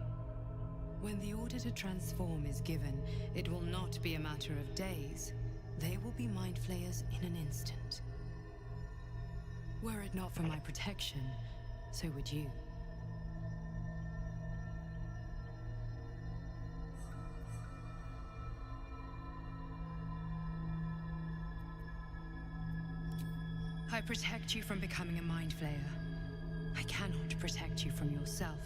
When the order to transform is given, it will not be a matter of days. They will be mind flayers in an instant. Were it not for my protection, so would you. I protect you from becoming a mind flayer. I cannot protect you from yourself.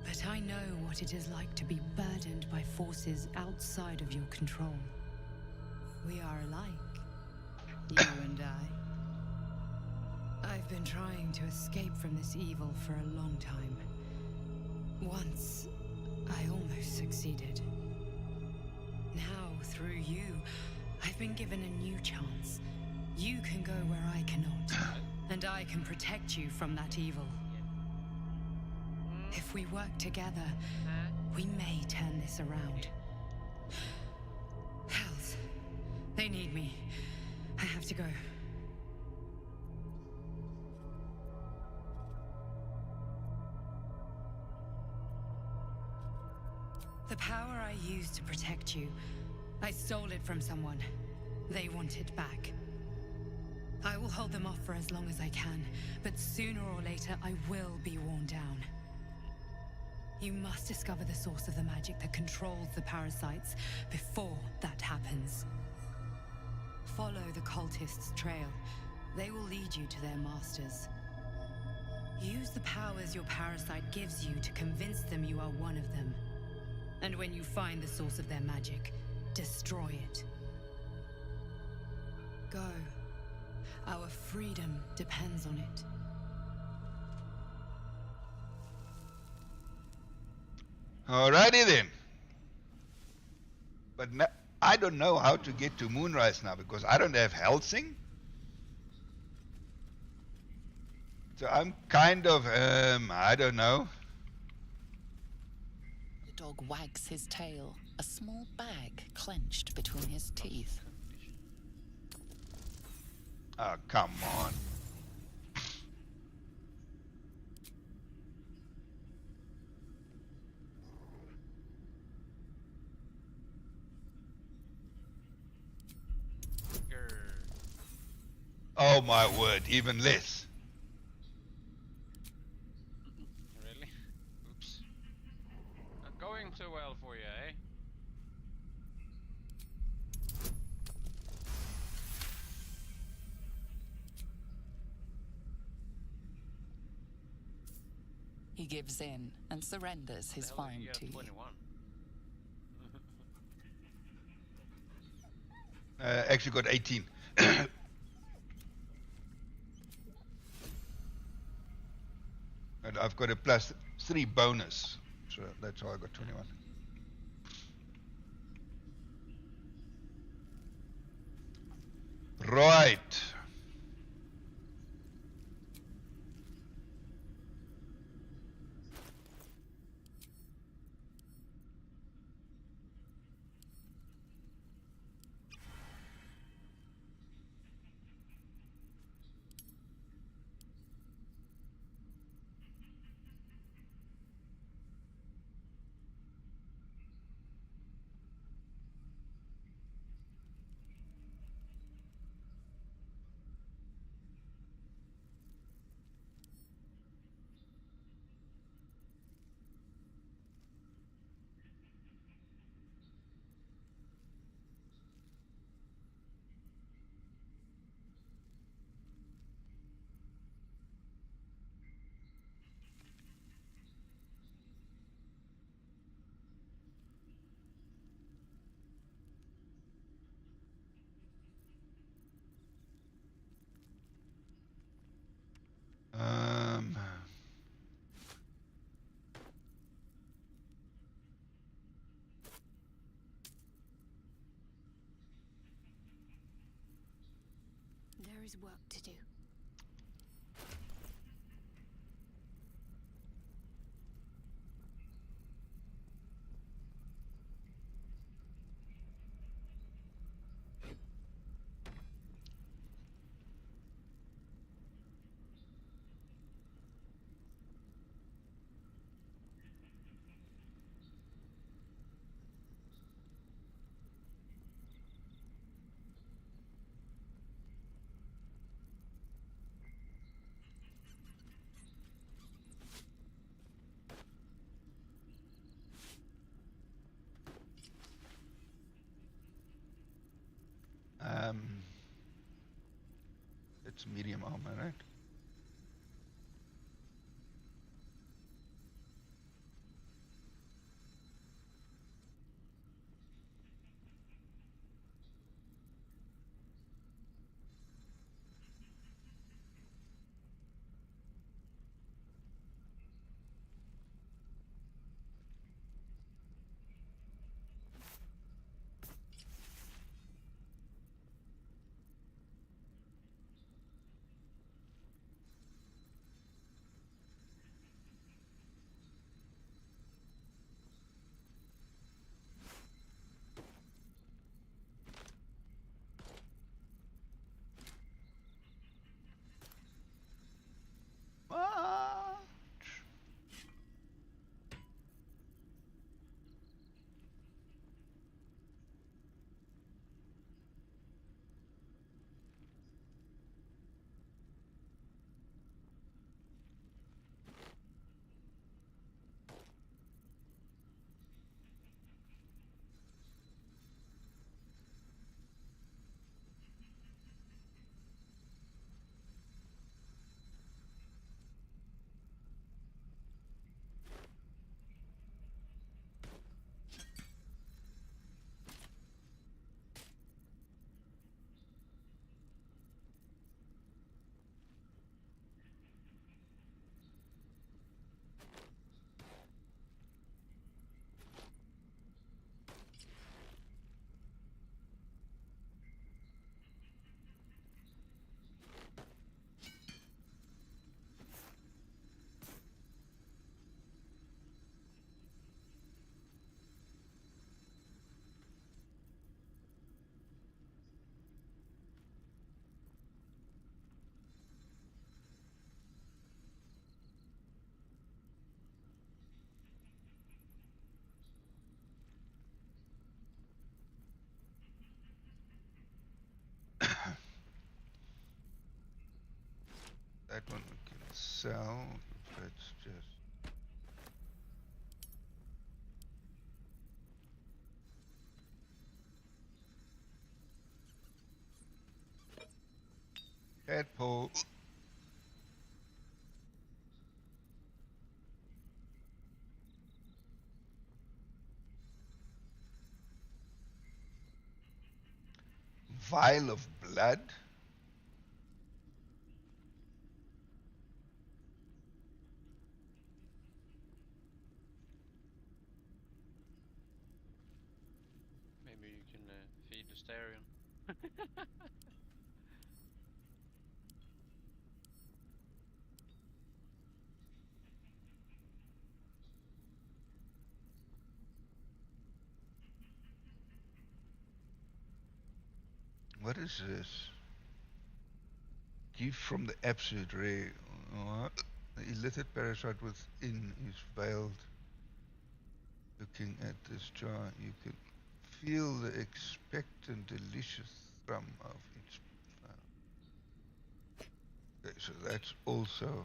But I know what it is like to be burdened by forces outside of your control. We are alike, you and I. I've been trying to escape from this evil for a long time. Once, I almost succeeded. Now, through you, I've been given a new chance. You can go where I cannot, and I can protect you from that evil. If we work together, we may turn this around. Hells, they need me. I have to go. The power I used to protect you, I stole it from someone. They want it back. I will hold them off for as long as I can, but sooner or later I will be worn down. You must discover the source of the magic that controls the parasites before that happens. Follow the cultists' trail. They will lead you to their masters. Use the powers your parasite gives you to convince them you are one of them. And when you find the source of their magic, destroy it. Go. Our freedom depends on it. Alrighty then. But I don't know how to get to Moonrise now because I don't have Helsing. So I'm kind of, I don't know. The dog wags his tail, a small bag clenched between his teeth. Oh, come on. Oh my word, even less. Really? Oops. Not going too well for you, eh? He gives in and surrenders his find to you. 21. Actually got 18. And I've got a +3 bonus. So that's how I got 21. Right. There is work to do. It's medium armor, right? That one we can sell. Let's just. Headpole. Vial of blood. Maybe you can feed the Starion. What is this? Gift from the absolute rare. The illithid parasite within is veiled. Looking at this jar, you can feel the expectant, delicious thrum of its. Okay, so that's also.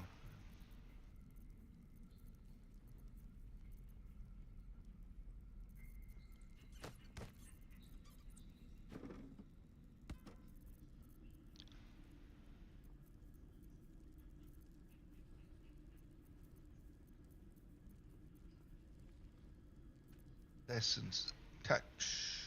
Essence touch.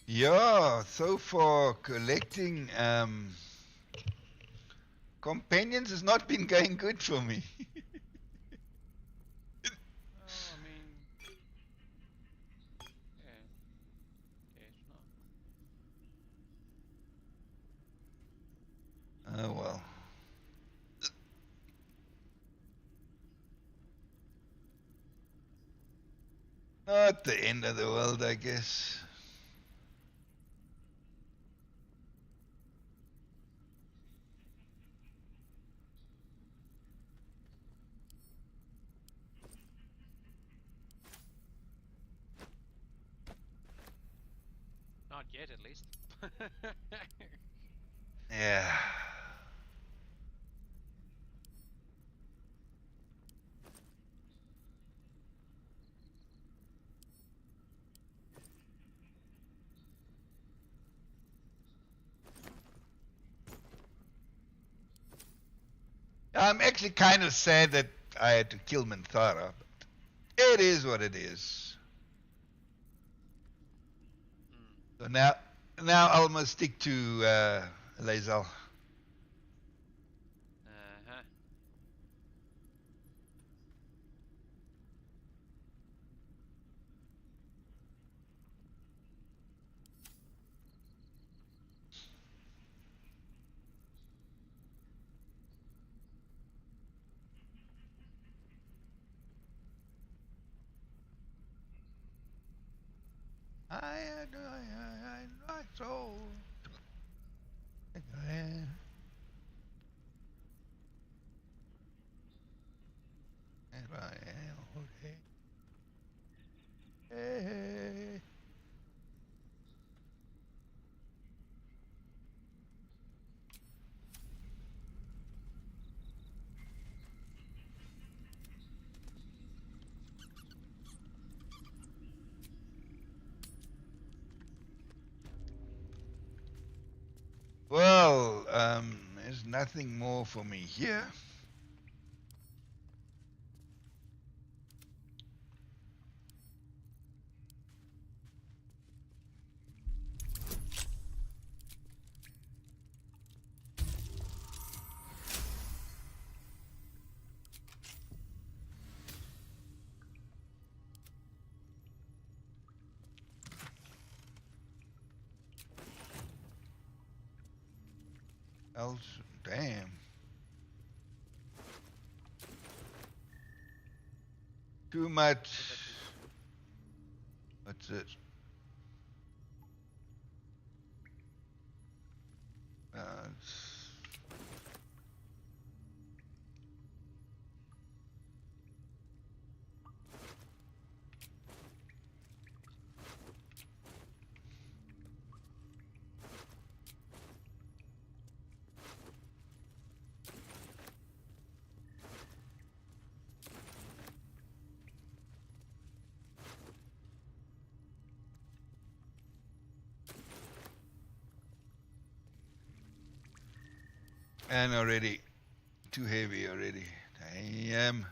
Yeah, so far collecting companions has not been going good for me. Well, I mean, yeah, it's not. Oh well. Not the end of the world, I guess. yet, at least. Yeah. I'm actually kind of sad that I had to kill Minthara, but it is what it is. So now I must stick to Lae'zel. Uh-huh. I so. Hey. Well, there's nothing more for me here. Else, damn. Too much. What's it? And already too heavy already. Damn.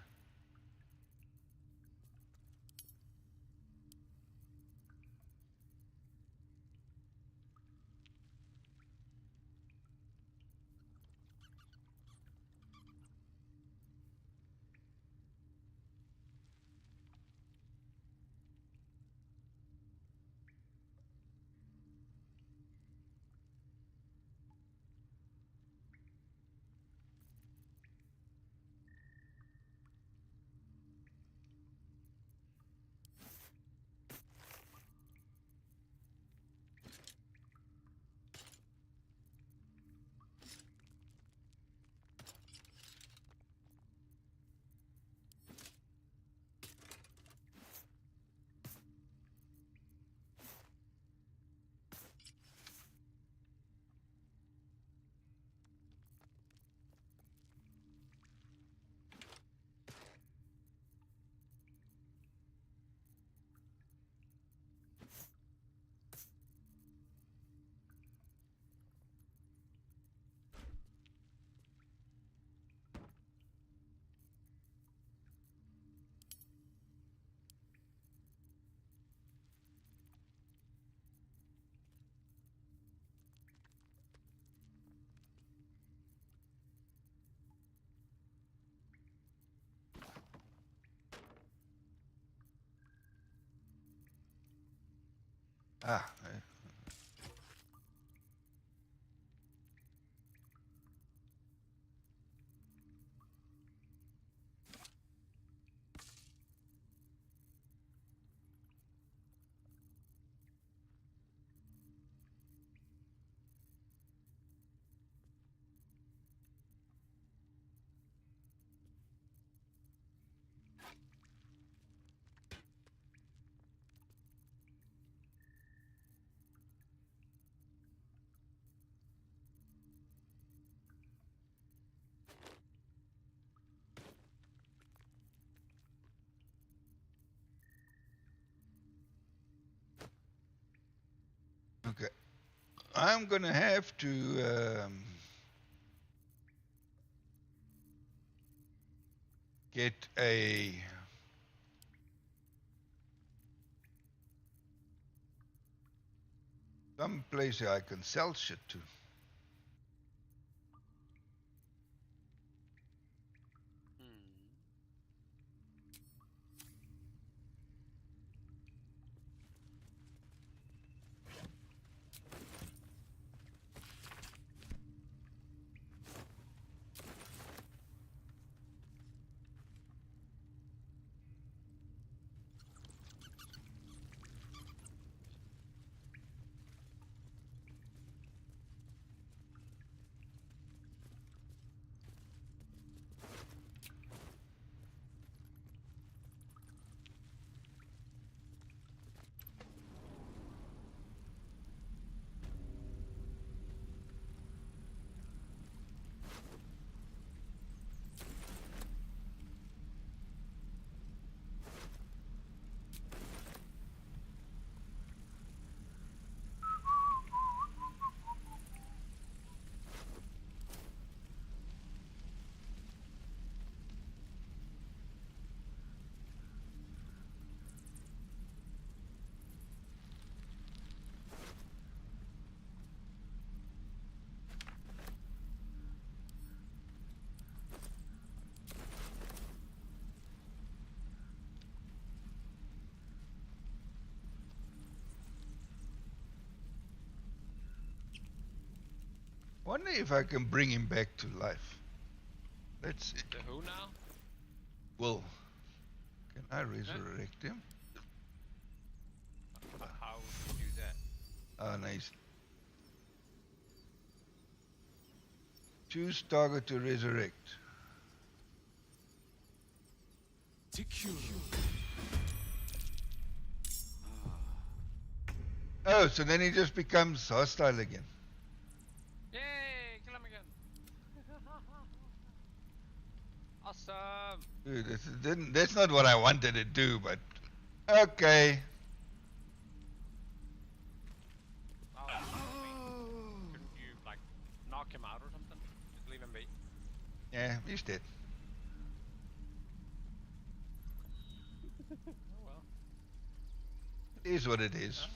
Ah. I'm gonna have to get some place I can sell shit to. Wonder if I can bring him back to life. Let's see. The who now? Well, can I resurrect him? How would you do that? Ah, nice. Choose target to resurrect. Oh, so then he just becomes hostile again. Yay! Kill him again. Awesome. Dude, that's not what I wanted to do, but okay. Couldn't you like knock him out or something? Just leave him be. Yeah, he's dead. Oh well. It is what it is.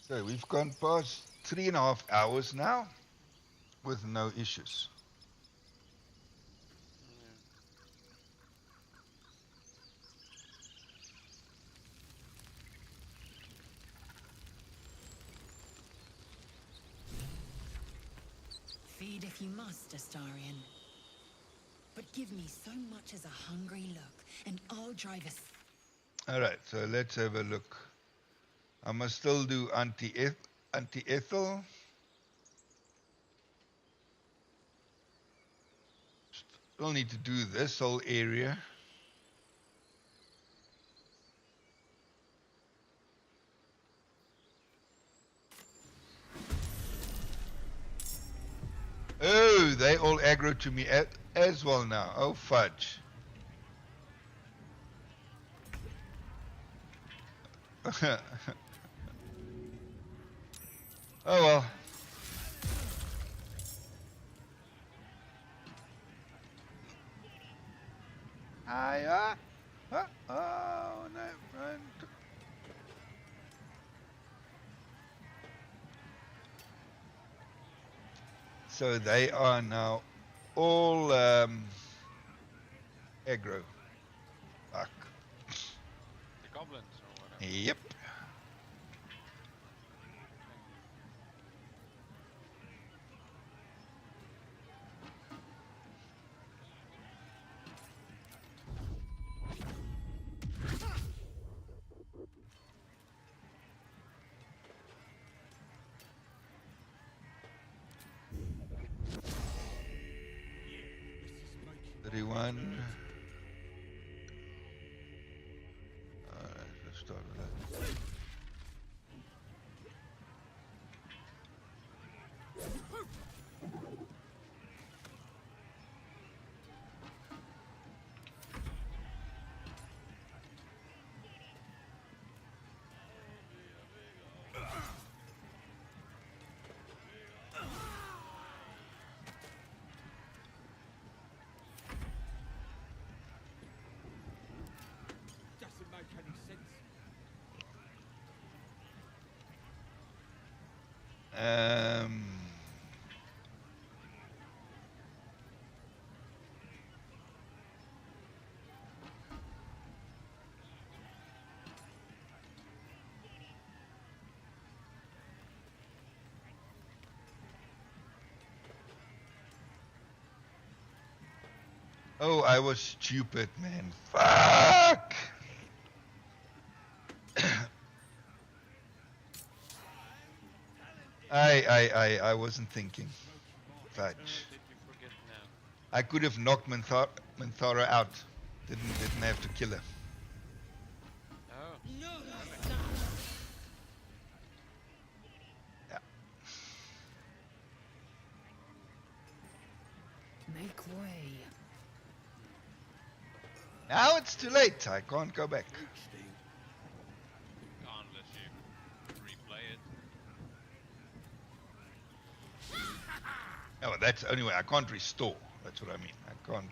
So we've gone past 3.5 hours now with no issues. Bleed if you must, Astarion. But give me so much as a hungry look, and I'll drive us. Alright, so let's have a look. I must still do anti-ethel. Still need to do this whole area. Oh, they all aggro to me as well now. Oh, fudge. Oh, well. Oh, no, run. So they are now all aggro. Fuck. The goblins or whatever. Yep. 31. Let's start with that. Doesn't make any sense. Oh, I was stupid, man. Fuck! I wasn't thinking. Fudge. I could have knocked Minthara out. Didn't have to kill her. Oh. Yeah. Make way. Now it's too late. I can't go back. Unless you replay it. Oh, that's the only way. I can't restore. That's what I mean. I can't.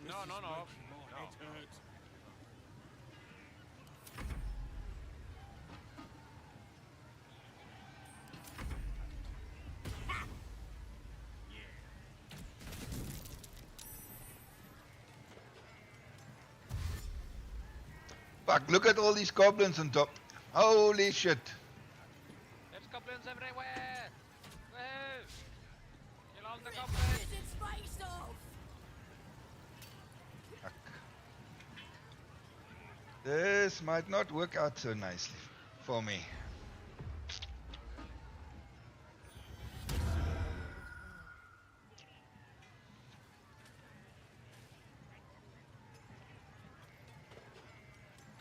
No. Fuck, look at all these goblins on top. Holy shit. There's goblins everywhere! Woohoo! Kill all the goblins! Fuck. This might not work out so nicely for me.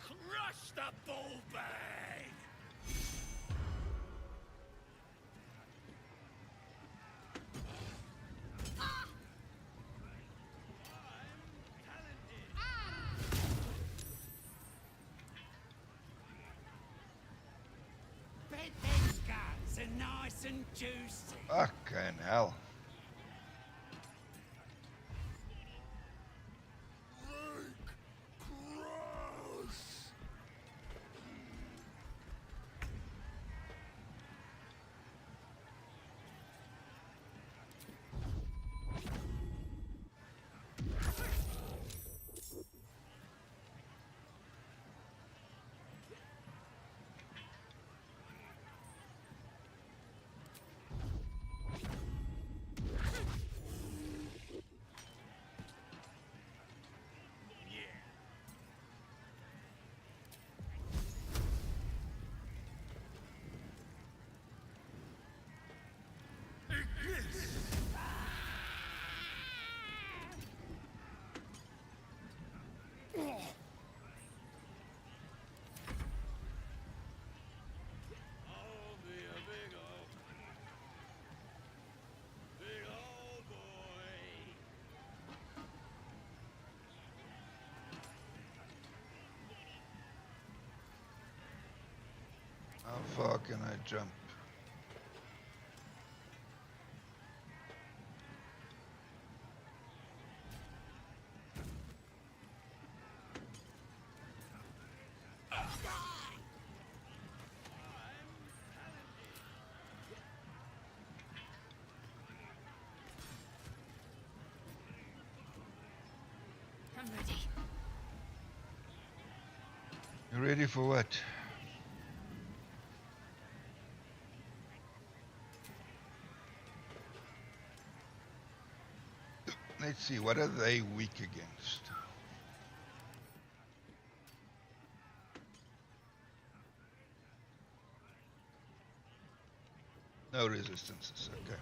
Crush the ball bag! Bet them guts are nice and juicy. Fucking hell. far can I jump? I'm ready. You ready for what? Let's see, what are they weak against? No resistances, okay.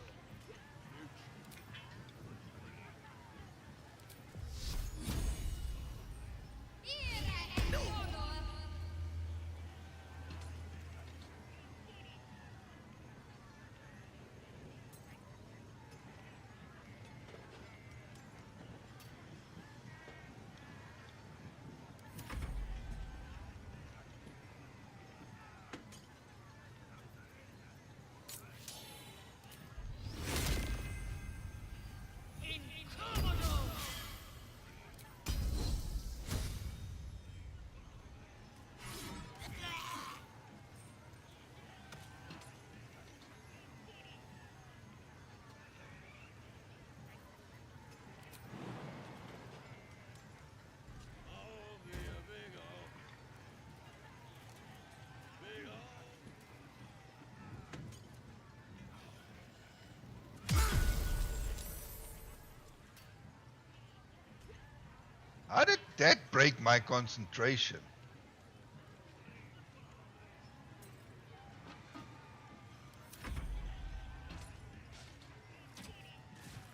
How did that break my concentration?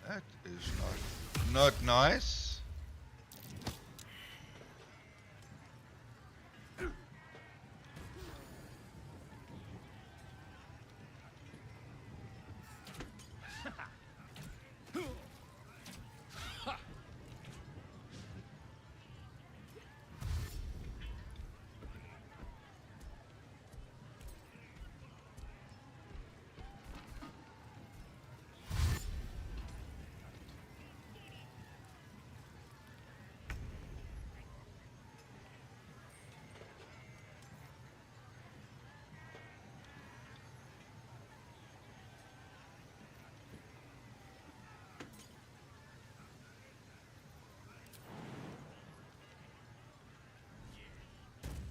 That is not nice.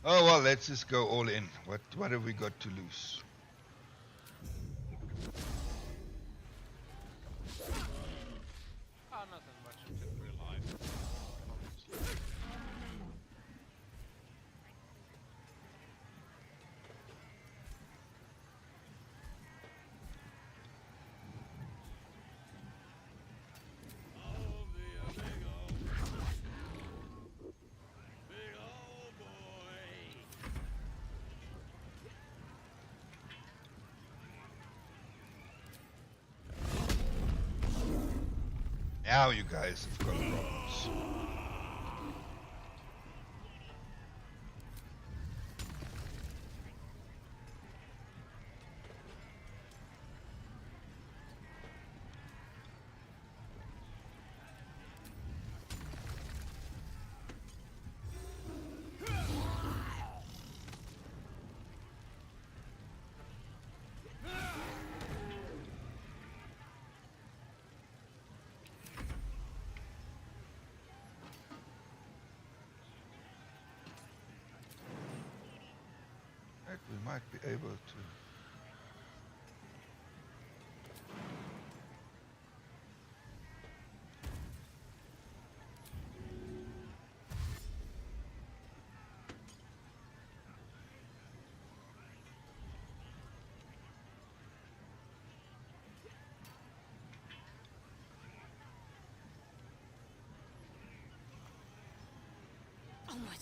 Oh well, let's just go all in. What have we got to lose? Nothing much in real life. Obviously. Now you guys have got problems. We might be able to. Onward.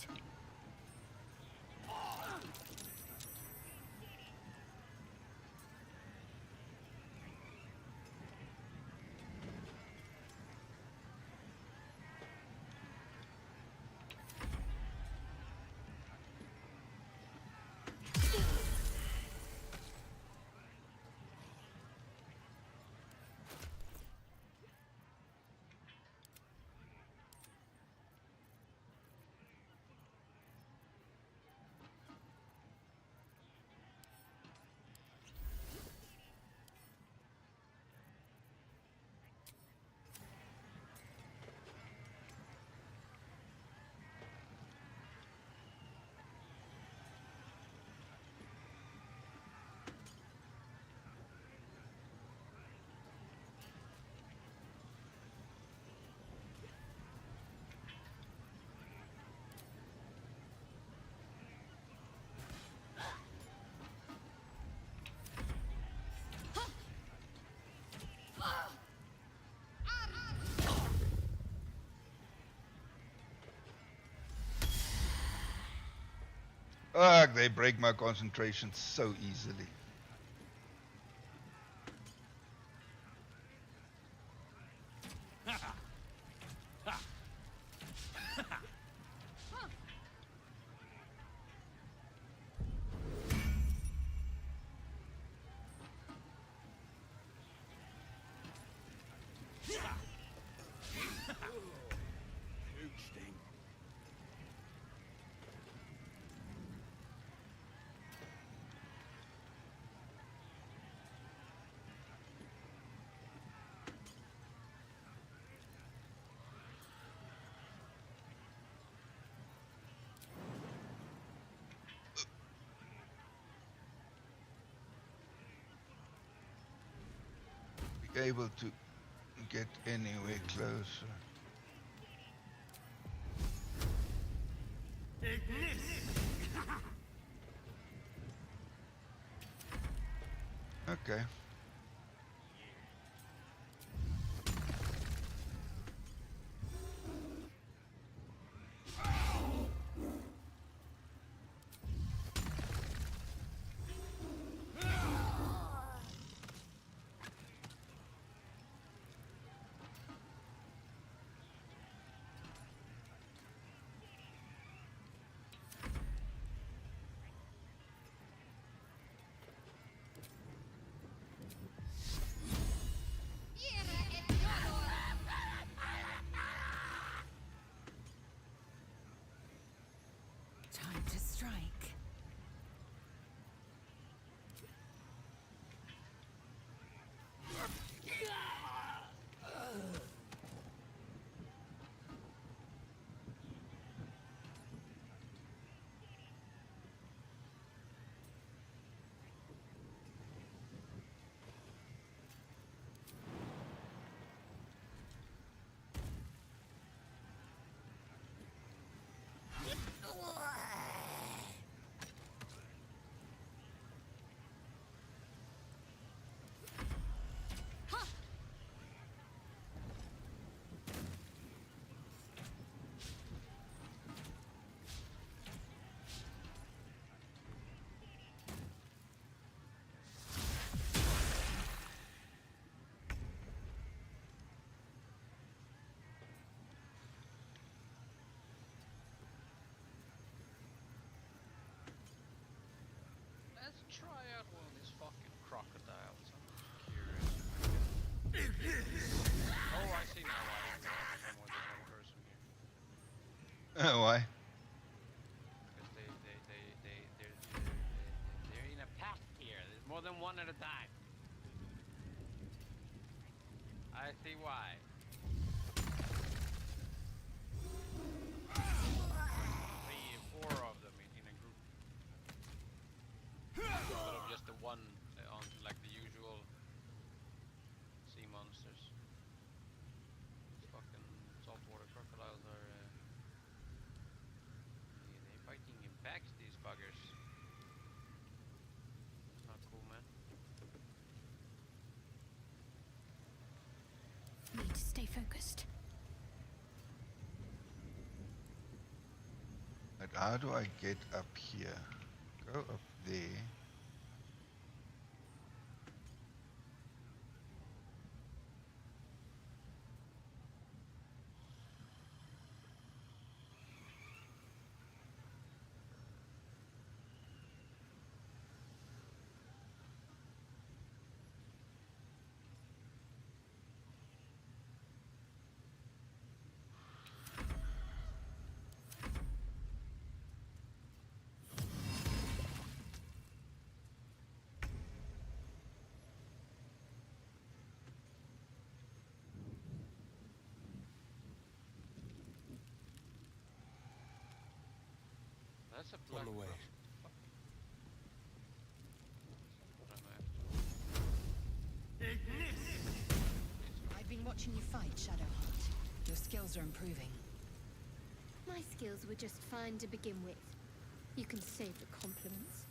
Ugh, they break my concentration so easily. Be able to get anywhere closer. Okay. Time to strike. Let's try out one of these fucking crocodiles. I'm curious. Oh, I see now why I have more than one person here. Why? Because they're in a pack here. There's more than one at a time. I see why. Three, four of them in a group. Instead of just the one on like the usual sea monsters. These fucking saltwater crocodiles are they're fighting in packs, these buggers. That's not cool, man. Need to stay focused. But how do I get up here? Go up there. That's a black On the way. I've been watching you fight, Shadowheart. Your skills are improving. My skills were just fine to begin with. You can save the compliments.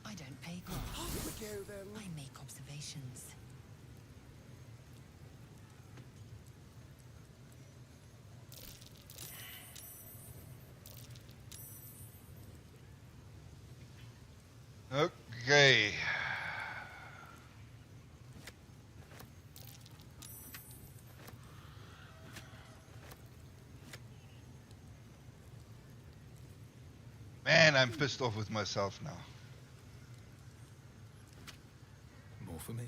I don't pay costs. I make observations. Okay. Man, I'm pissed off with myself now. More for me.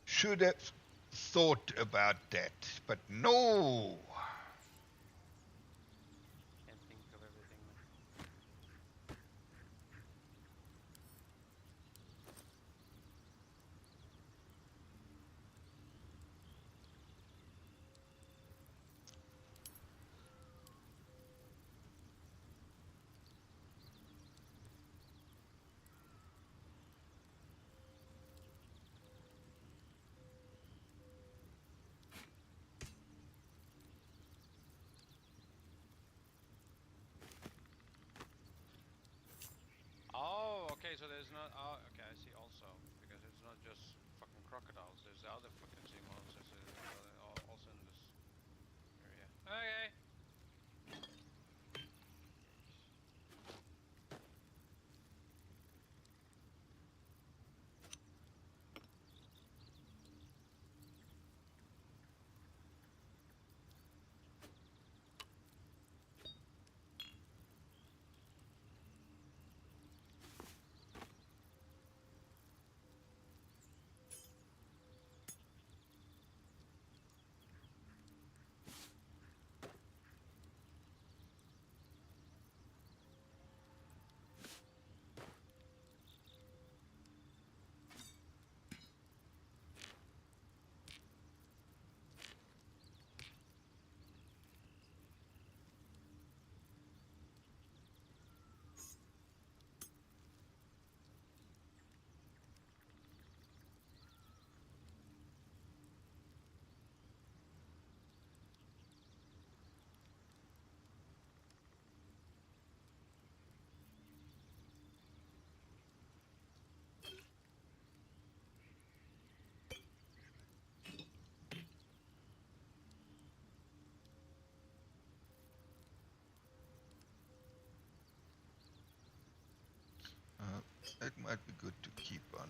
Should have thought about that, but no. Can't think of everything, man. Oh, okay, so there's not. Oh, okay, I see also. Because it's not just fucking crocodiles, there's the other fucking sea monsters also in this area. Okay. It might be good to keep on.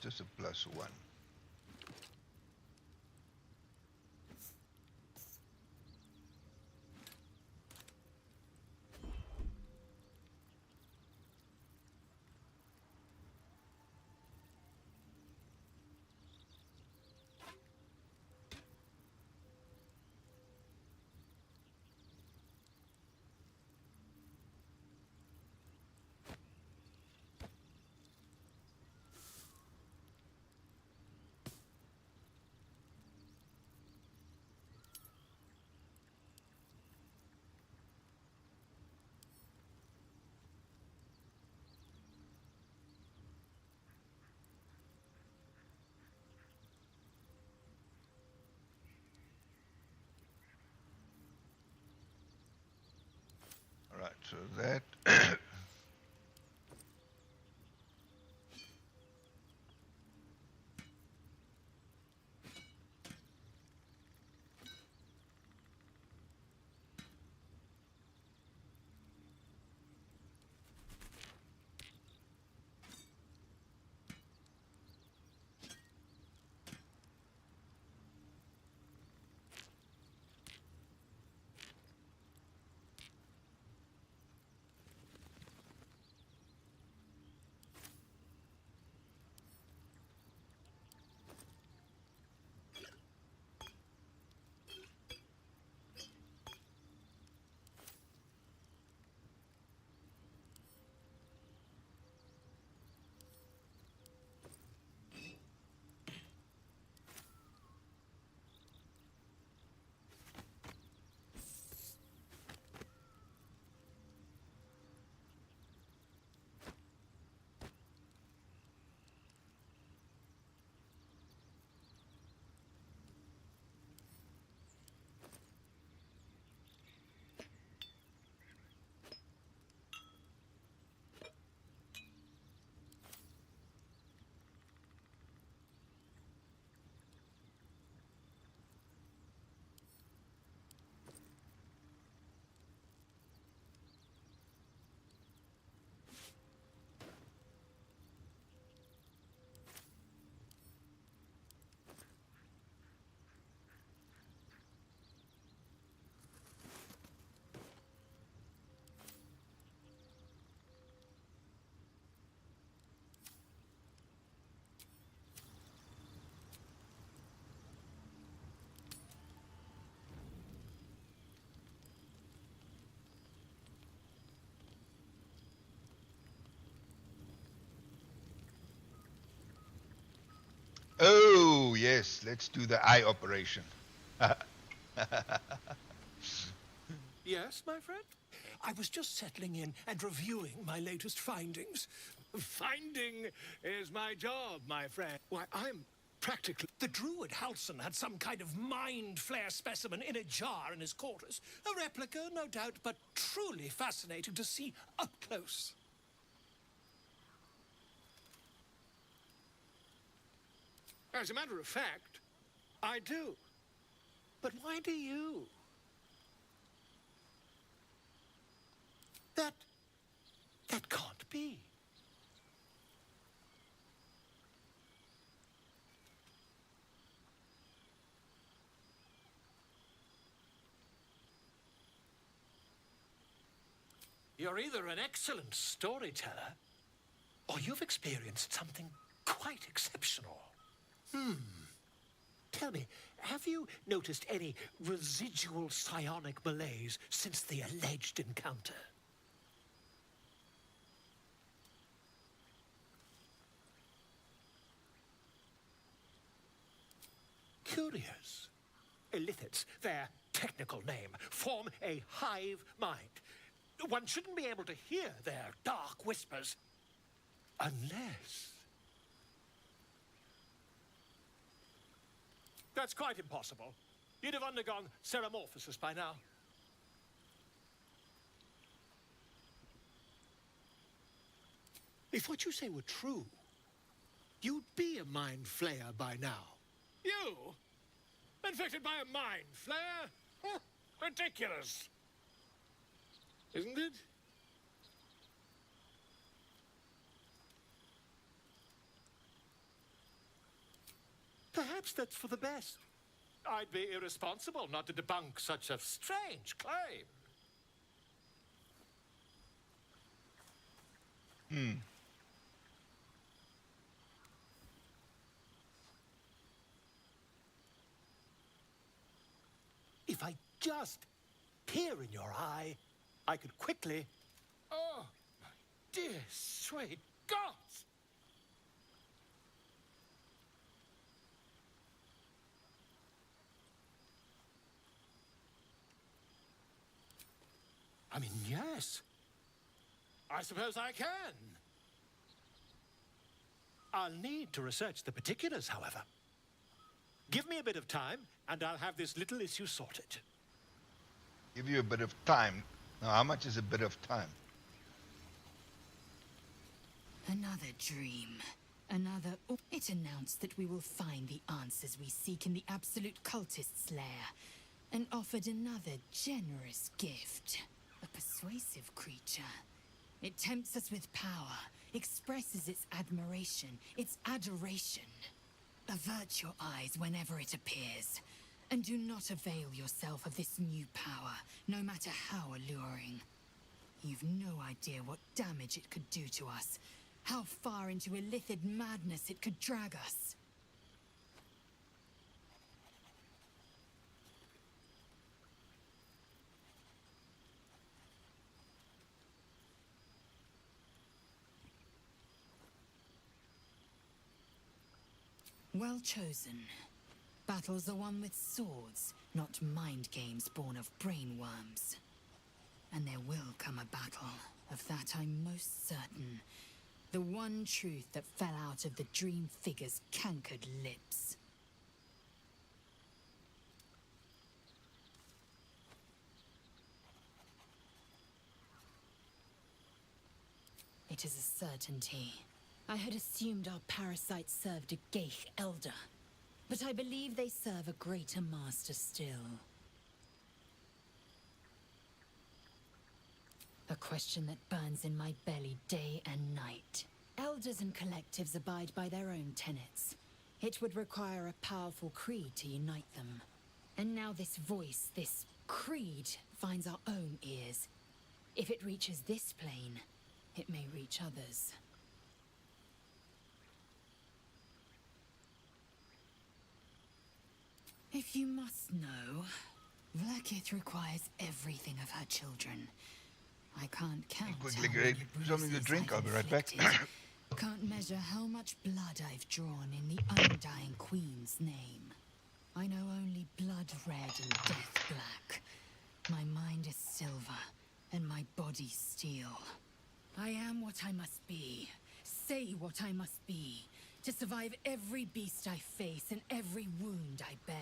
Just a +1. So that. Oh, yes, let's do the eye operation. Yes, my friend? I was just settling in and reviewing my latest findings. Finding is my job, my friend. Why, I'm practically... The druid Halson had some kind of mind flare specimen in a jar in his quarters. A replica, no doubt, but truly fascinating to see up close. As a matter of fact, I do. But why do you? That can't be. You're either an excellent storyteller, or you've experienced something quite exceptional. Tell me, have you noticed any residual psionic malaise since the alleged encounter? Curious. Illithids, their technical name, form a hive mind. One shouldn't be able to hear their dark whispers unless... That's quite impossible. You'd have undergone ceramorphosis by now. If what you say were true, you'd be a mind flayer by now. You? Infected by a mind flare? Huh, ridiculous. Isn't it? Perhaps that's for the best. I'd be irresponsible not to debunk such a strange claim. If I just peer in your eye, I could quickly... Oh, my dear, sweet gods! I mean, yes. I suppose I can. I'll need to research the particulars, however. Give me a bit of time, and I'll have this little issue sorted. Give you a bit of time. Now, how much is a bit of time? Another dream. Another... It announced that we will find the answers we seek in the Absolute Cultist's lair, and offered another generous gift. A persuasive creature. It tempts us with power, expresses its admiration, its adoration. Avert your eyes whenever it appears, and do not avail yourself of this new power, no matter how alluring. You've no idea what damage it could do to us, how far into illithid madness it could drag us. Well chosen. Battles are won with swords, not mind games born of brainworms. And there will come a battle, of that I'm most certain. The one truth that fell out of the dream figure's cankered lips. It is a certainty. I had assumed our parasites served a Geich elder, but I believe they serve a greater master still. A question that burns in my belly day and night. Elders and collectives abide by their own tenets. It would require a powerful creed to unite them. And now this voice, this creed, finds our own ears. If it reaches this plane, it may reach others. If you must know, Vlaakith requires everything of her children. I can't count Quickly how grab many something to bruises drink. I've I'll be right back. inflicted. Can't measure how much blood I've drawn in the undying Queen's name. I know only blood red and death black. My mind is silver, and my body steel. I am what I must be, say what I must be, to survive every beast I face and every wound I bear.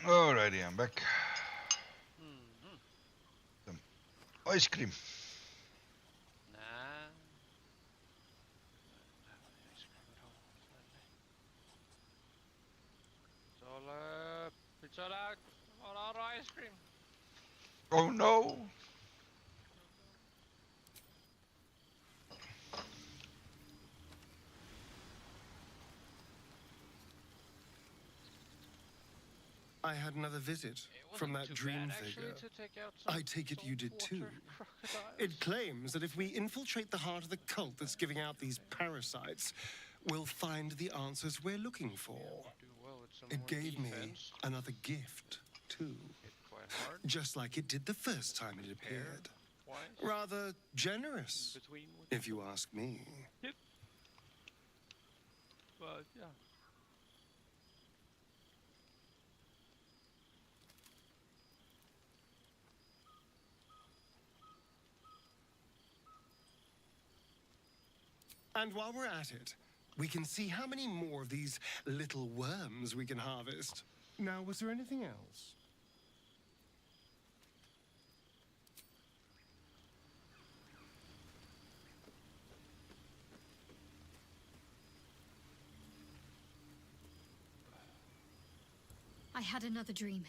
Alrighty, I'm back. Some ice cream. Nah. Ice cream at home, sadly. It's all out. All out ice cream. Oh no! I had another visit from that dream figure. I take it you did too. It claims that if we infiltrate the heart of the cult that's giving out these parasites, we'll find the answers we're looking for. It gave me another gift too. Just like it did the first time it appeared. Rather generous, if you ask me. But yeah. And while we're at it, we can see how many more of these little worms we can harvest. Now, was there anything else? I had another dream,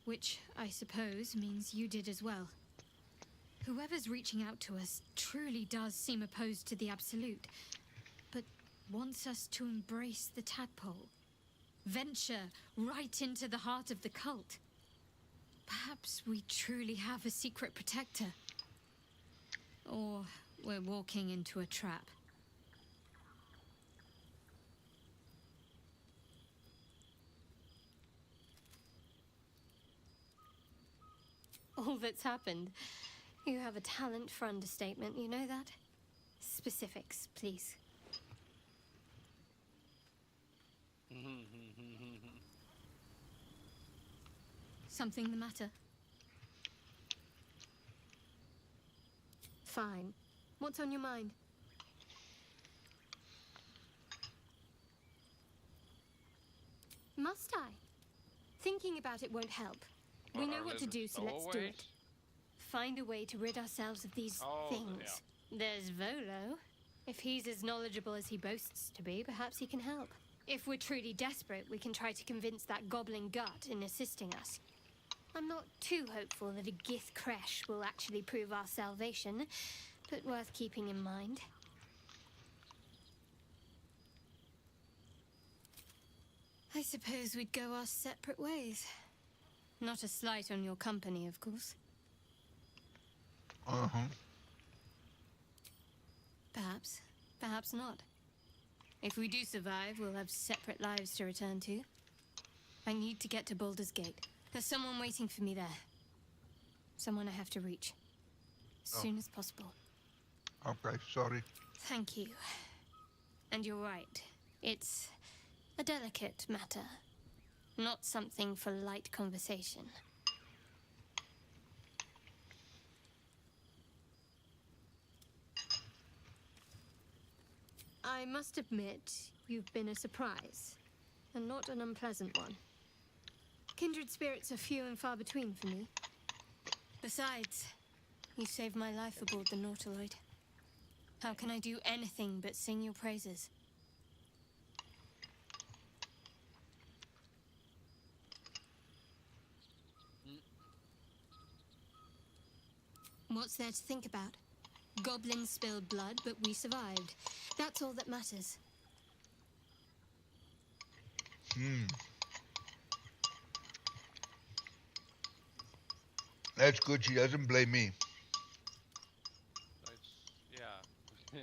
which I suppose means you did as well. Whoever's reaching out to us truly does seem opposed to the Absolute, but wants us to embrace the tadpole. Venture right into the heart of the cult. Perhaps we truly have a secret protector. Or we're walking into a trap. All that's happened. You have a talent for understatement, you know that? Specifics, please. Something the matter? Fine. What's on your mind? Must I? Thinking about it won't help. We know what to do, so let's do it. Find a way to rid ourselves of these things. Yeah. There's Volo. If he's as knowledgeable as he boasts to be, perhaps he can help. If we're truly desperate, we can try to convince that goblin gut in assisting us. I'm not too hopeful that a Gith Kresh will actually prove our salvation, but worth keeping in mind. I suppose we'd go our separate ways. Not a slight on your company, of course. Perhaps. Perhaps not. If we do survive, we'll have separate lives to return to. I need to get to Baldur's Gate. There's someone waiting for me there. Someone I have to reach. As soon as possible. Okay, sorry. Thank you. And you're right. It's a delicate matter. Not something for light conversation. I must admit, you've been a surprise, and not an unpleasant one. Kindred spirits are few and far between for me. Besides, you saved my life aboard the Nautiloid. How can I do anything but sing your praises? What's there to think about? Goblins spilled blood, but we survived. That's all that matters. That's good, she doesn't blame me. Yeah.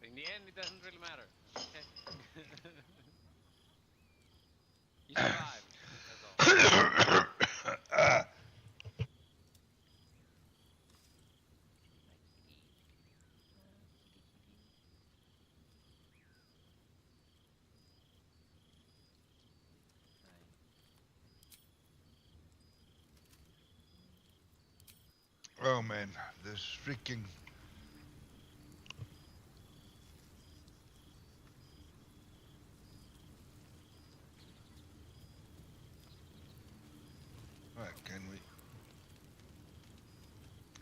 In the end, it doesn't really matter. Okay. You survived. That's all. Oh man, this freaking...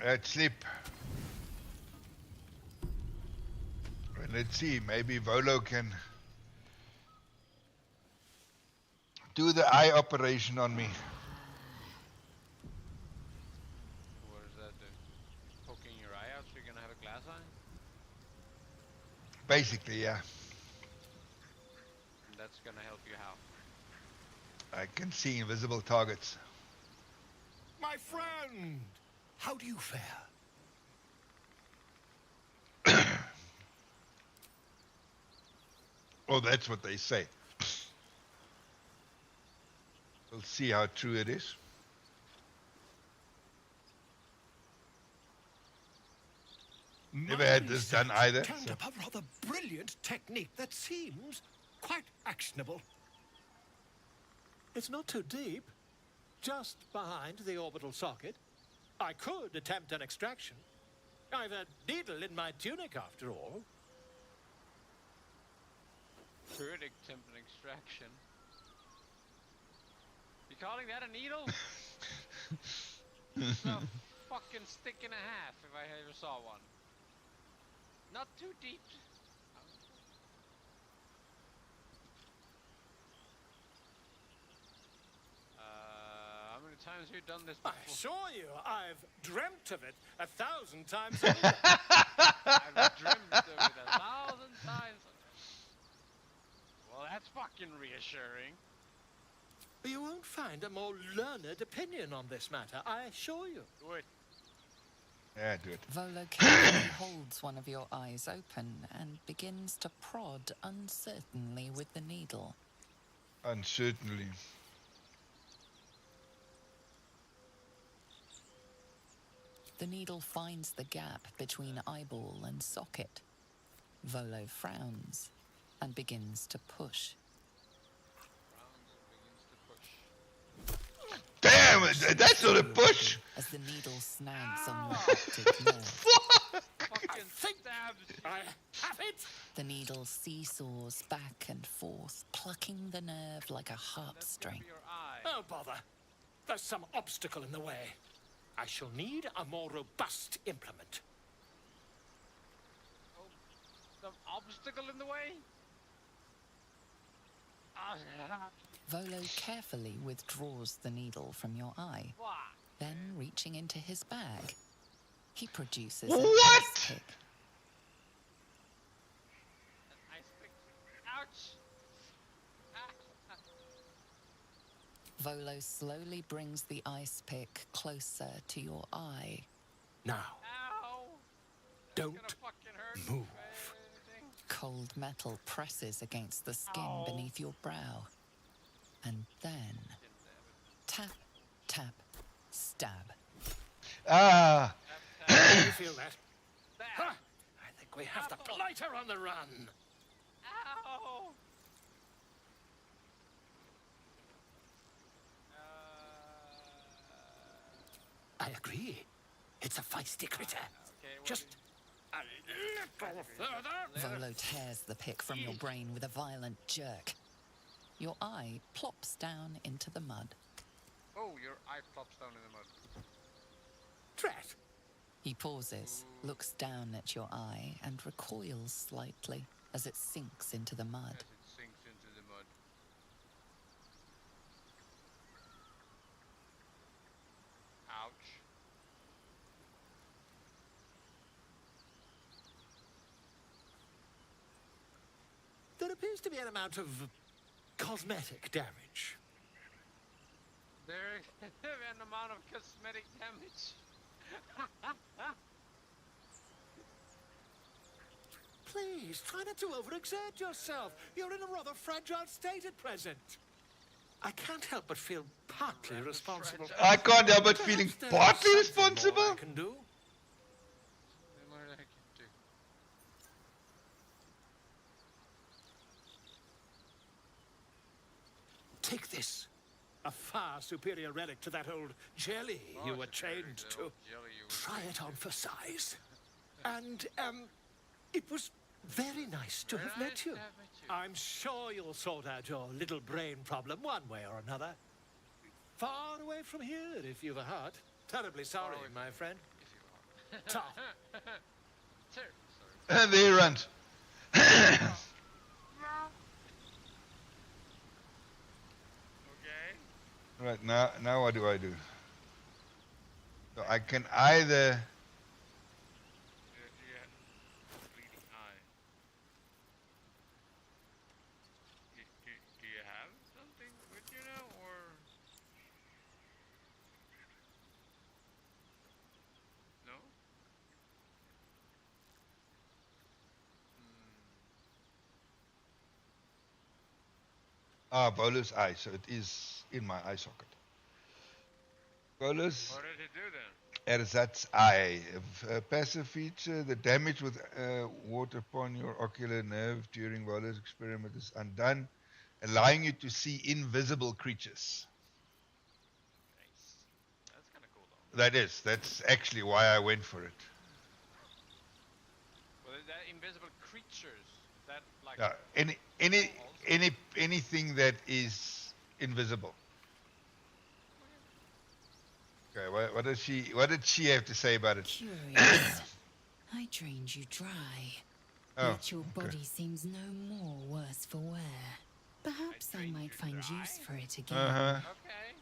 Let's sleep. And let's see, maybe Volo can do the eye operation on me. What does that do? Poking your eye out so you're gonna have a glass eye? Basically, yeah. And that's gonna help you how? I can see invisible targets. My friend! How do you fare? Oh, that's what they say. We'll see how true it is. Never had this done either. Turned So. up a rather brilliant technique that seems quite actionable. It's not too deep. Just behind the orbital socket. I could attempt an extraction. I've a needle in my tunic, after all. Could attempt an extraction. You calling that a needle? It's a fucking stick and a half if I ever saw one. Not too deep. How many times have you done this before? I assure you, I've dreamt of it 1,000 times over. I've dreamt of it 1,000 times. Well, that's fucking reassuring. You won't find a more learned opinion on this matter, I assure you. Do it. Yeah, do it. Volo carefully holds one of your eyes open and begins to prod uncertainly with the needle. Uncertainly. The needle finds the gap between eyeball and socket. Volo frowns and begins to push. Damn, that's not a push! As the needle snags on your optic nerve. Fucking stabs! I have it! The needle seesaws back and forth, plucking the nerve like a harpstring. Oh, bother. There's some obstacle in the way. I shall need a more robust implement. Oh, some obstacle in the way? Volo carefully withdraws the needle from your eye. Then, reaching into his bag, he produces an ice pick. An ice pick? Ouch! Volo slowly brings the ice pick closer to your eye. Now, Ow! don't move. Cold metal presses against the skin beneath your brow. And then, tap, tap, stab. Ah! You feel that? Huh. I think we have the blighter on the run. Ow! I agree. It's a feisty critter. Just a little further. Volo tears the pick from your brain with a violent jerk. Your eye plops down into the mud. Oh, your eye plops down in the mud. Drat. He pauses, looks down at your eye, and recoils slightly as it sinks into the mud. As it sinks into the mud. Ouch. There appears to be an amount of cosmetic damage. There is an amount of cosmetic damage. Please, try not to overexert yourself. You're in a rather fragile state at present. I can't help but feel partly responsible. I can't help but feeling partly responsible. I can do. Take this. A far superior relic to that old jelly you were chained to. Try it on for size. And, it was very nice to have met you. I'm sure you'll sort out your little brain problem one way or another. Far away from here, if you've a heart. Terribly sorry, my friend. Tough. And there he runs. Okay. Right, now what do I do? So I can either... Bleeding eye. Do you have something with you now, or? No? Bowler's eye, so it is in my eye socket. Bowler's What did it do then? ersatz eye. A passive feature, the damage with water upon your ocular nerve during Bowler's experiment is undone, allowing you to see invisible creatures. Nice. That's kind of cool though. That's actually why I went for it. Well, is that invisible creatures? That like anything that is invisible. Okay, what did she have to say about it? Curious. I drained you dry. Oh, Yet your body seems no more worse for wear. Perhaps I might find use for it again. Uh-huh. Okay.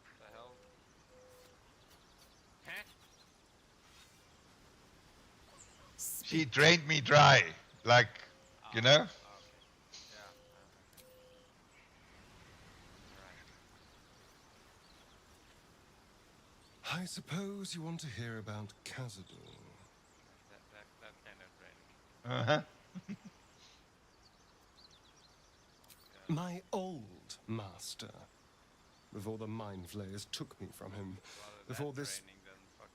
What the hell? Huh? She drained me dry, like, you know? Okay. Yeah. Right. I suppose you want to hear about Cazador. That kind of draining. Uh-huh. My old master. Before the mind flayers took me from him. Before this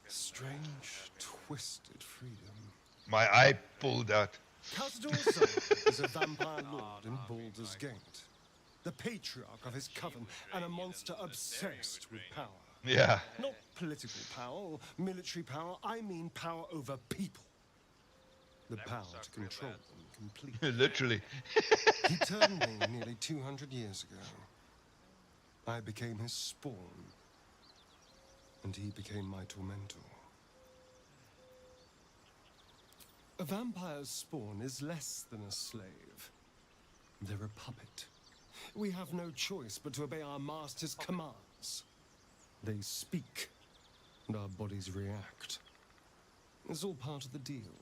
strange, twisted freedom. My eye pulled out. Cazador's son is a vampire lord in Baldur's Gate. The patriarch of his coven and a monster obsessed with power. Yeah. Not political power or military power, I mean power over people. The power to control them completely. Literally. He turned me nearly 200 years ago. I became his spawn. And he became my tormentor. A vampire's spawn is less than a slave. They're a puppet. We have no choice but to obey our master's commands. They speak, and our bodies react. It's all part of the deal.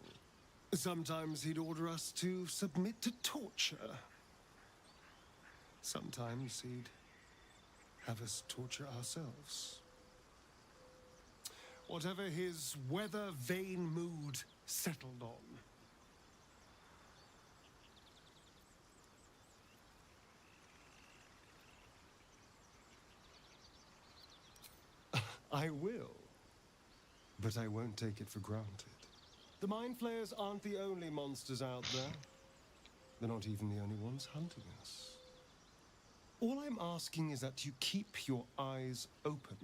Sometimes he'd order us to submit to torture. Sometimes he'd have us torture ourselves. Whatever his weather-vane mood settled on. I will, but I won't take it for granted. The Mind Flayers aren't the only monsters out there. They're not even the only ones hunting us. All I'm asking is that you keep your eyes open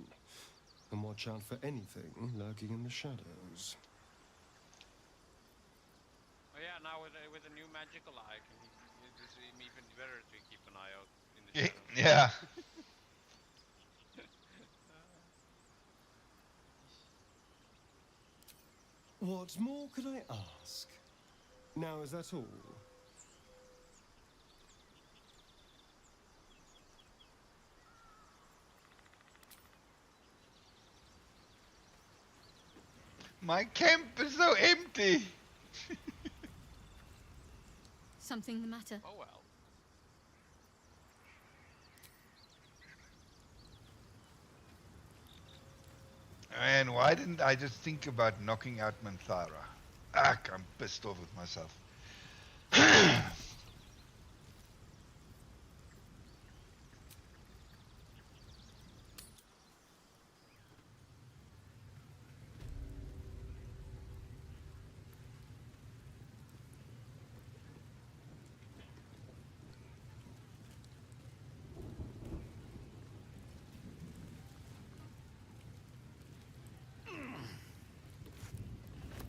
and watch out for anything lurking in the shadows. Oh yeah, now with a new magical eye, it's even better to keep an eye out in the shadows. Yeah. What more could I ask? Now, is that all? My camp is so empty. Something the matter? Oh well. And why didn't I just think about knocking out Manthara? I'm pissed off with myself.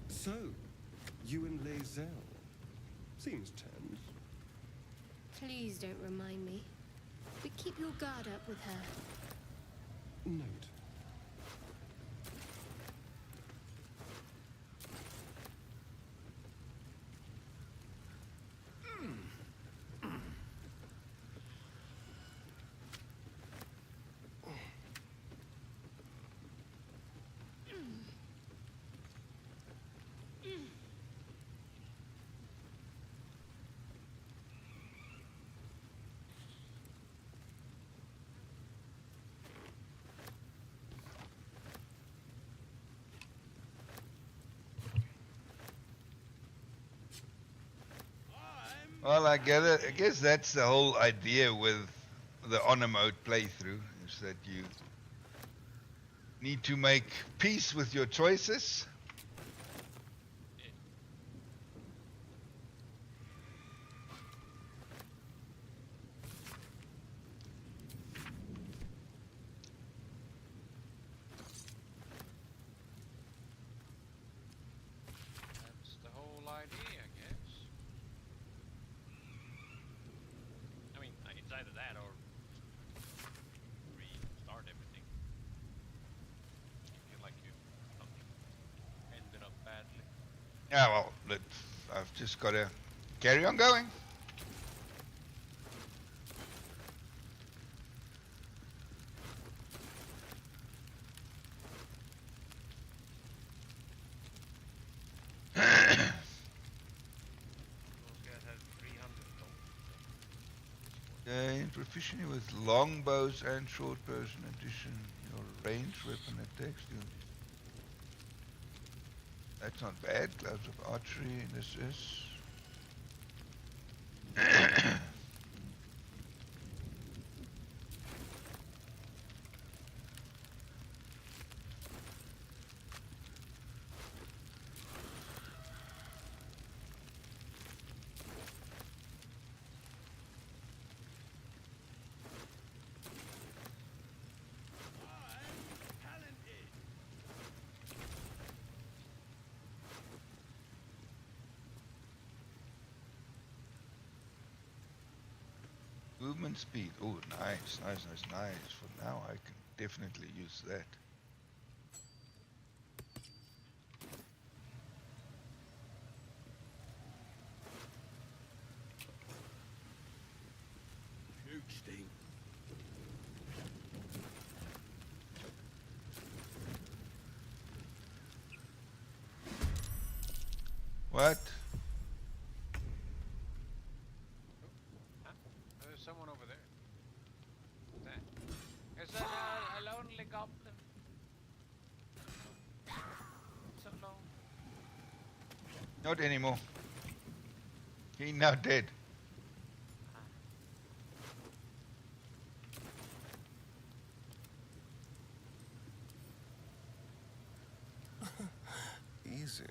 So, you and Lae'zel. Seems tense. Please don't remind me. But keep your guard up with her. Note. Well, I guess that's the whole idea with the honor mode playthrough, is that you need to make peace with your choices. That's the whole idea, I guess. I mean, it's either that or restart everything. You feel like you ended up badly. Yeah, well, I've just got to carry on going. Gain proficiency with longbows and short bows in addition. Your range weapon attacks do. That's not bad. Gloves of archery, this is. Movement speed. Oh, nice. For now, I can definitely use that. Shoot, Steve. What? There's someone over there. What's that? It's a lonely goblin. It's alone. Not anymore. He now dead. Easy.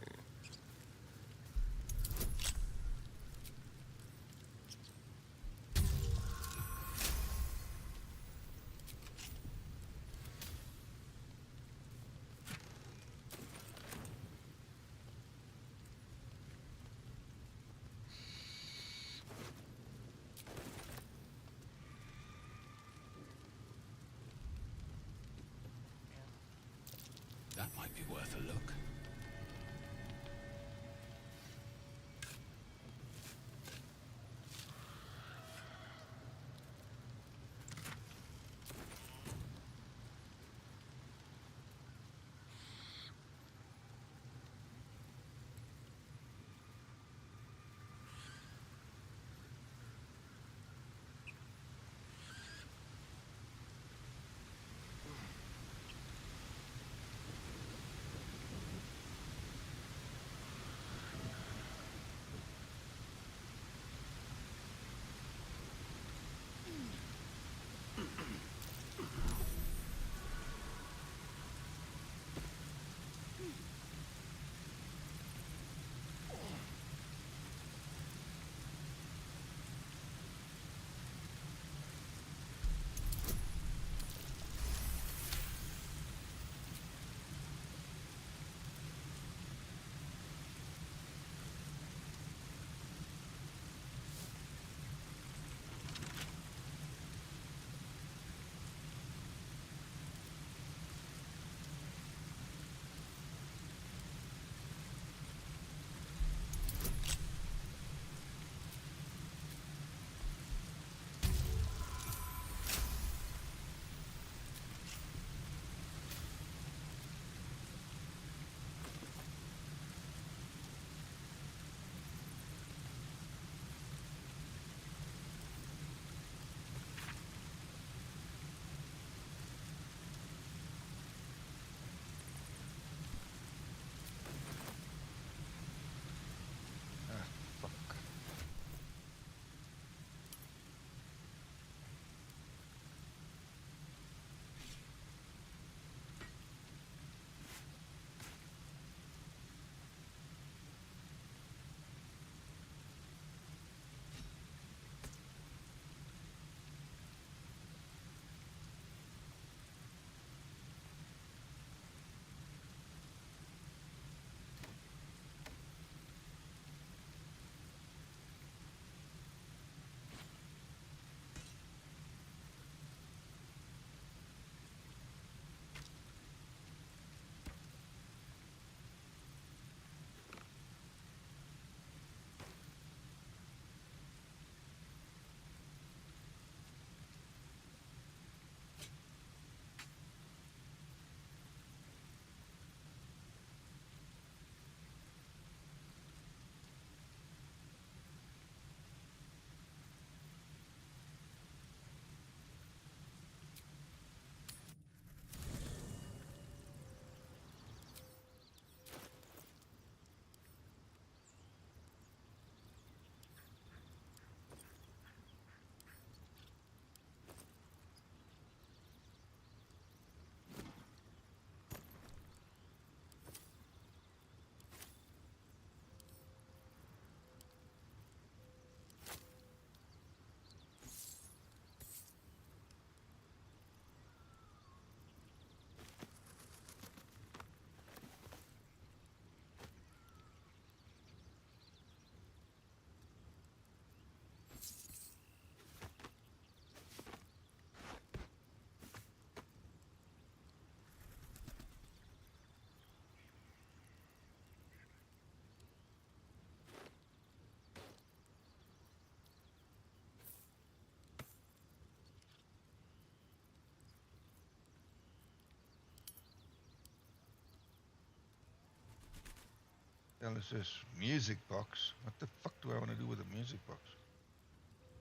Tell us this music box. What the fuck do I want to do with a music box?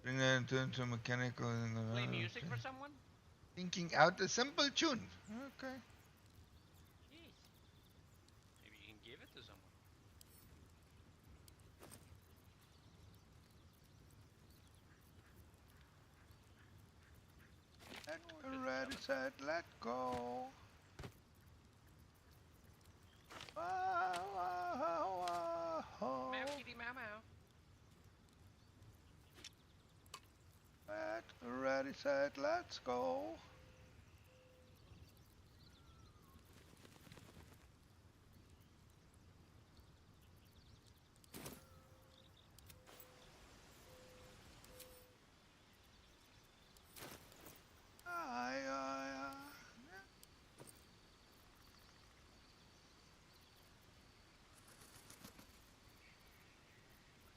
Bring that into mechanical. Play music for someone? Thinking out a simple tune. Okay. Jeez. Maybe you can give it to someone. Ready, set, let go. Meow kitty meow meow. Ready, set, let's go.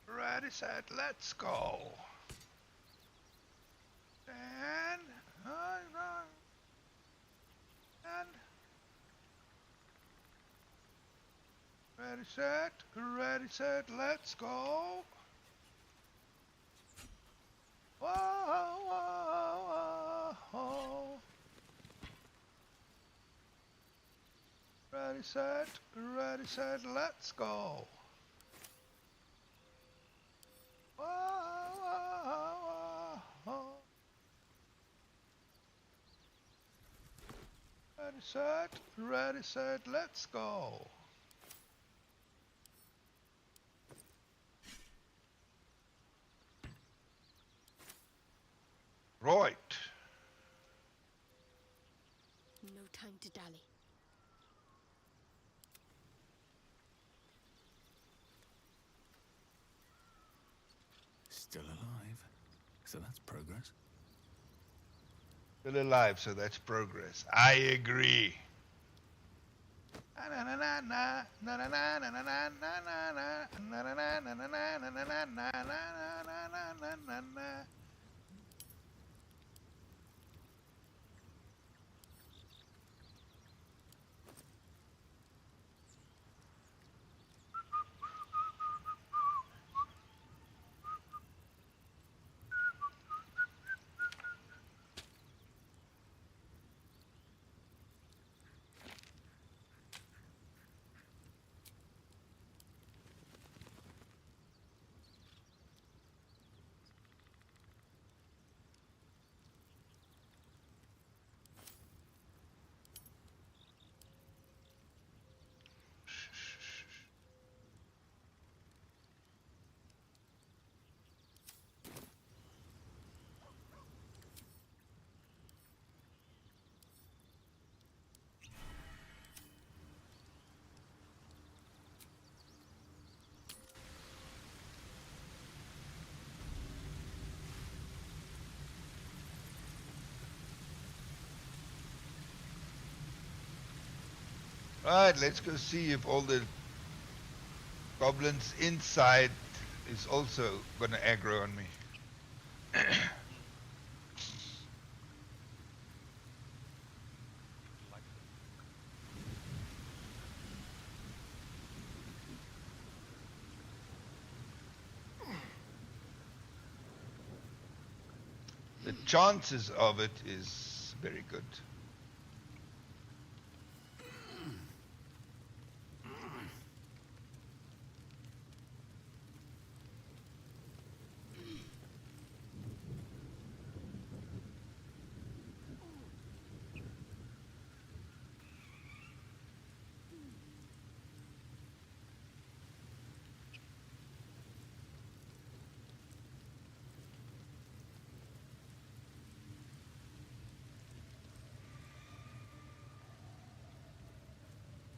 Ready, set, let's go. And ready, set, let's go. Whoa, whoa, whoa. Ready, set, let's go. Whoa, whoa, whoa. Ready, set, let's go. Right. No time to dally. Still alive. So that's progress. Still alive, so that's progress. I agree. Right, let's go see if all the goblins inside is also gonna aggro on me. The chances of it is very good.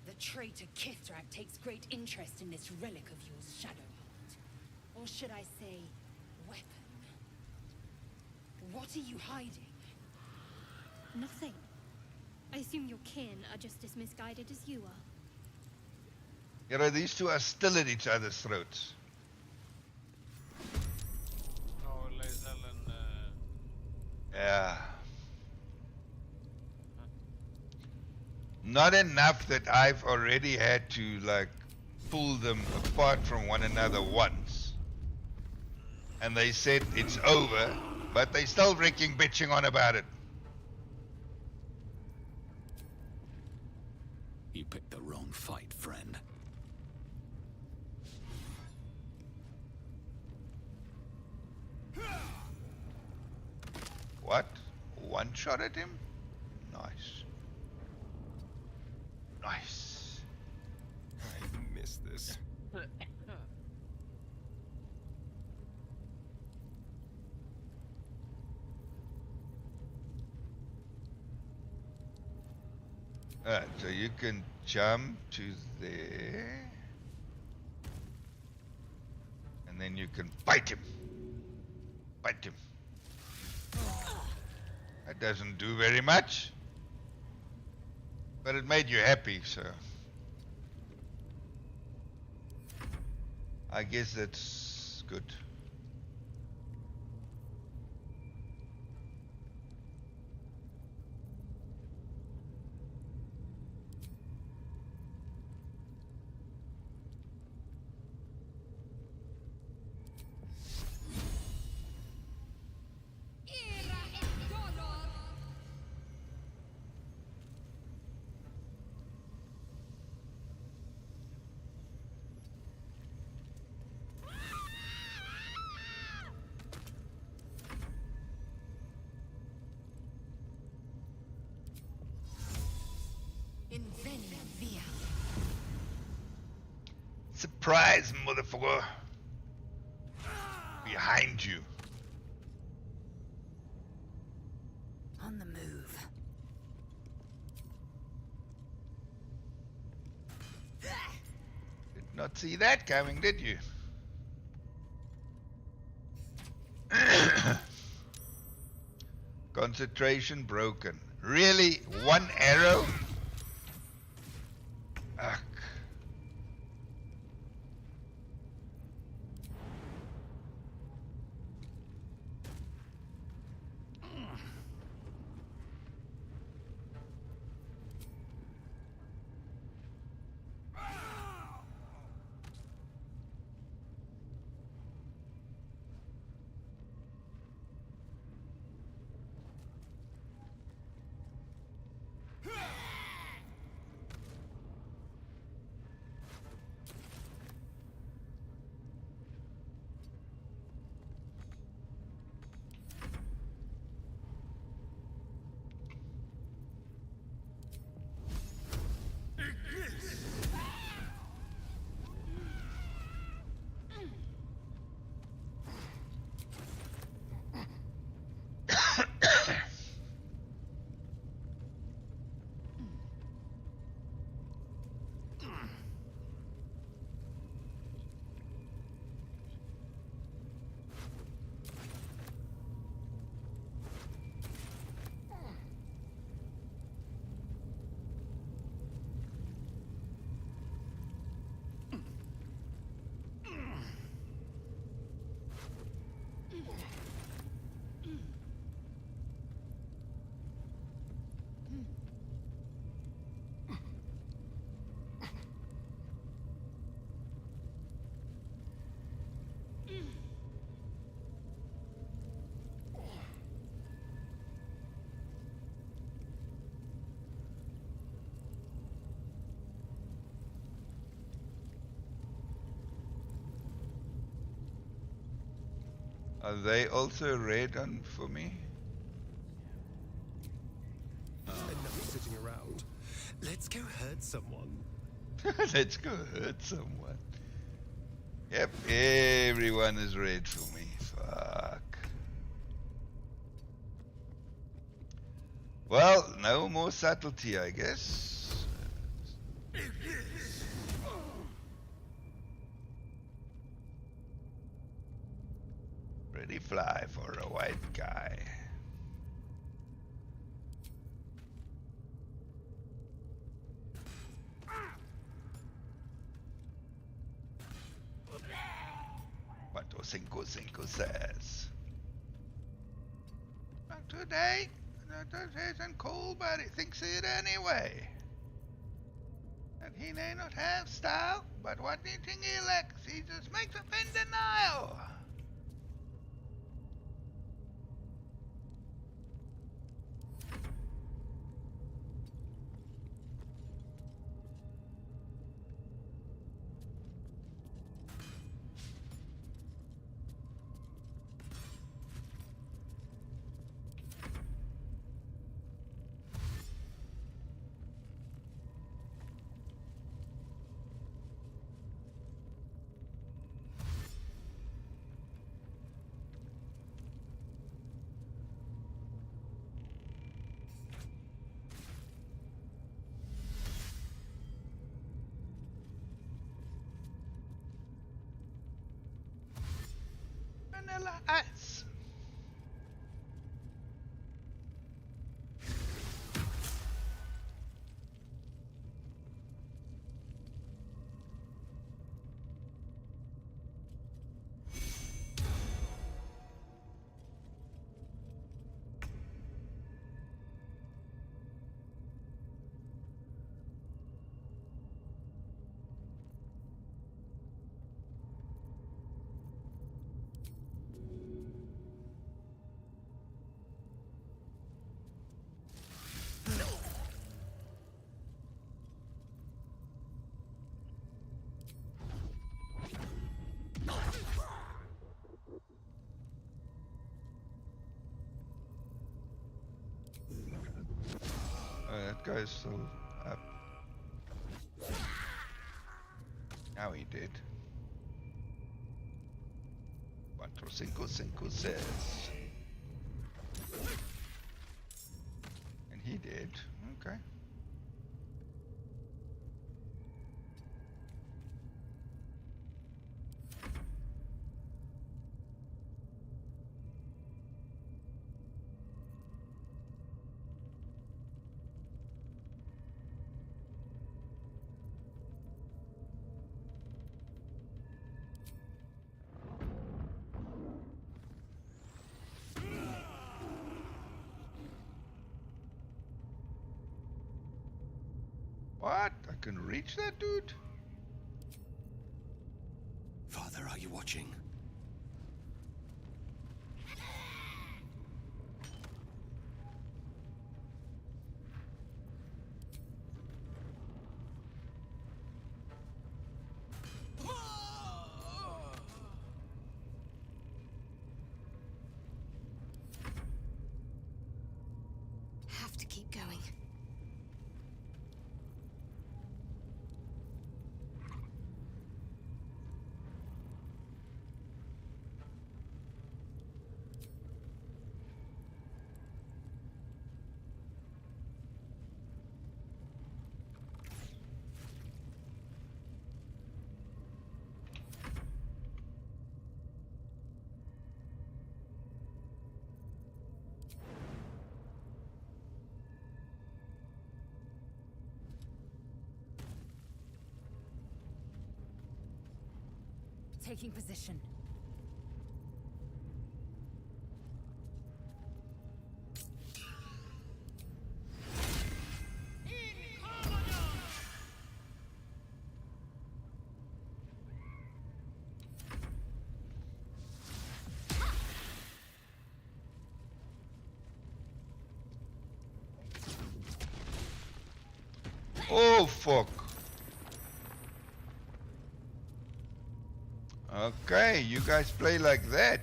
The traitor Kithrak takes great interest in this relic of yours, Shadowheart. Or should I say, weapon? What are you hiding? Nothing. I assume your kin are just as misguided as you are. You know, these two are still at each other's throats. Oh, Lae'zel and Yeah. Not enough that I've already had to, like, pull them apart from one another once. And they said it's over, but they still freaking bitching on about it. You picked the wrong fight, friend. What? One shot at him? Nice. Nice. I missed this. Alright, so you can jump to there. And then you can bite him. Bite him. That doesn't do very much. But it made you happy, so I guess that's good. Surprise, motherfucker! Behind you. On the move. Did not see that coming, did you? Concentration broken. Really? One arrow? Ugh. Are they also red on for me? Enough sitting around. Let's go hurt someone. Let's go hurt someone. Yep, everyone is red for me. Fuck. Well, no more subtlety, I guess. Pretty fly for a white guy. Cuatro, cinco, cinco, says. Not today. Not today isn't cool, but he thinks it anyway. And he may not have style, but what do you think he lacks? He just makes up in denial. Vanilla ice. That guy's still up. Now he did. 4, 5, 5, 6. And he did. Okay. What? I can reach that dude? Father, are you watching? Have to keep going. Taking position. Oh, fuck. Okay, you guys play like that.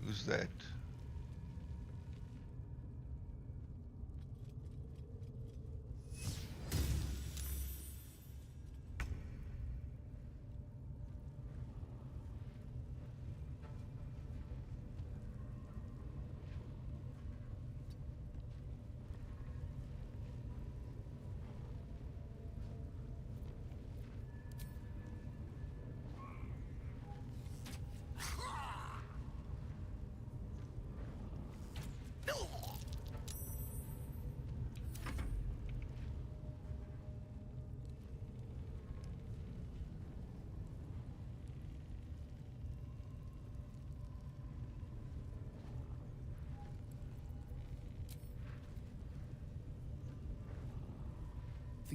Who's that?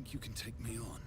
think you can take me on?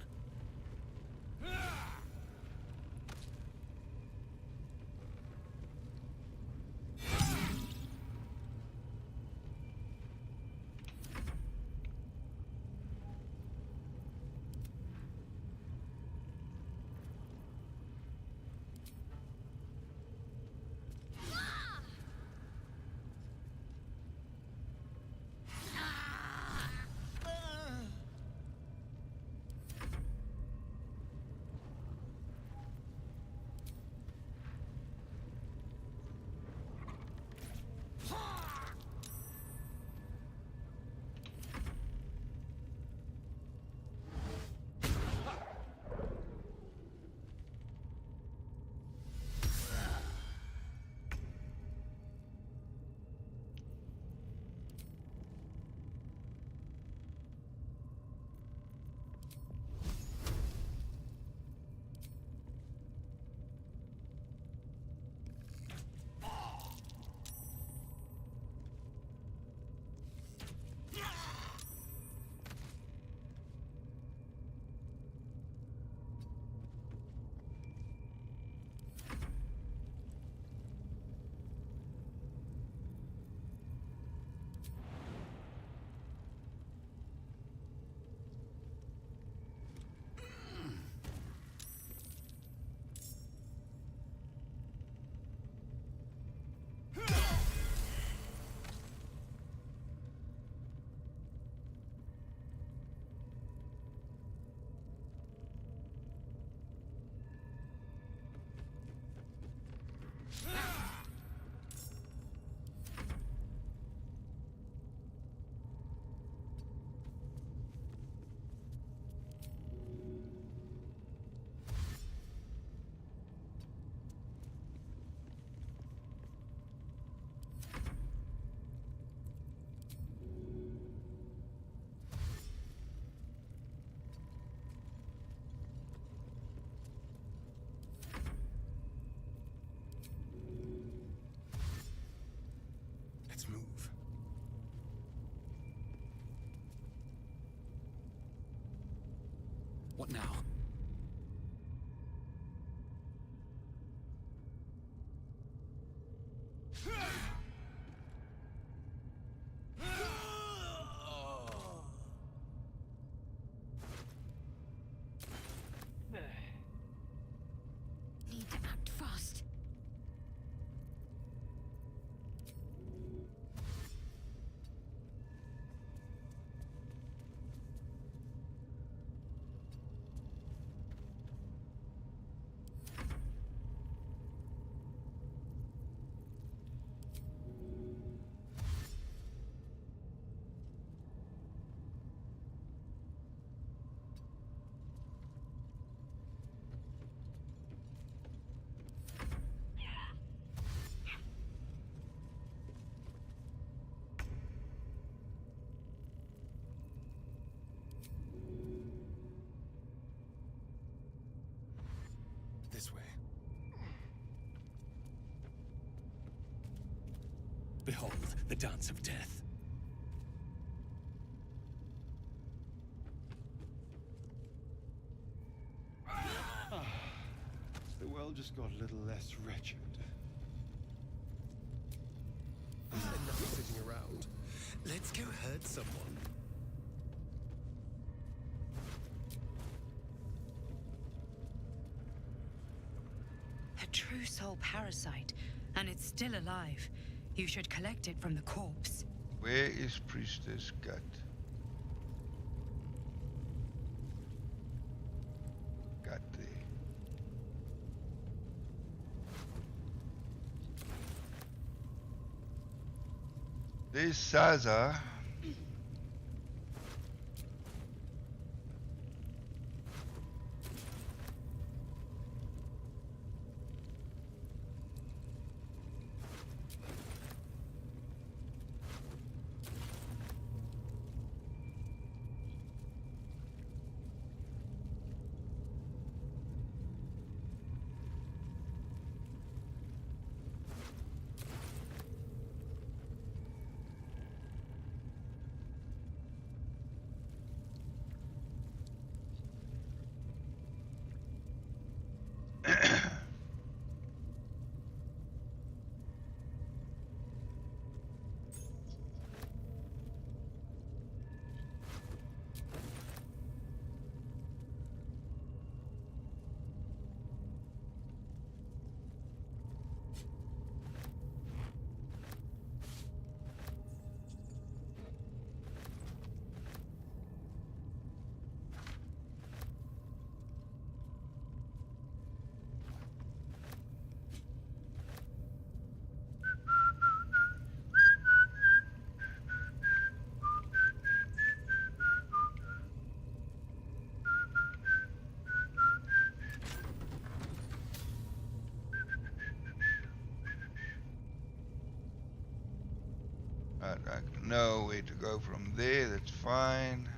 Let's move. What now? Need to act fast. This way. Behold, the dance of death. The world just got a little less wretched. Enough sitting around. Let's go hurt someone. A true soul parasite, and it's still alive. You should collect it from the corpse. Where is Priestess Gut? Gut there. There's Saza. I know where to go from there, that's fine.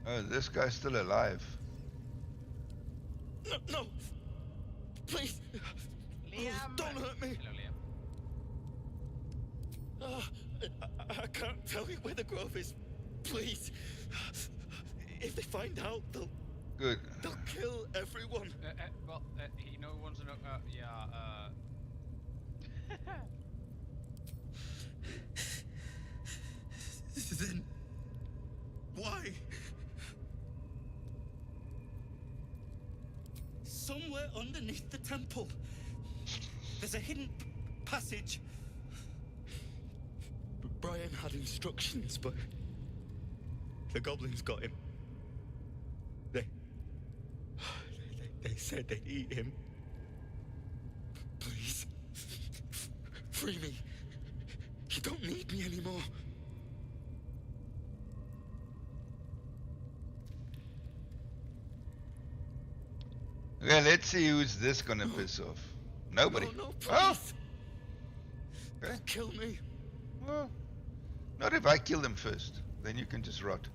Oh, this guy's still alive. No, no! Please! Liam! Don't hurt me! Hello, Liam. I can't tell you where the grove is. Please. If they find out, they'll kill everyone. Well, he wants to know. Then why? Somewhere underneath the temple, there's a hidden passage. Brian had instructions, but the goblins got him. They said they'd eat him. Please, free me. You don't need me anymore. Okay, let's see who's this gonna piss off. Nobody. No, please. Okay. Kill me. Well, not if I kill them first. Then you can just rot.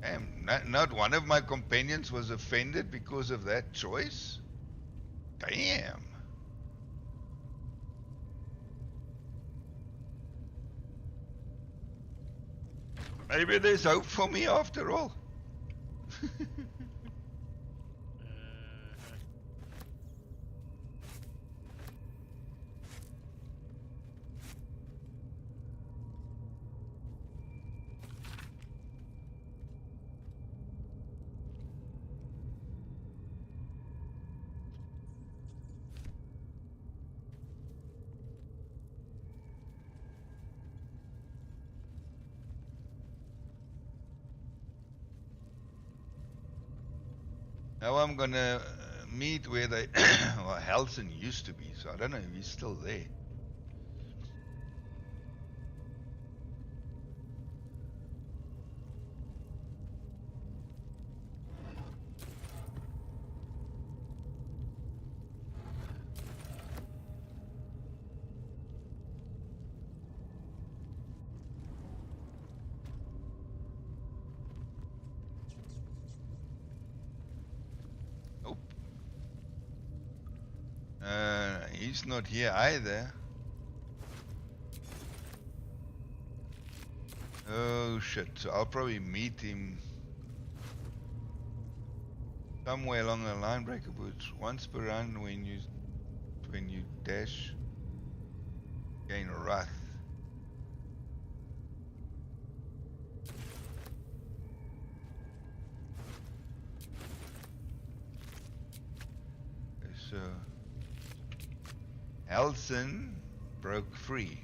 Damn, not one of my companions was offended because of that choice? Damn. Maybe there's hope for me after all. Now I'm gonna meet where they, well, Halson used to be, so I don't know if he's still there. He's not here either. Oh shit, so I'll probably meet him somewhere along the line. Breaker boots once per round when you dash, gain wrath. Okay, so Halson broke free.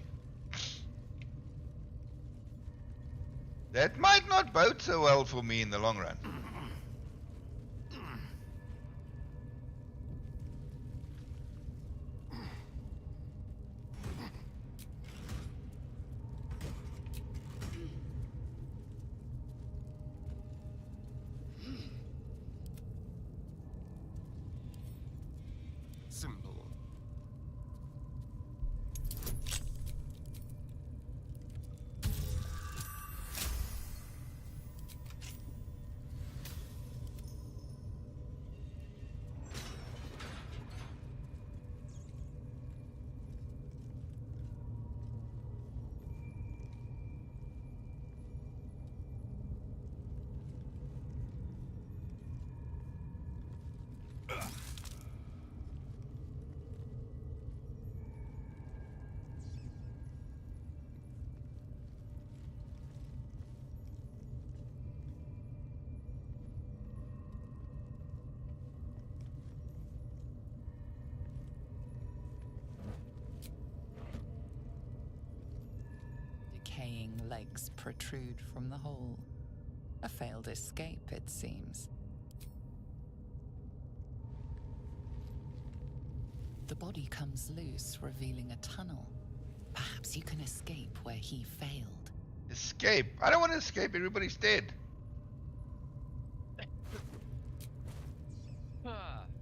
That might not bode so well for me in the long run. Simple. legs protrude from the hole. A failed escape, it seems. The body comes loose, revealing a tunnel. Perhaps you can escape where he failed. Escape? I don't want to escape. Everybody's dead.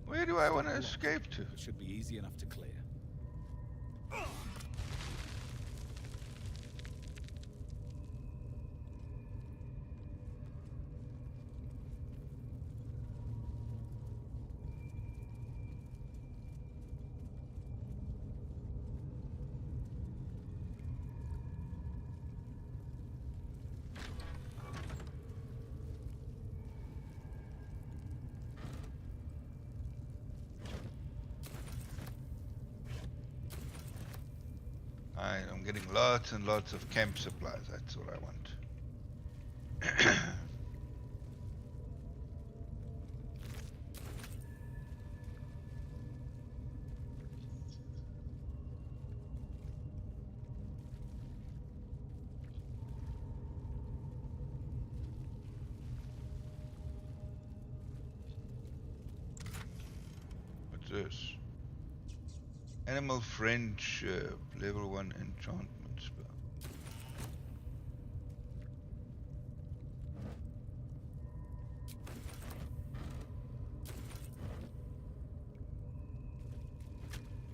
Where do I want to escape to? It should be easy enough to clear. I'm getting lots and lots of camp supplies. That's what I want. What's this? Animal friendship, level 1 enchantment spell.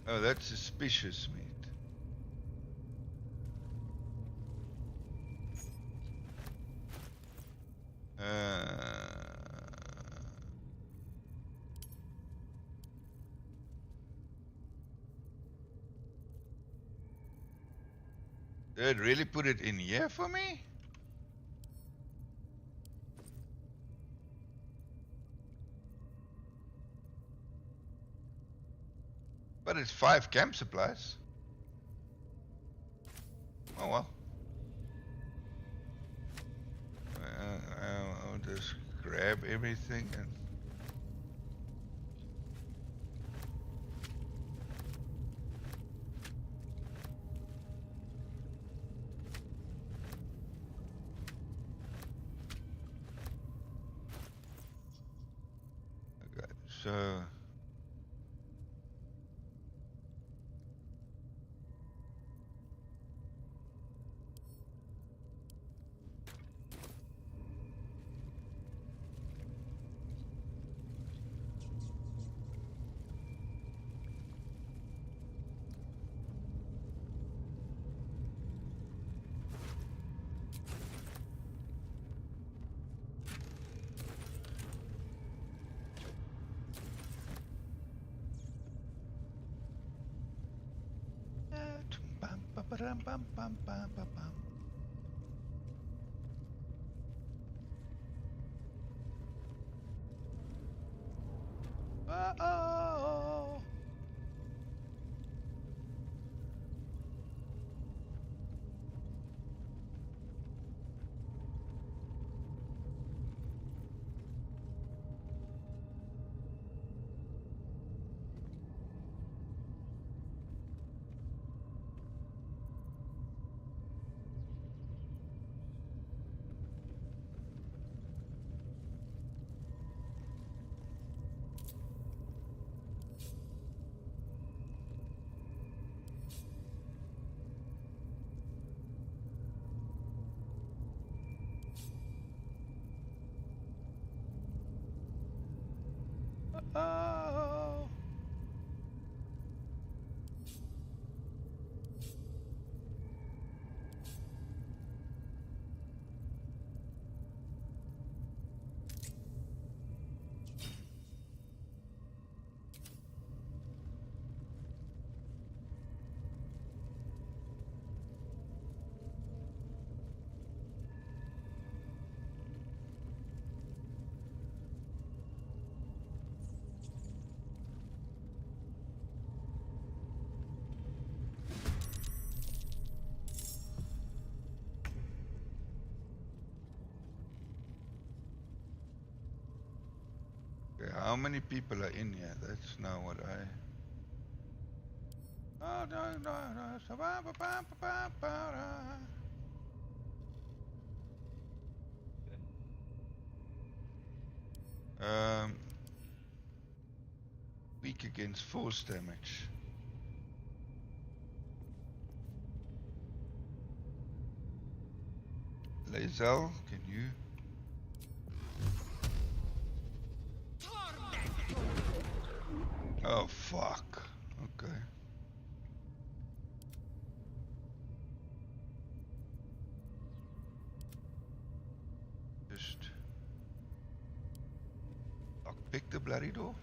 Oh, that's suspicious meat. Did it really put it in here for me? But it's 5 camp supplies. Oh well. I'll just grab everything and... Okay, so... Uh-oh. Oh. Okay, how many people are in here? That's now what I... Oh, no. Weak against force damage. Lae'zel, can you? Oh fuck. Okay. Just pick the bloody door.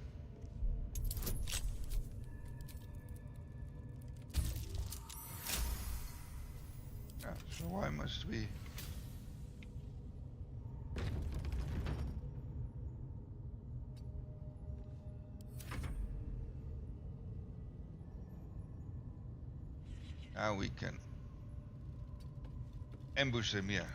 Yeah, so why must we? Now we can ambush them here.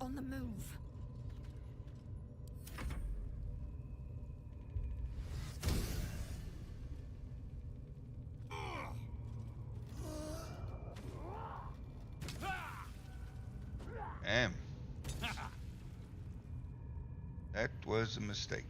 On the move. Damn. That was a mistake.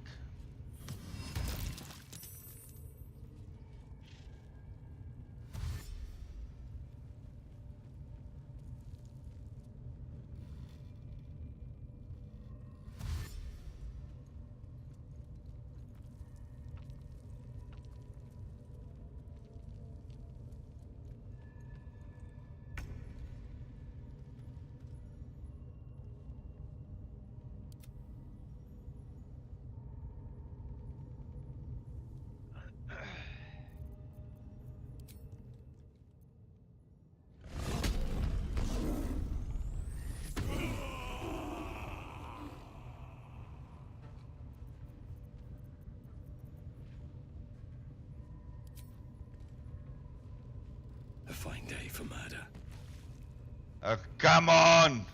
A fine day for murder. Come on!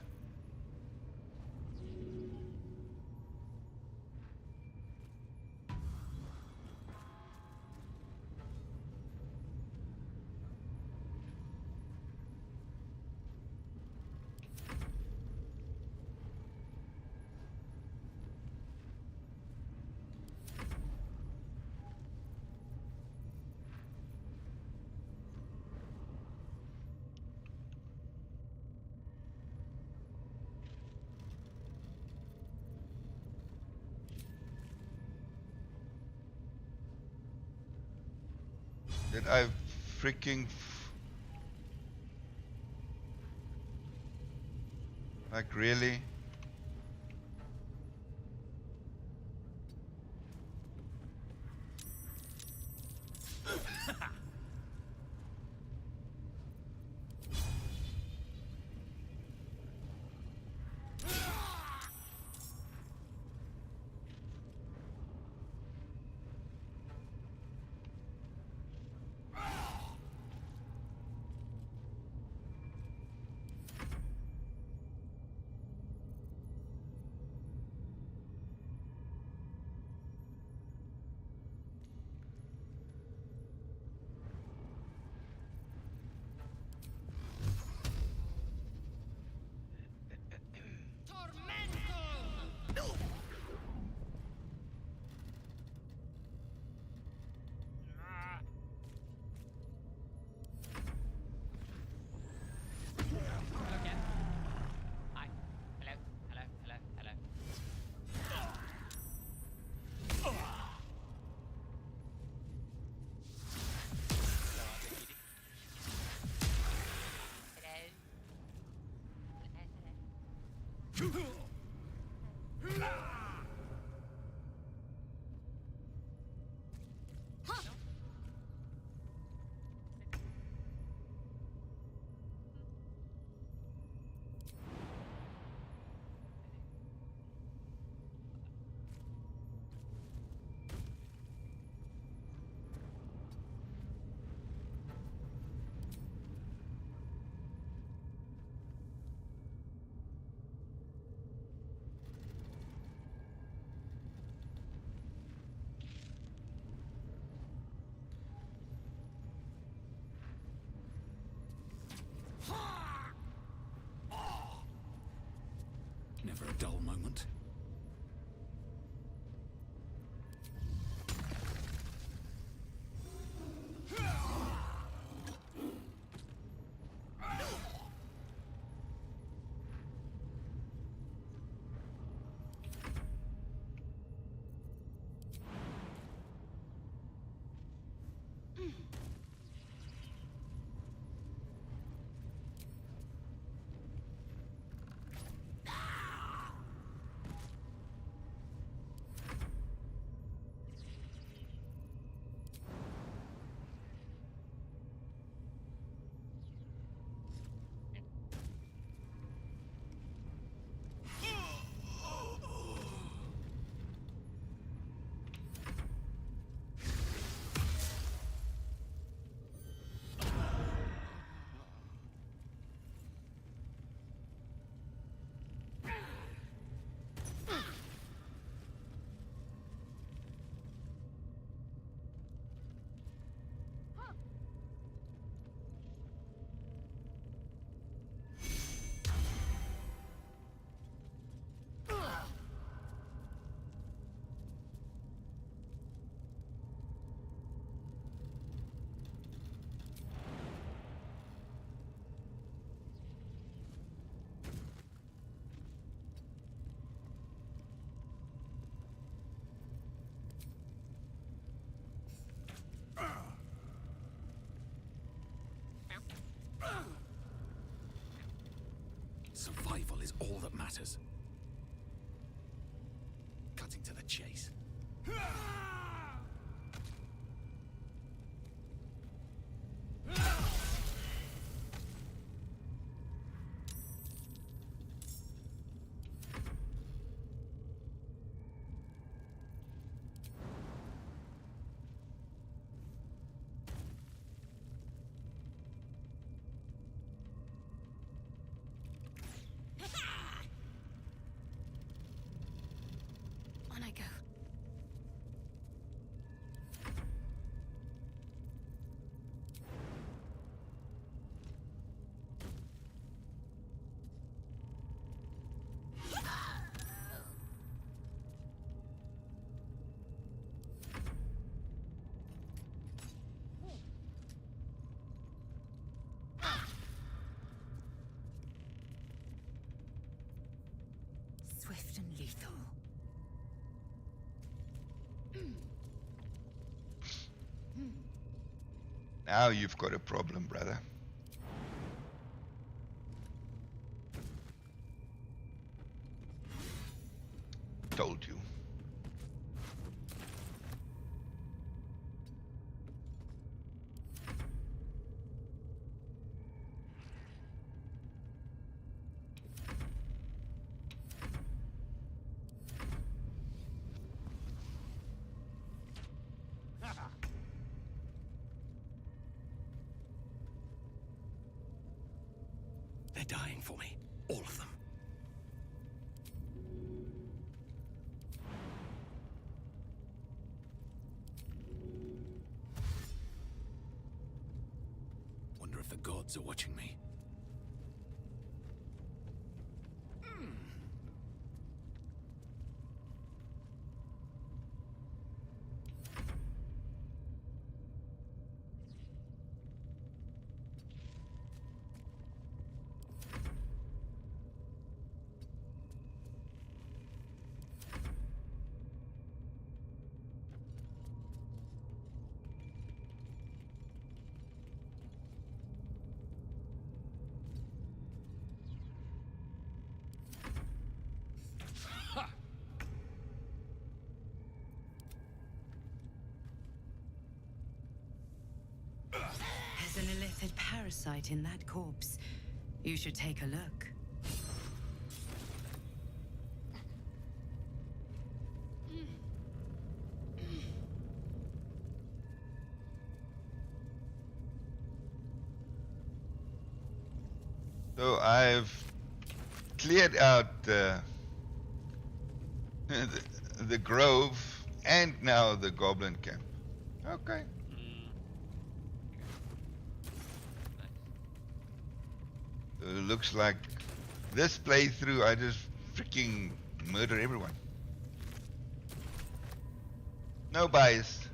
Did I freaking like really? is all that matters. Cutting to the chase. On I go. Swift and lethal. Now you've got a problem, brother. Told you. They're dying for me. All of them. Wonder if the gods are watching me. There's an illithid parasite in that corpse. You should take a look. So I've cleared out the grove and now the goblin camp. Okay. So it looks like this playthrough I just freaking murder everyone. No bias.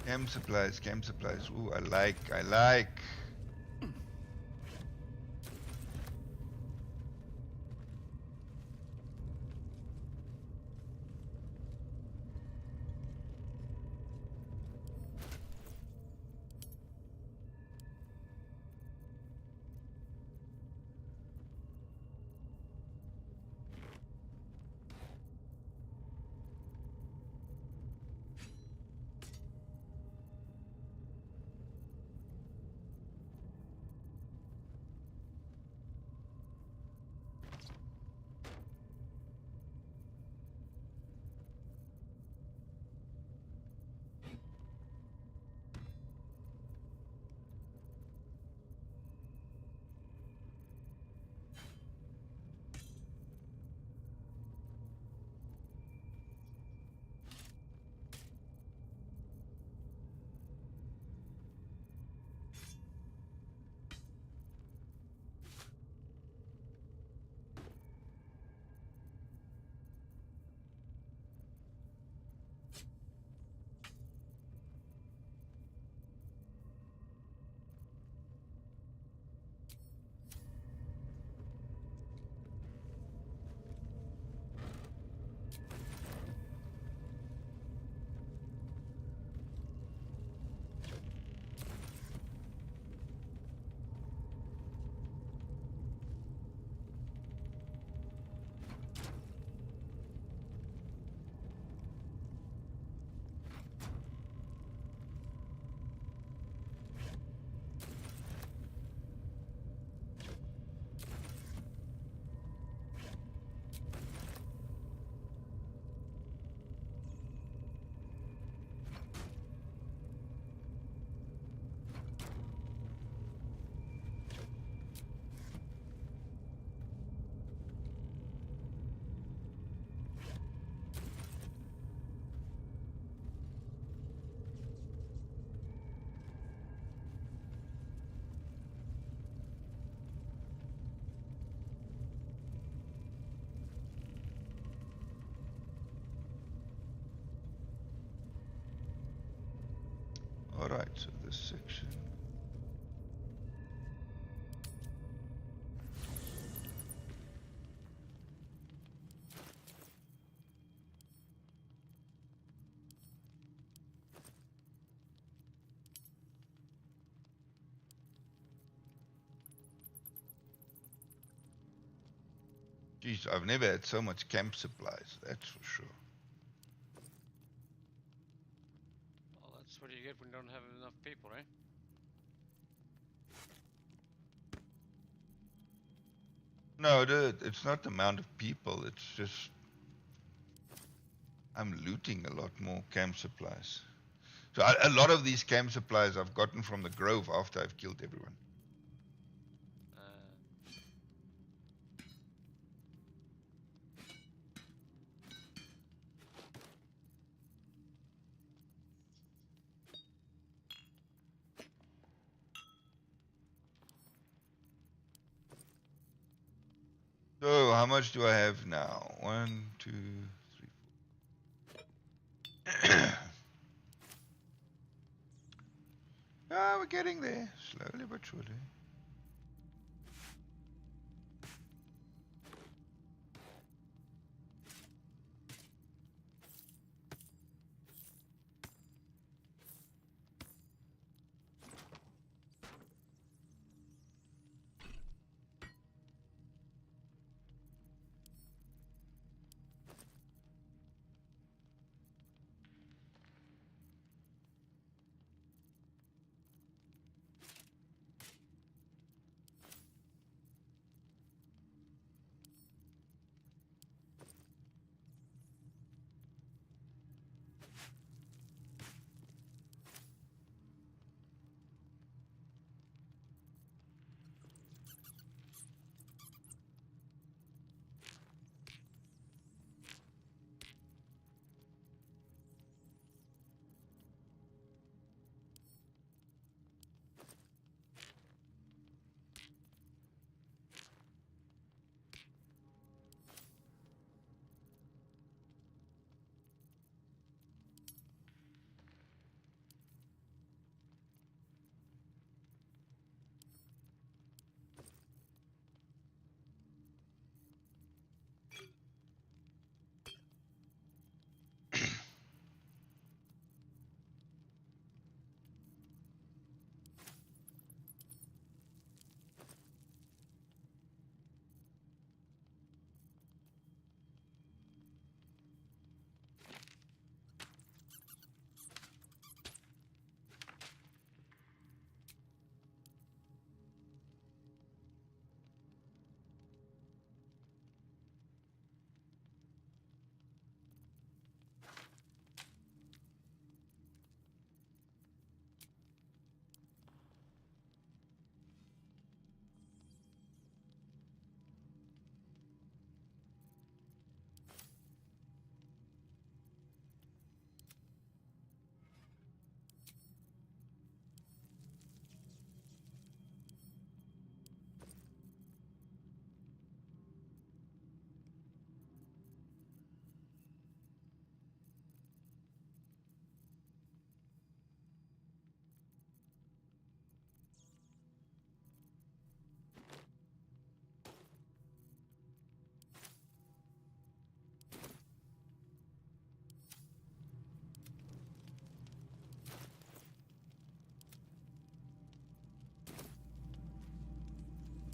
Chem supplies, chem supplies. Ooh, I like. Alright, so this section. Jeez, I've never had so much camp supplies, that's for sure. Well, that's what you get when you don't have enough people, right? No, dude, it's not the amount of people, it's just I'm looting a lot more camp supplies. So a lot of these camp supplies I've gotten from the grove after I've killed everyone. So how much do I have now? 1, 2, 3, 4. Ah, we're getting there, slowly but surely.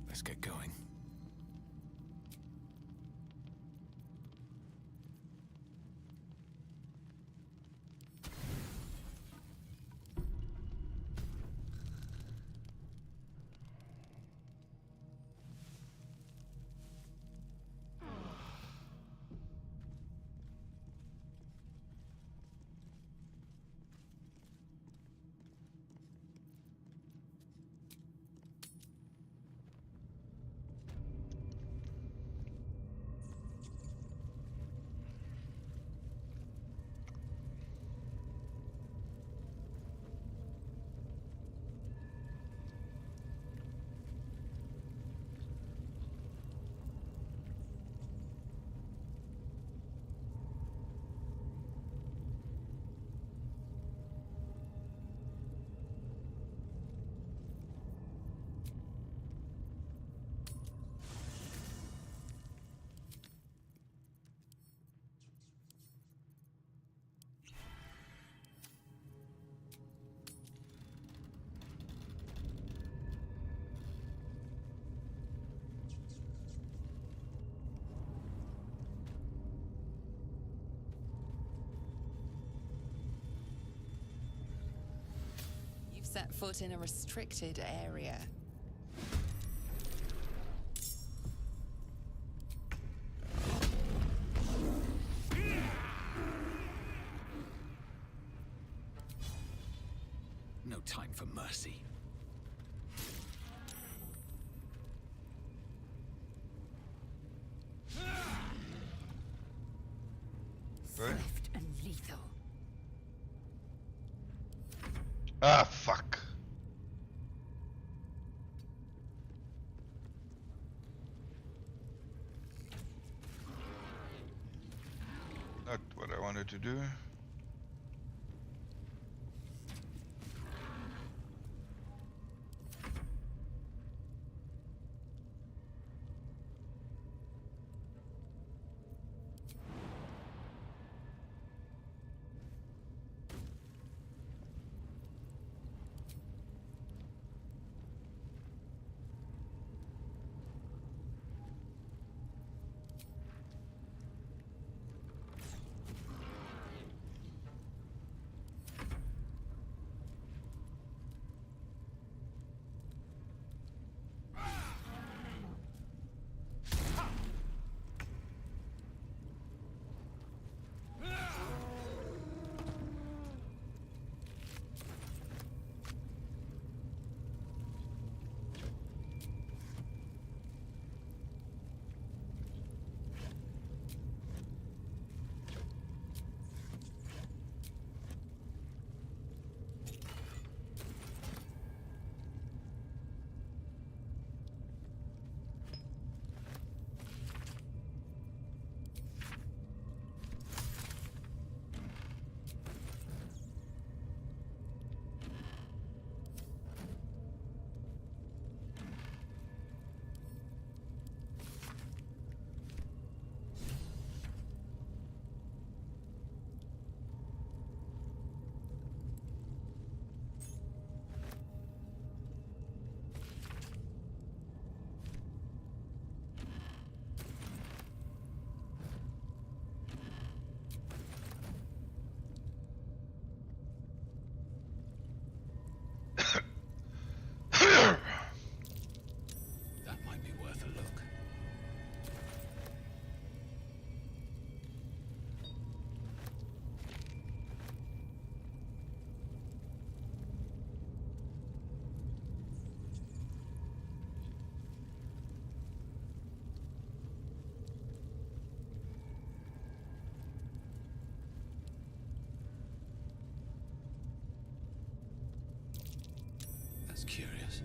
Let's get going. set foot in a restricted area. No time for mercy. Swift and lethal. Ah, fuck. Not what I wanted to do. That might be worth a look. That's curious.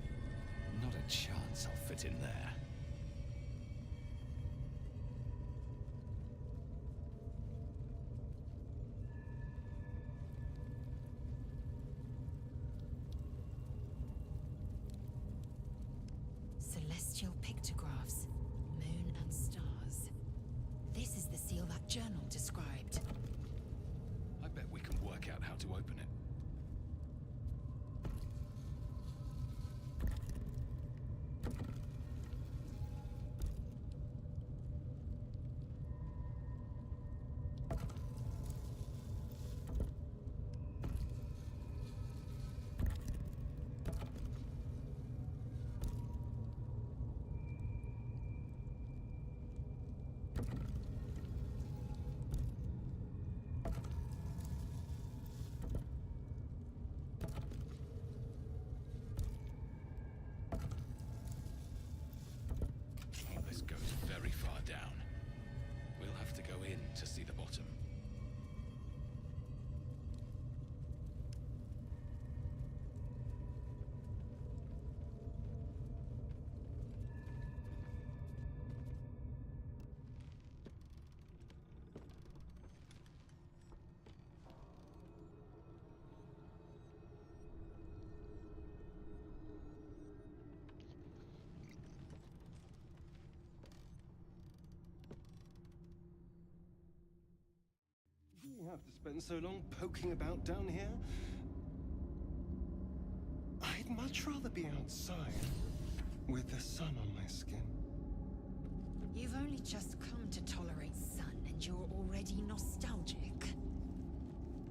Not a chance I'll fit in there. Celestial pictographs, moon and stars. This is the seal that journal described. I bet we can work out how to open it. This goes very far down. We'll have to go in to see the bottom. You have to spend so long poking about down here. I'd much rather be outside with the sun on my skin. You've only just come to tolerate sun and you're already nostalgic.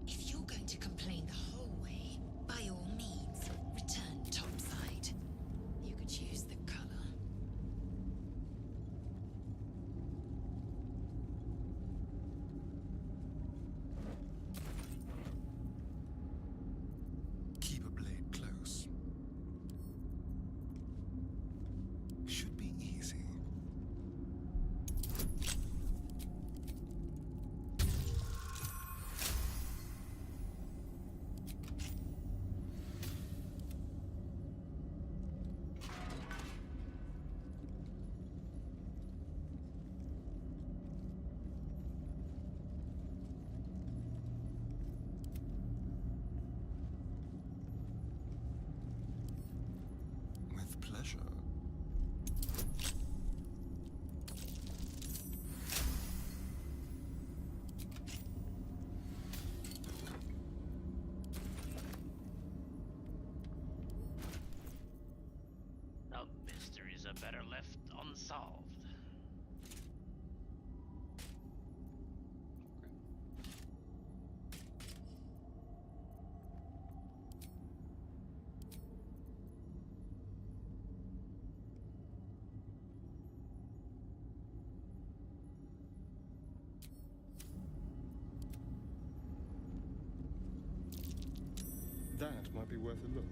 If you're going to complain the whole way, by all means, are better left unsolved. That might be worth a look.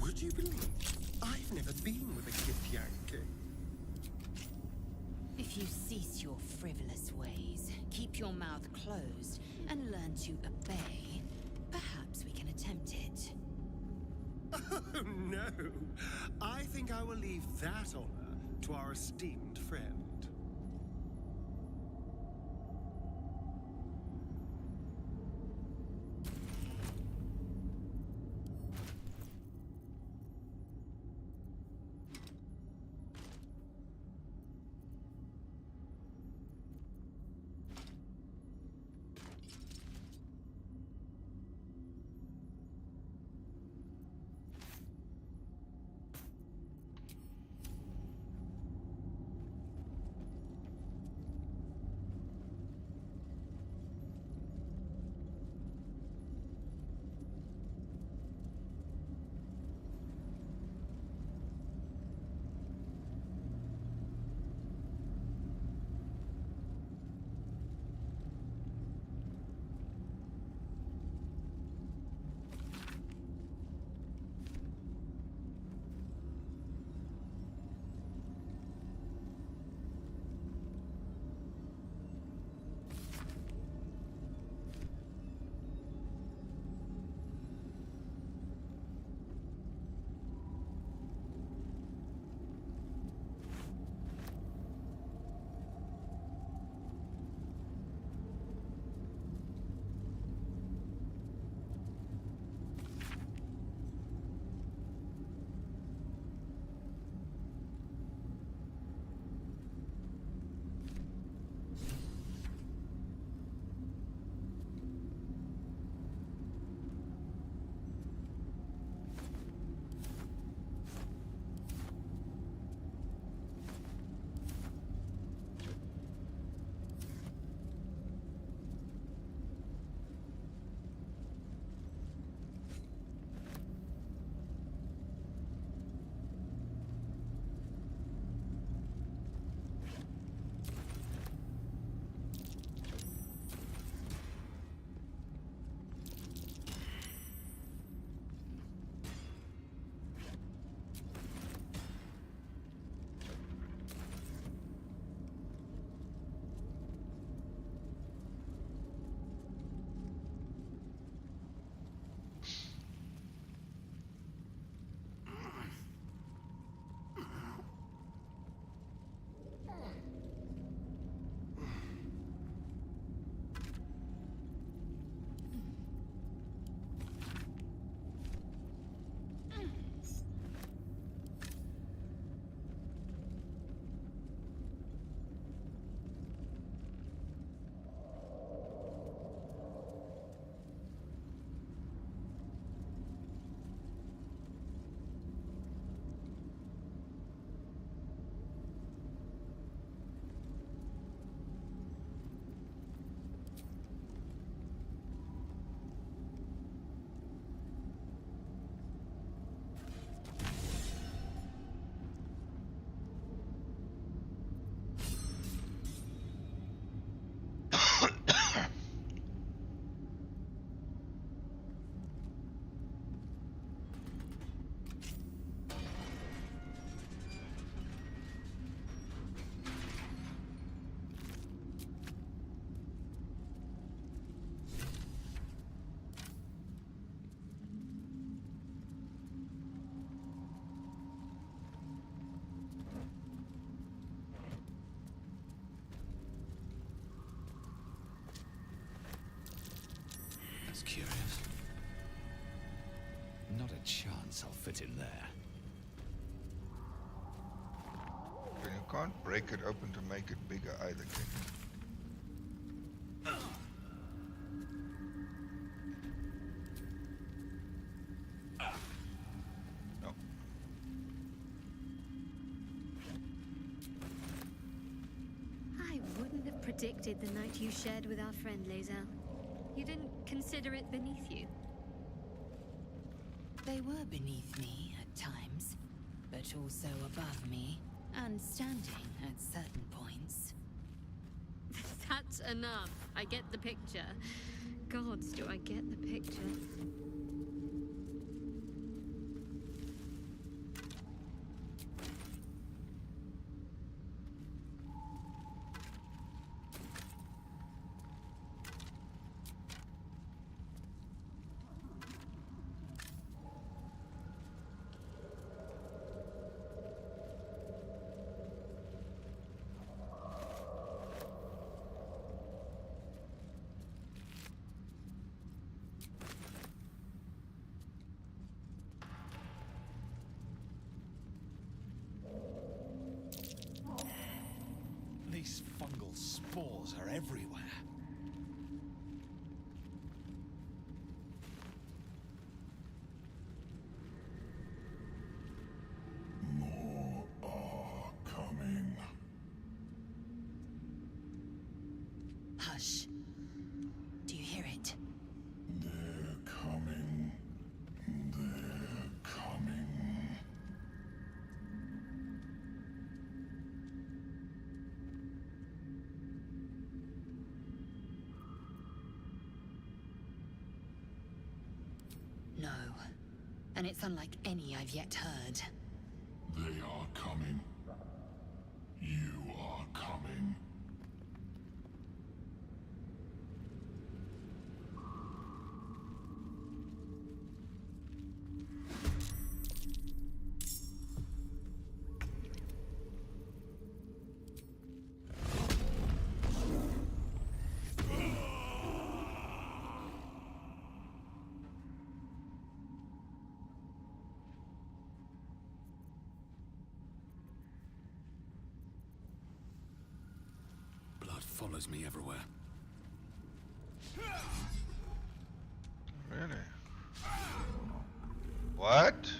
Would you believe I've never been with a Githyanki? If you cease your frivolous ways, keep your mouth closed, and learn to obey, perhaps we can attempt it. Oh, no. I think I will leave that honor to our esteemed friend. chance I'll fit in there. And you can't break it open to make it bigger either, can you? No. I wouldn't have predicted the night you shared with our friend Lae'zel. You didn't consider it beneath you. They were beneath me at times, but also above me, and standing at certain points. That's enough. I get the picture. Gods, do I get the picture. These fungal spores are everywhere. More are coming. Hush. Do you hear it? They're coming. They're coming. No. And it's unlike any I've yet heard. They are coming. You are coming. Blood follows me everywhere. Really? What?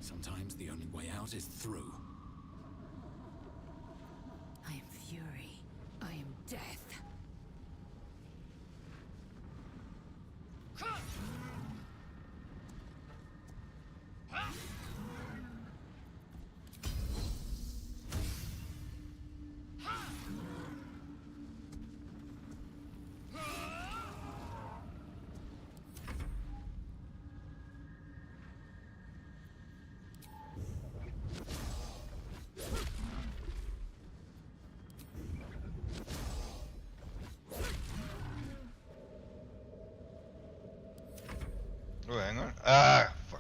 Sometimes the only way out is through. I am fury. I am death. Oh, hang on. Ah, fuck.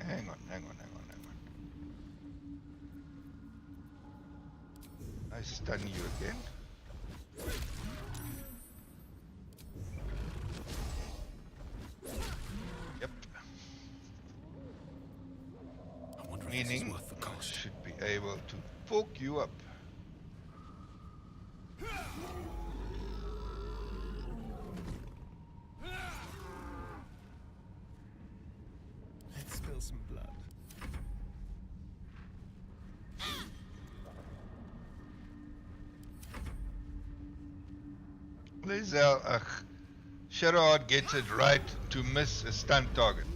Hang on. I stun you again. Yep. Meaning I should be able to poke you up. Let's spill some blood. Lazel, Sherrod gets it right to miss a stun target.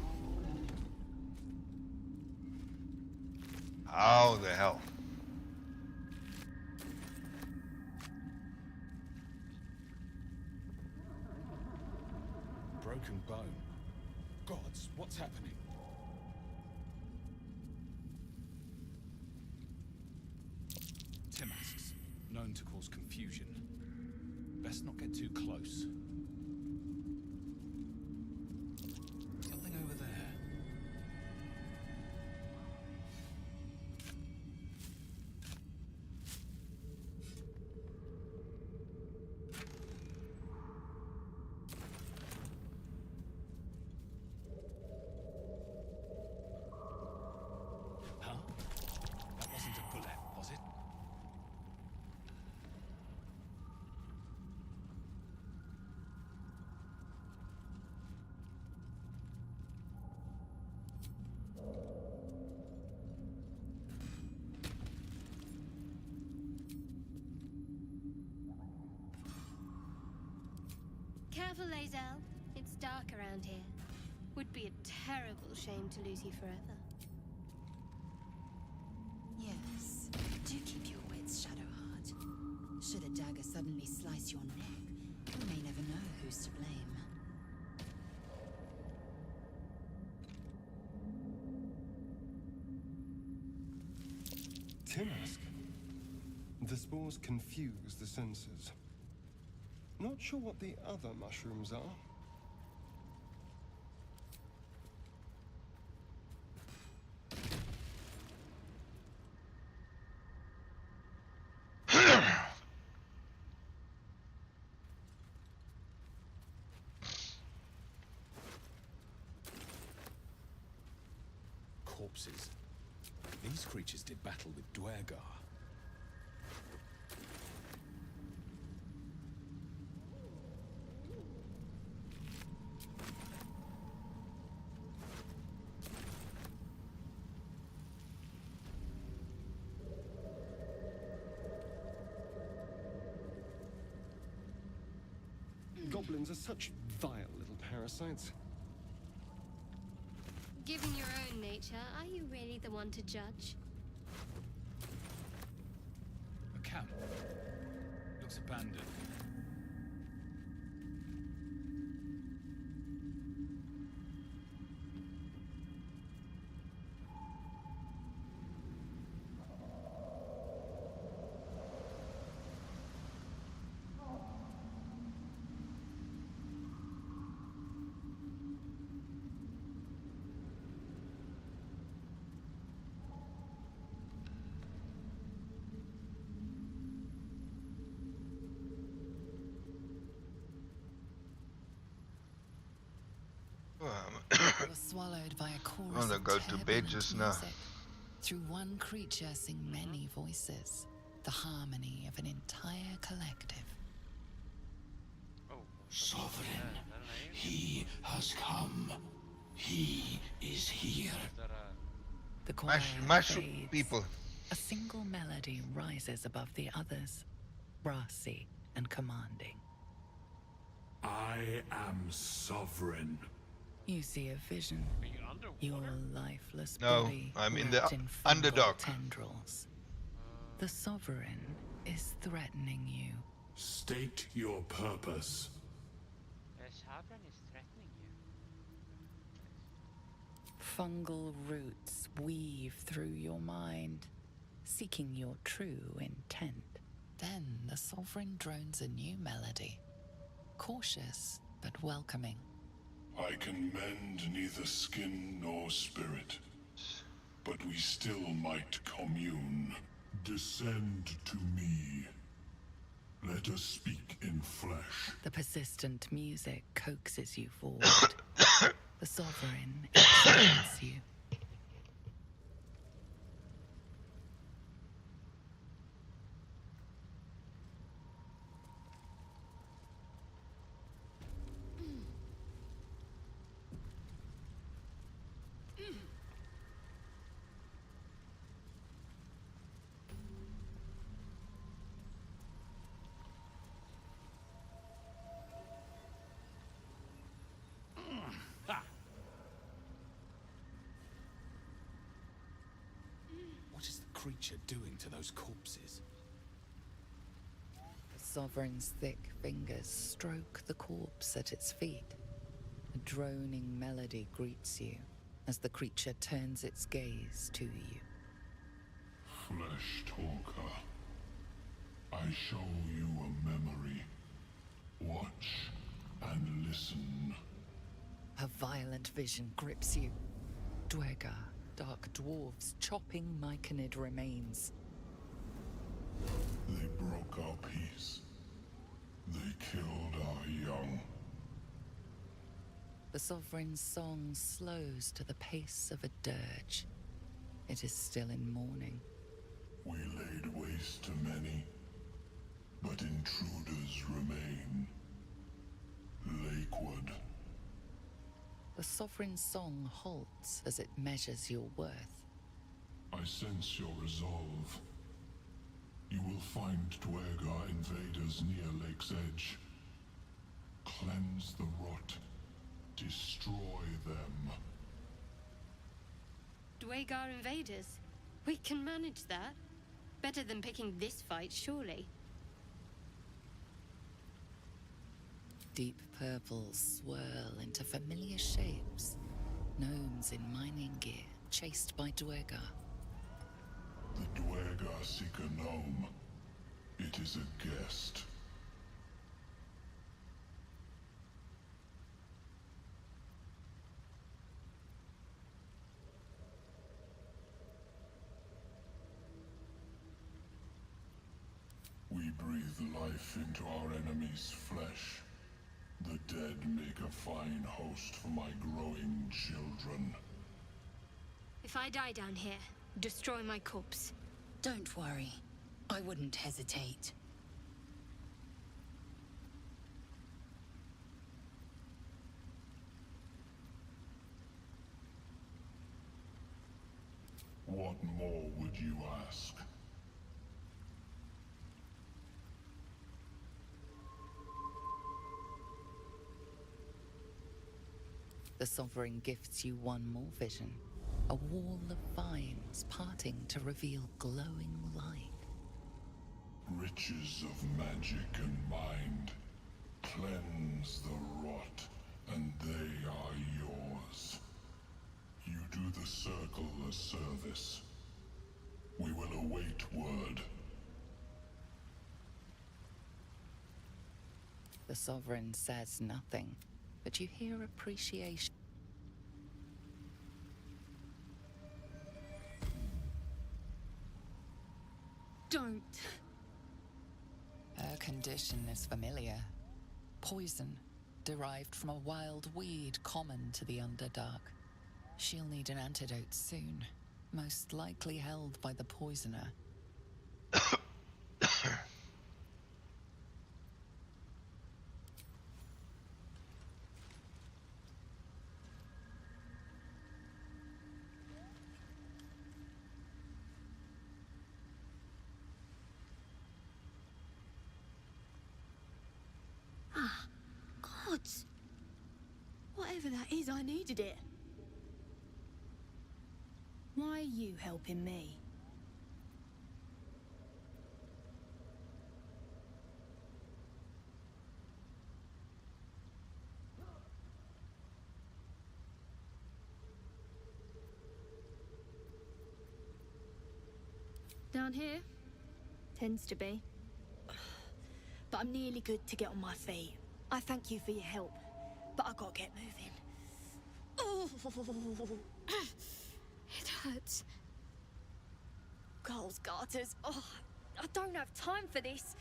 How the hell? Broken bone. Gods, what's happening? Timasks, known to cause confusion. Best not get too close. Something over there. Huh? That wasn't a bullet, was it? Careful, Lazel. It's dark around here. Would be a terrible shame to lose you forever. Yes. Do keep your wits, Shadowheart. Should a dagger suddenly slice your neck, we may never know who's to blame. Timask. The spores confuse the senses. Not sure what the other mushrooms are. Corpses. These creatures did battle with Duergar. Goblins are such vile little parasites. Given your own nature, are you really the one to judge? A camp. Looks abandoned. Were swallowed by a chorus I'm gonna of go to bed just now. music. Through one creature sing many voices, the harmony of an entire collective. Sovereign, he has come. He is here. The choir Mushroom fades. people. A single melody rises above the others, brassy and commanding. I am sovereign. You see a vision. Are you underwater? Your lifeless No, body I'm in wrapped the in fungal underdog. tendrils. The Sovereign is threatening you. State your purpose. The Sovereign is threatening you. Fungal roots weave through your mind, seeking your true intent. Then the Sovereign drones a new melody, cautious but welcoming. I can mend neither skin nor spirit, but we still might commune. Descend to me. Let us speak in flesh. The persistent music coaxes you forward. The Sovereign expects you. What is the creature doing to those corpses? The Sovereign's thick fingers stroke the corpse at its feet. A droning melody greets you as the creature turns its gaze to you. Flesh talker. I show you a memory. Watch and listen. A violent vision grips you. Dwergar, dark dwarves chopping myconid remains. They broke our peace. They killed our young. The Sovereign's song slows to the pace of a dirge. It is still in mourning. We laid waste to many, but intruders remain. Lakewood. The Sovereign's song halts as it measures your worth. I sense your resolve. You will find Dwergar invaders near Lake's Edge. Cleanse the rot. Destroy them. Dwergar invaders? We can manage that. Better than picking this fight, surely. Deep purples swirl into familiar shapes. Gnomes in mining gear, chased by Dwergar. The Dwergar seek a gnome. It is a guest. We breathe life into our enemy's flesh. The dead make a fine host for my growing children. If I die down here, destroy my corpse. Don't worry. I wouldn't hesitate. What more would you ask? The Sovereign gifts you one more vision. A wall of vines parting to reveal glowing light. Riches of magic and mind. Cleanse the rot, and they are yours. You do the Circle a service. We will await word. The Sovereign says nothing, but you hear appreciation. Don't. Her condition is familiar. Poison, derived from a wild weed common to the Underdark. She'll need an antidote soon, most likely held by the poisoner. Ah, gods. Whatever Whatever that is, I needed it. Why are you helping me? Down here? Tends to be. But I'm nearly good to get on my feet. I thank you for your help, but I gotta get moving. Oh, It hurts. Girls' garters. Oh, I don't have time for this.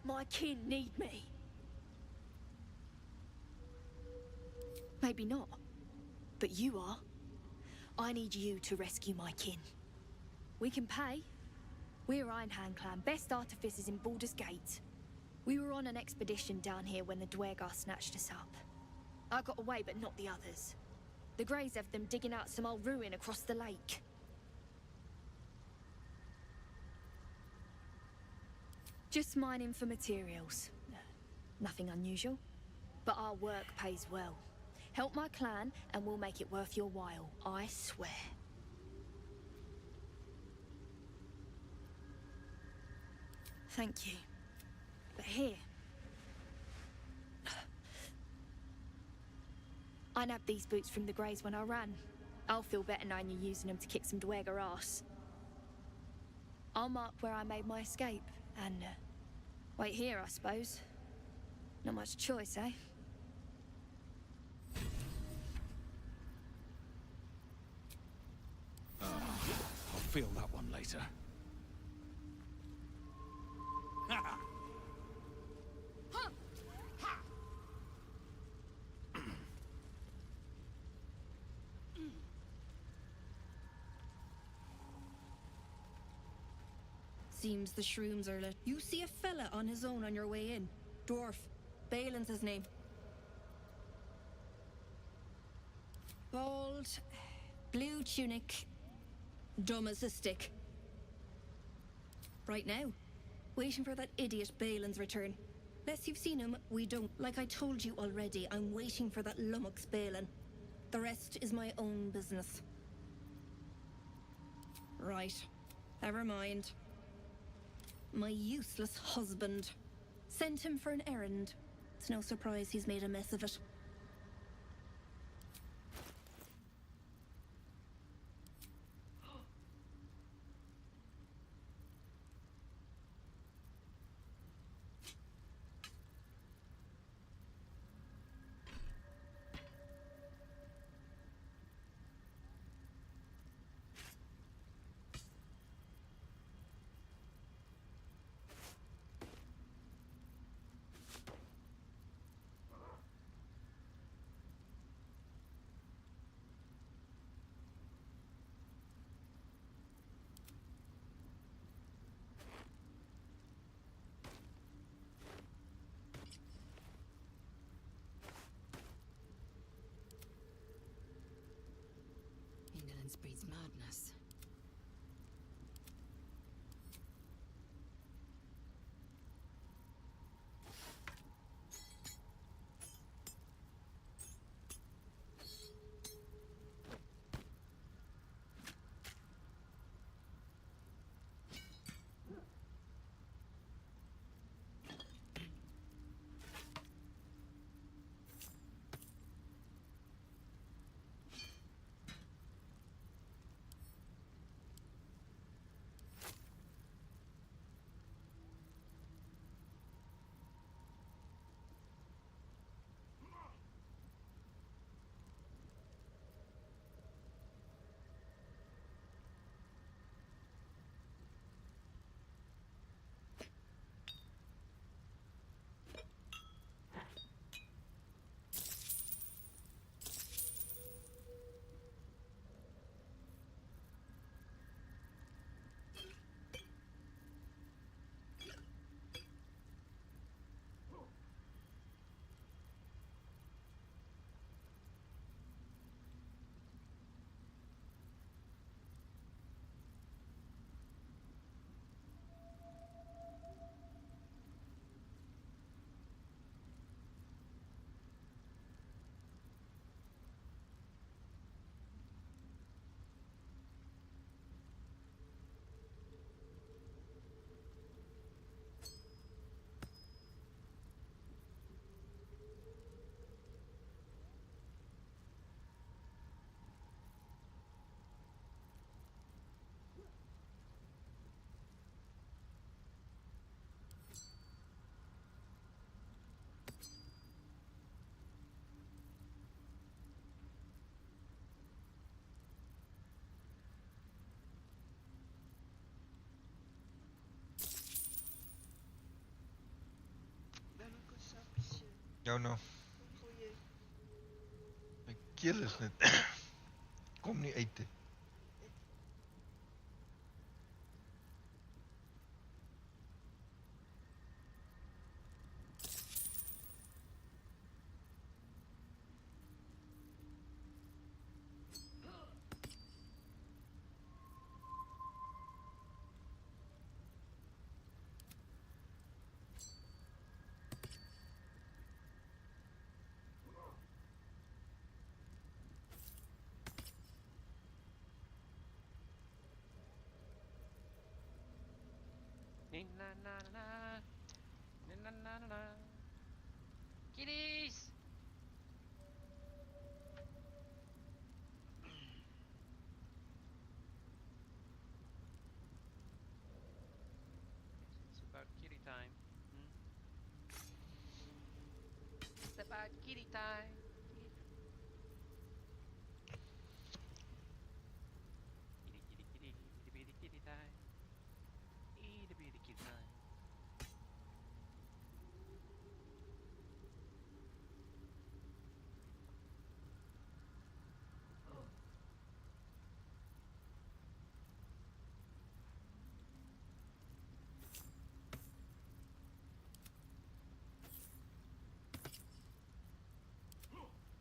My kin need me. Maybe not, but you are. I need you to rescue my kin. We can pay. We're Ironhand Clan, best artificers in Baldur's Gate. We were on an expedition down here when the Dwergar snatched us up. I got away, but not the others. The Greys have them digging out some old ruin across the lake. Just mining for materials. Nothing unusual. But our work pays well. Help my clan, and we'll make it worth your while, I swear. Thank you. But here... I nabbed these boots from the Greys when I ran. I'll feel better knowing you're using them to kick some Dwergar ass. I'll mark where I made my escape, and wait here, I suppose. Not much choice, eh? I'll feel that one later. Seems the shrooms are lit. You see a fella on his own on your way in. Dwarf. Balin's his name. Bald, blue tunic, dumb as a stick. Right now, waiting for that idiot Balin's return. Unless you've seen him, we don't. Like I told you already, I'm waiting for that lummox Balin. The rest is my own business. Right. Never mind. My useless husband. Sent him for an errand. It's no surprise he's made a mess of it. Indolence breeds madness. Ja nou. My keel is net kom nie uit nie. Na na na na na na na. Kitties. It's about kitty time. Hmm? It's about kitty time. Kitty, kitty, kitty, itty bitty kitty time. Itty bitty kitty time.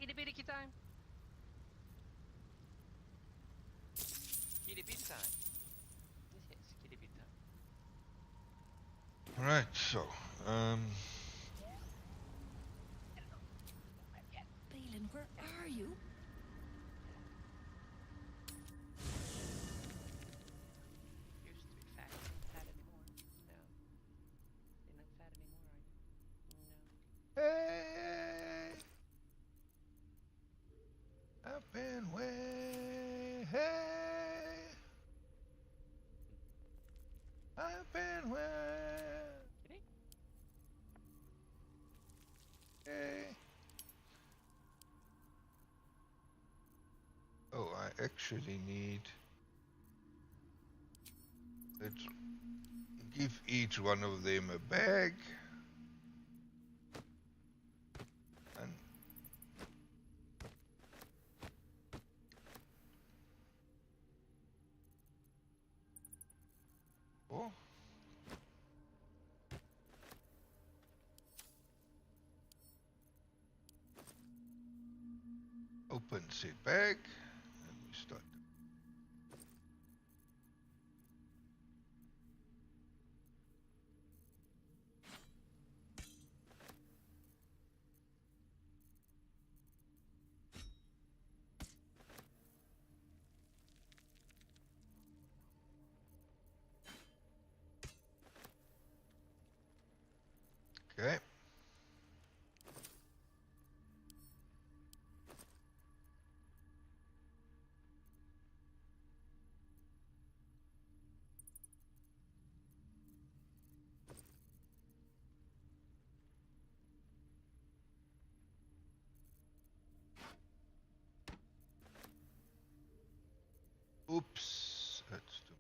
Itty bitty kitty time. Kitty bitty time. Yes, kitty bitty time. Right, so Balin, where are you? Used to be fat, not fat anymore. No. You're not fat anymore, are you? No. hey, up and way, hey, up and way, Kitty? hey. Oh, I actually need. Let's give each one of them a bag. And oh. Open said bag. And we start. Okay. Oops, that's too.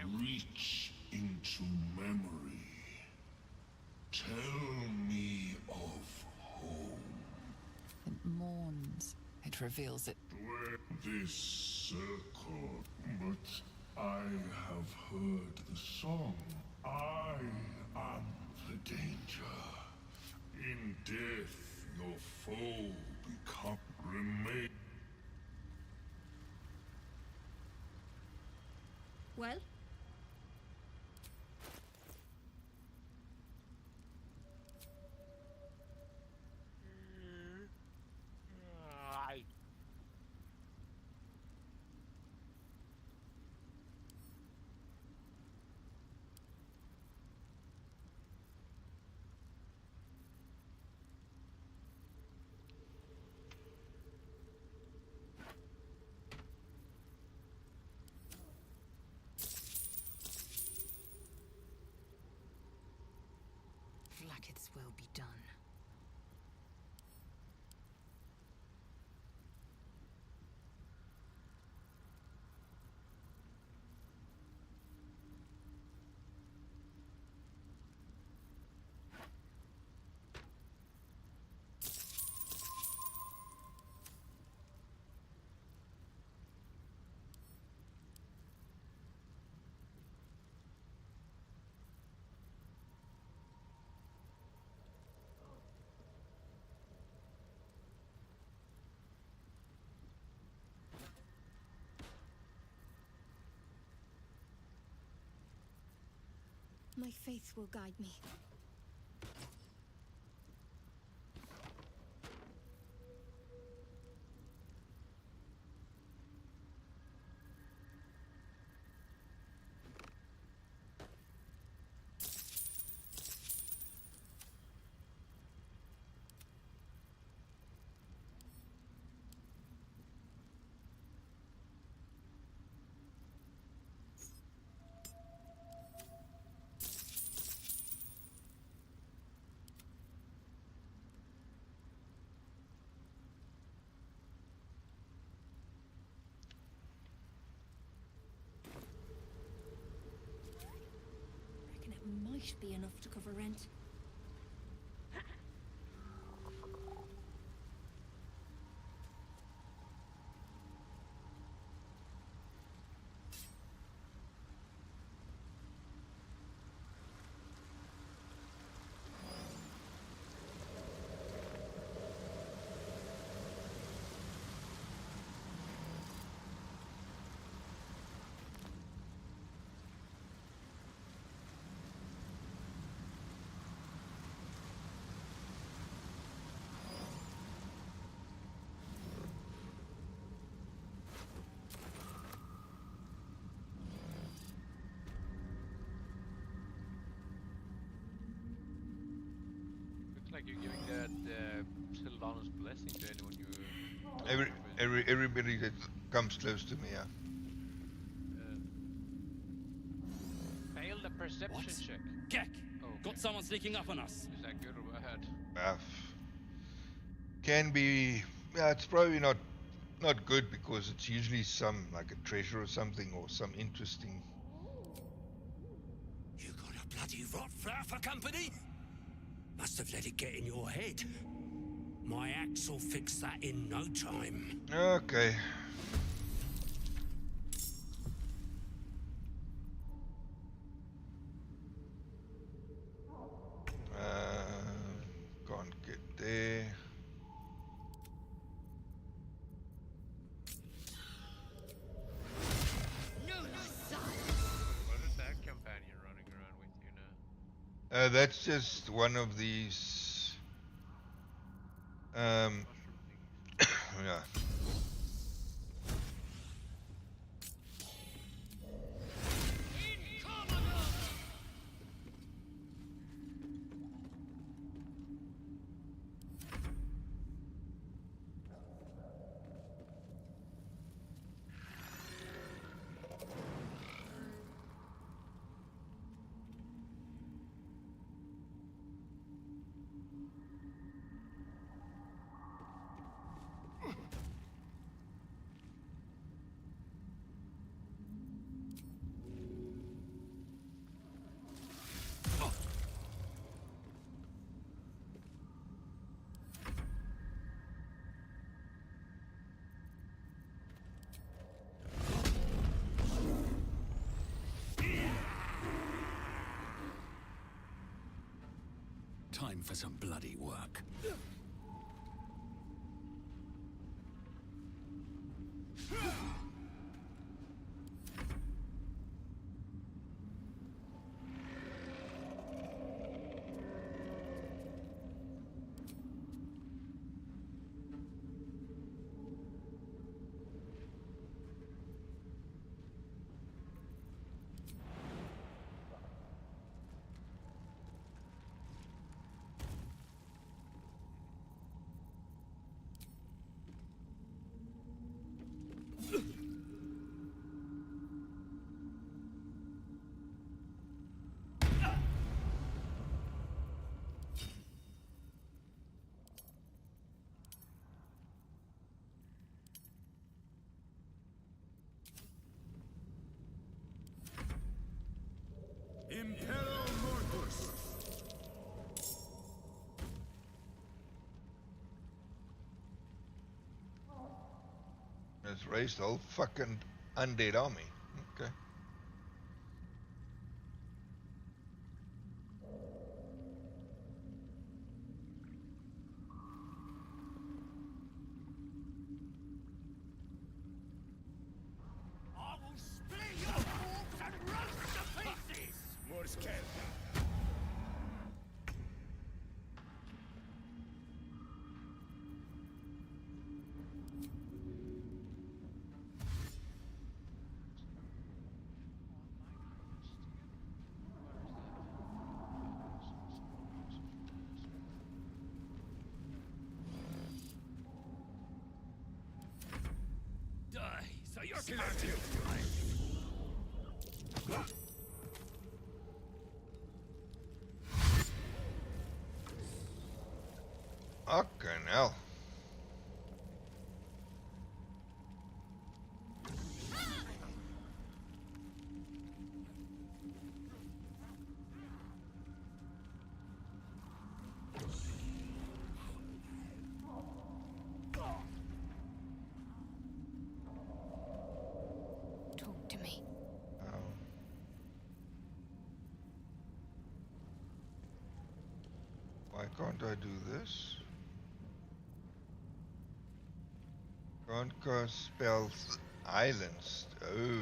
Reach into memory. Tell me of home. It mourns. It reveals it. This circle, but I have heard the song. I am the danger. In death, your foe become remain. Well? Vlaakith's will be done. My faith will guide me. Might be enough to cover rent. Like you're giving that Sylvanas blessing to anyone you. Everybody that comes close to me, yeah. Fail the perception check. Gek! Oh, okay. Got someone sneaking up on us. Is that good or bad? Can be. Yeah, it's probably not good because it's usually some like a treasure or something or some interesting. You got a bloody rot flower for company? Must have let it get in your head. My axe will fix that in no time. Okay. Can't get there. What is that companion running around with you now? That's just one of these. Yeah. Time for some bloody work. Impero Mortus. It's raised the whole fucking undead army. Okay. I will split your corpse and roast to pieces! More scared. Die, so you're captive. Fucking hell. Talk to me. Why can't I do this? Can't cast spells islands. Oh.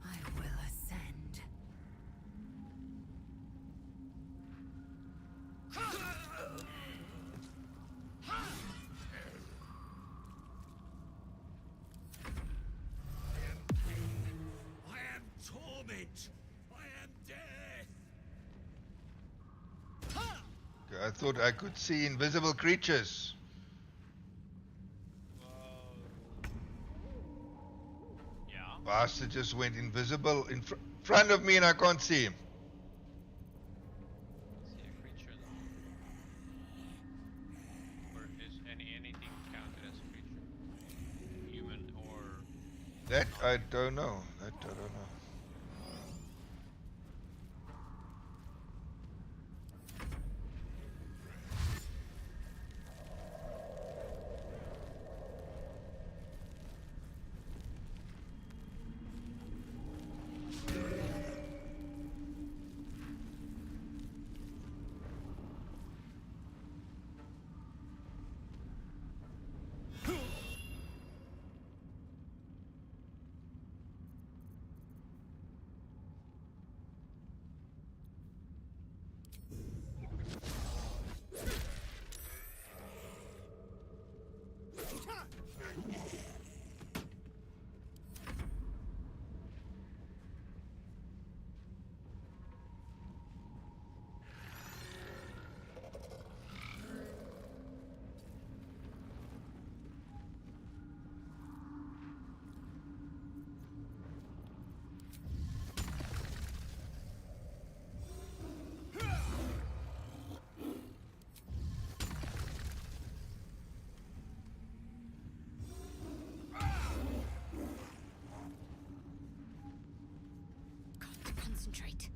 I will ascend. I am torment. I am death. Okay, I thought I could see invisible creatures. Yeah. Bastard just went invisible in front of me and I can't see him. See a creature though. Or is anything counted as a creature? Human or That I don't know. That I don't know. Concentrate.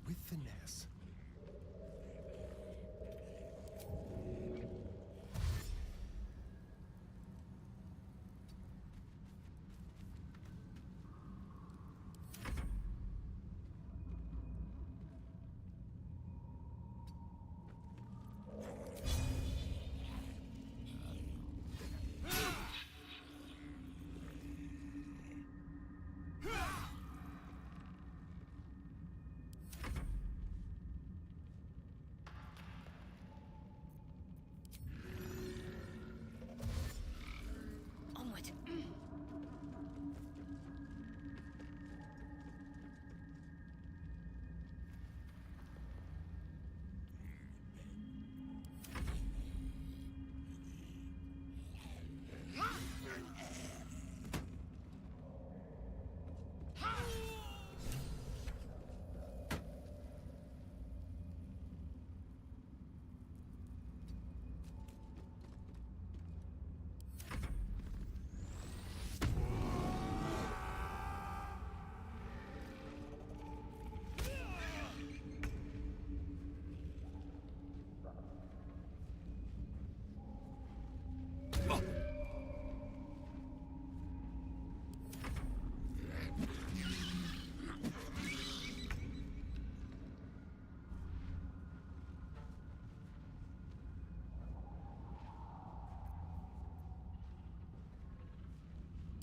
With finesse. Onward.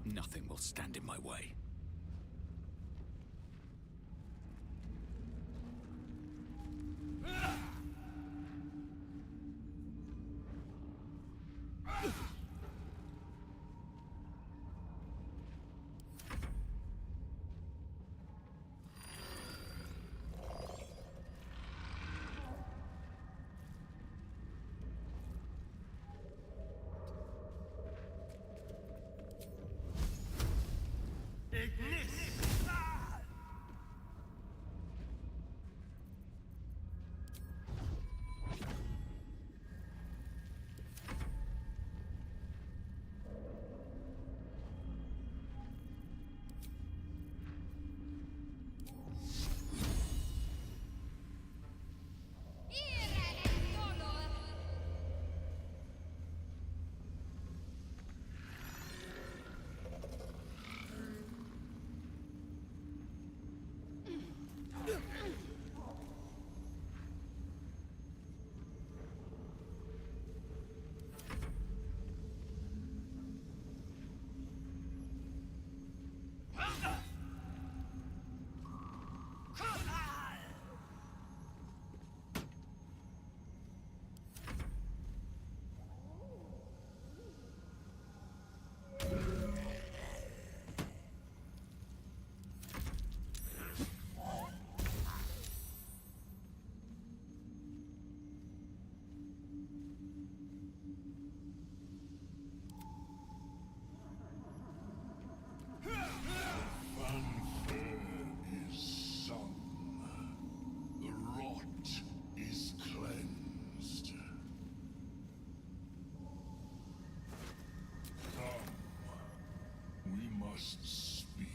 Nothing will stand in my way. Fanfare is sung. The rot is cleansed. Come, we must speak.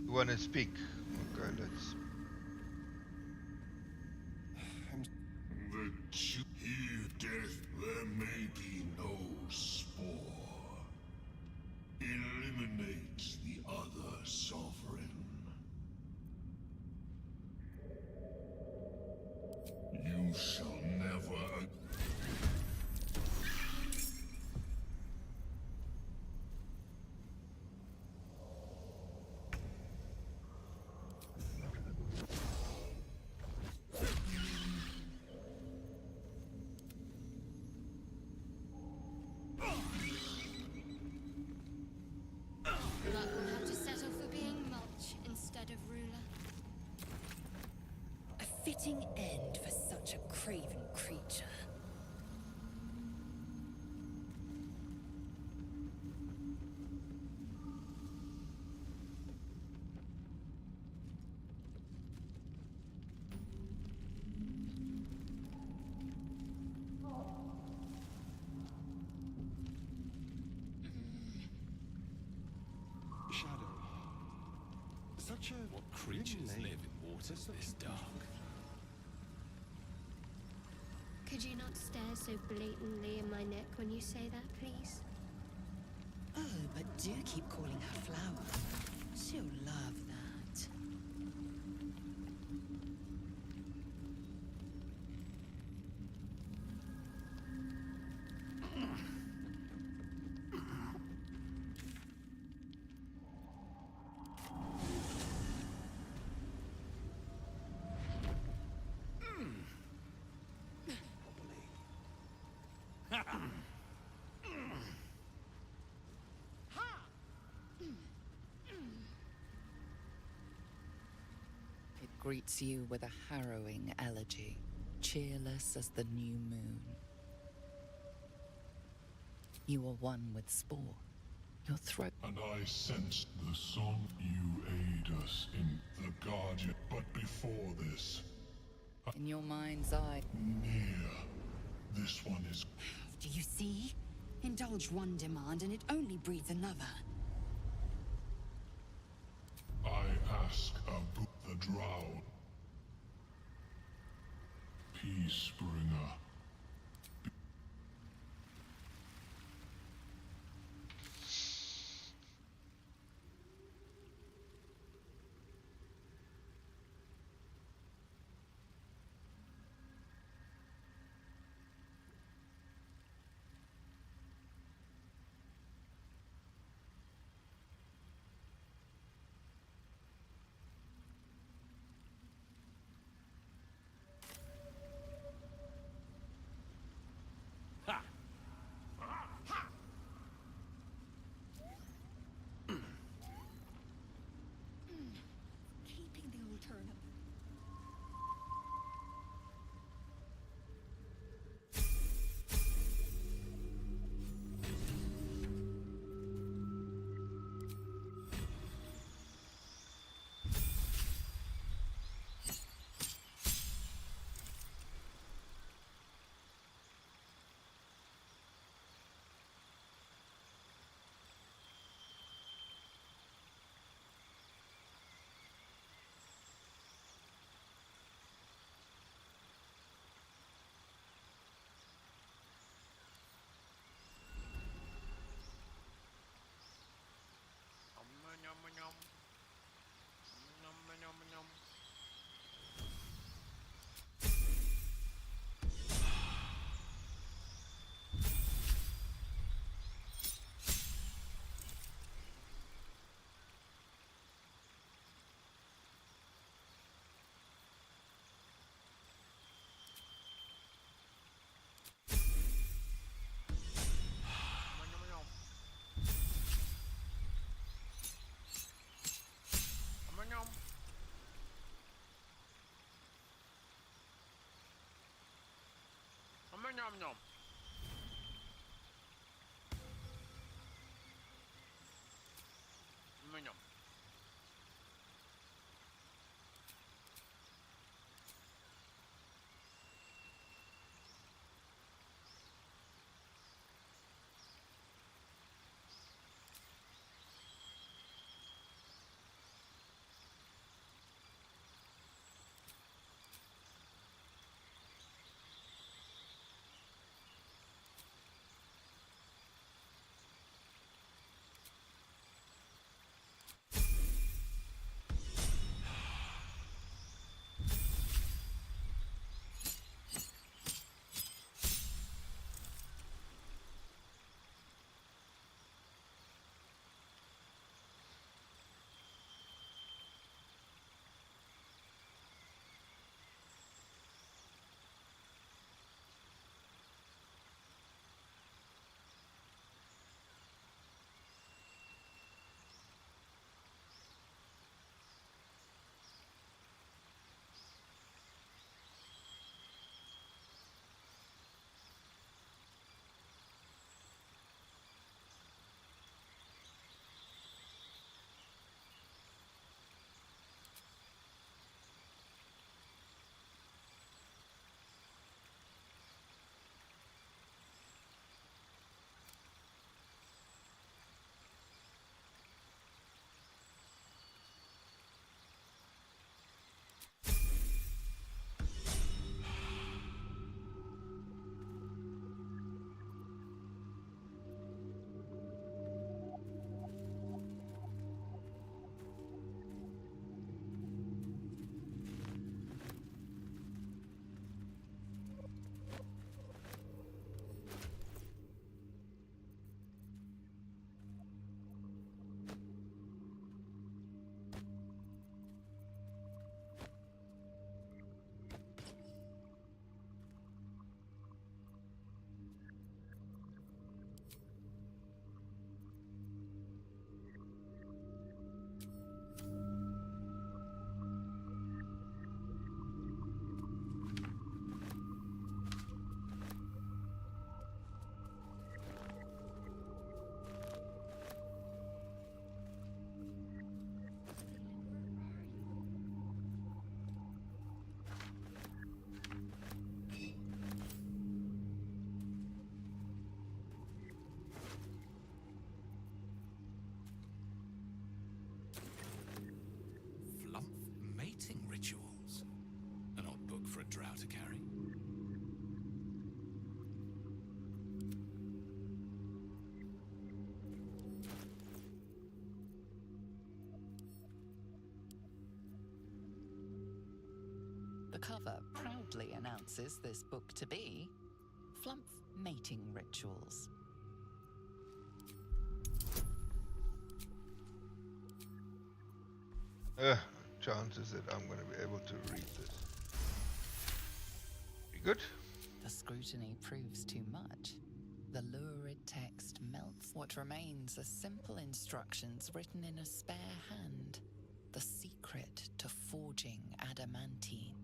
You want to speak? Okay, let's. Here, death, there may be no spore. Eliminate the other sovereign. You shall never. Luck will have to settle for being mulch instead of ruler. A fitting end for such a craven creature. Shadow. Such a... What creatures live in waters this dark? Could you not stare so blatantly in my neck when you say that, please? Oh, but do keep calling her Flower. She'll love that. It greets you with a harrowing elegy, cheerless as the new moon. You are one with Spore. Your throat. And I sense the song you aid us in the Guardian. But before this, In your mind's eye. near, this one is. Do you see? Indulge one demand and it only breeds another. I ask of the Drow. Peace bringer. Nom nom. Nom. Mating rituals. An odd book for a drow to carry. The cover proudly announces this book to be Flump Mating Rituals. Chances that I'm going to be able to read this. Pretty good. The scrutiny proves too much. The lurid text melts what remains as simple instructions written in a spare hand. The secret to forging adamantine.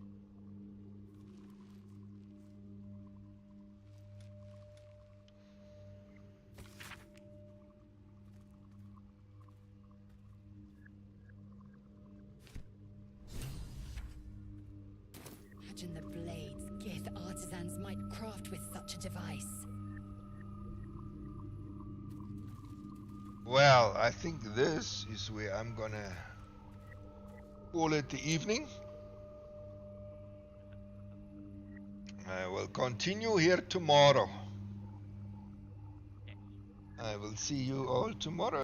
Imagine the blades Gith artisans might craft with such a device. Well, I think this is where I'm gonna call it the evening. I will continue here tomorrow. I will see you all tomorrow.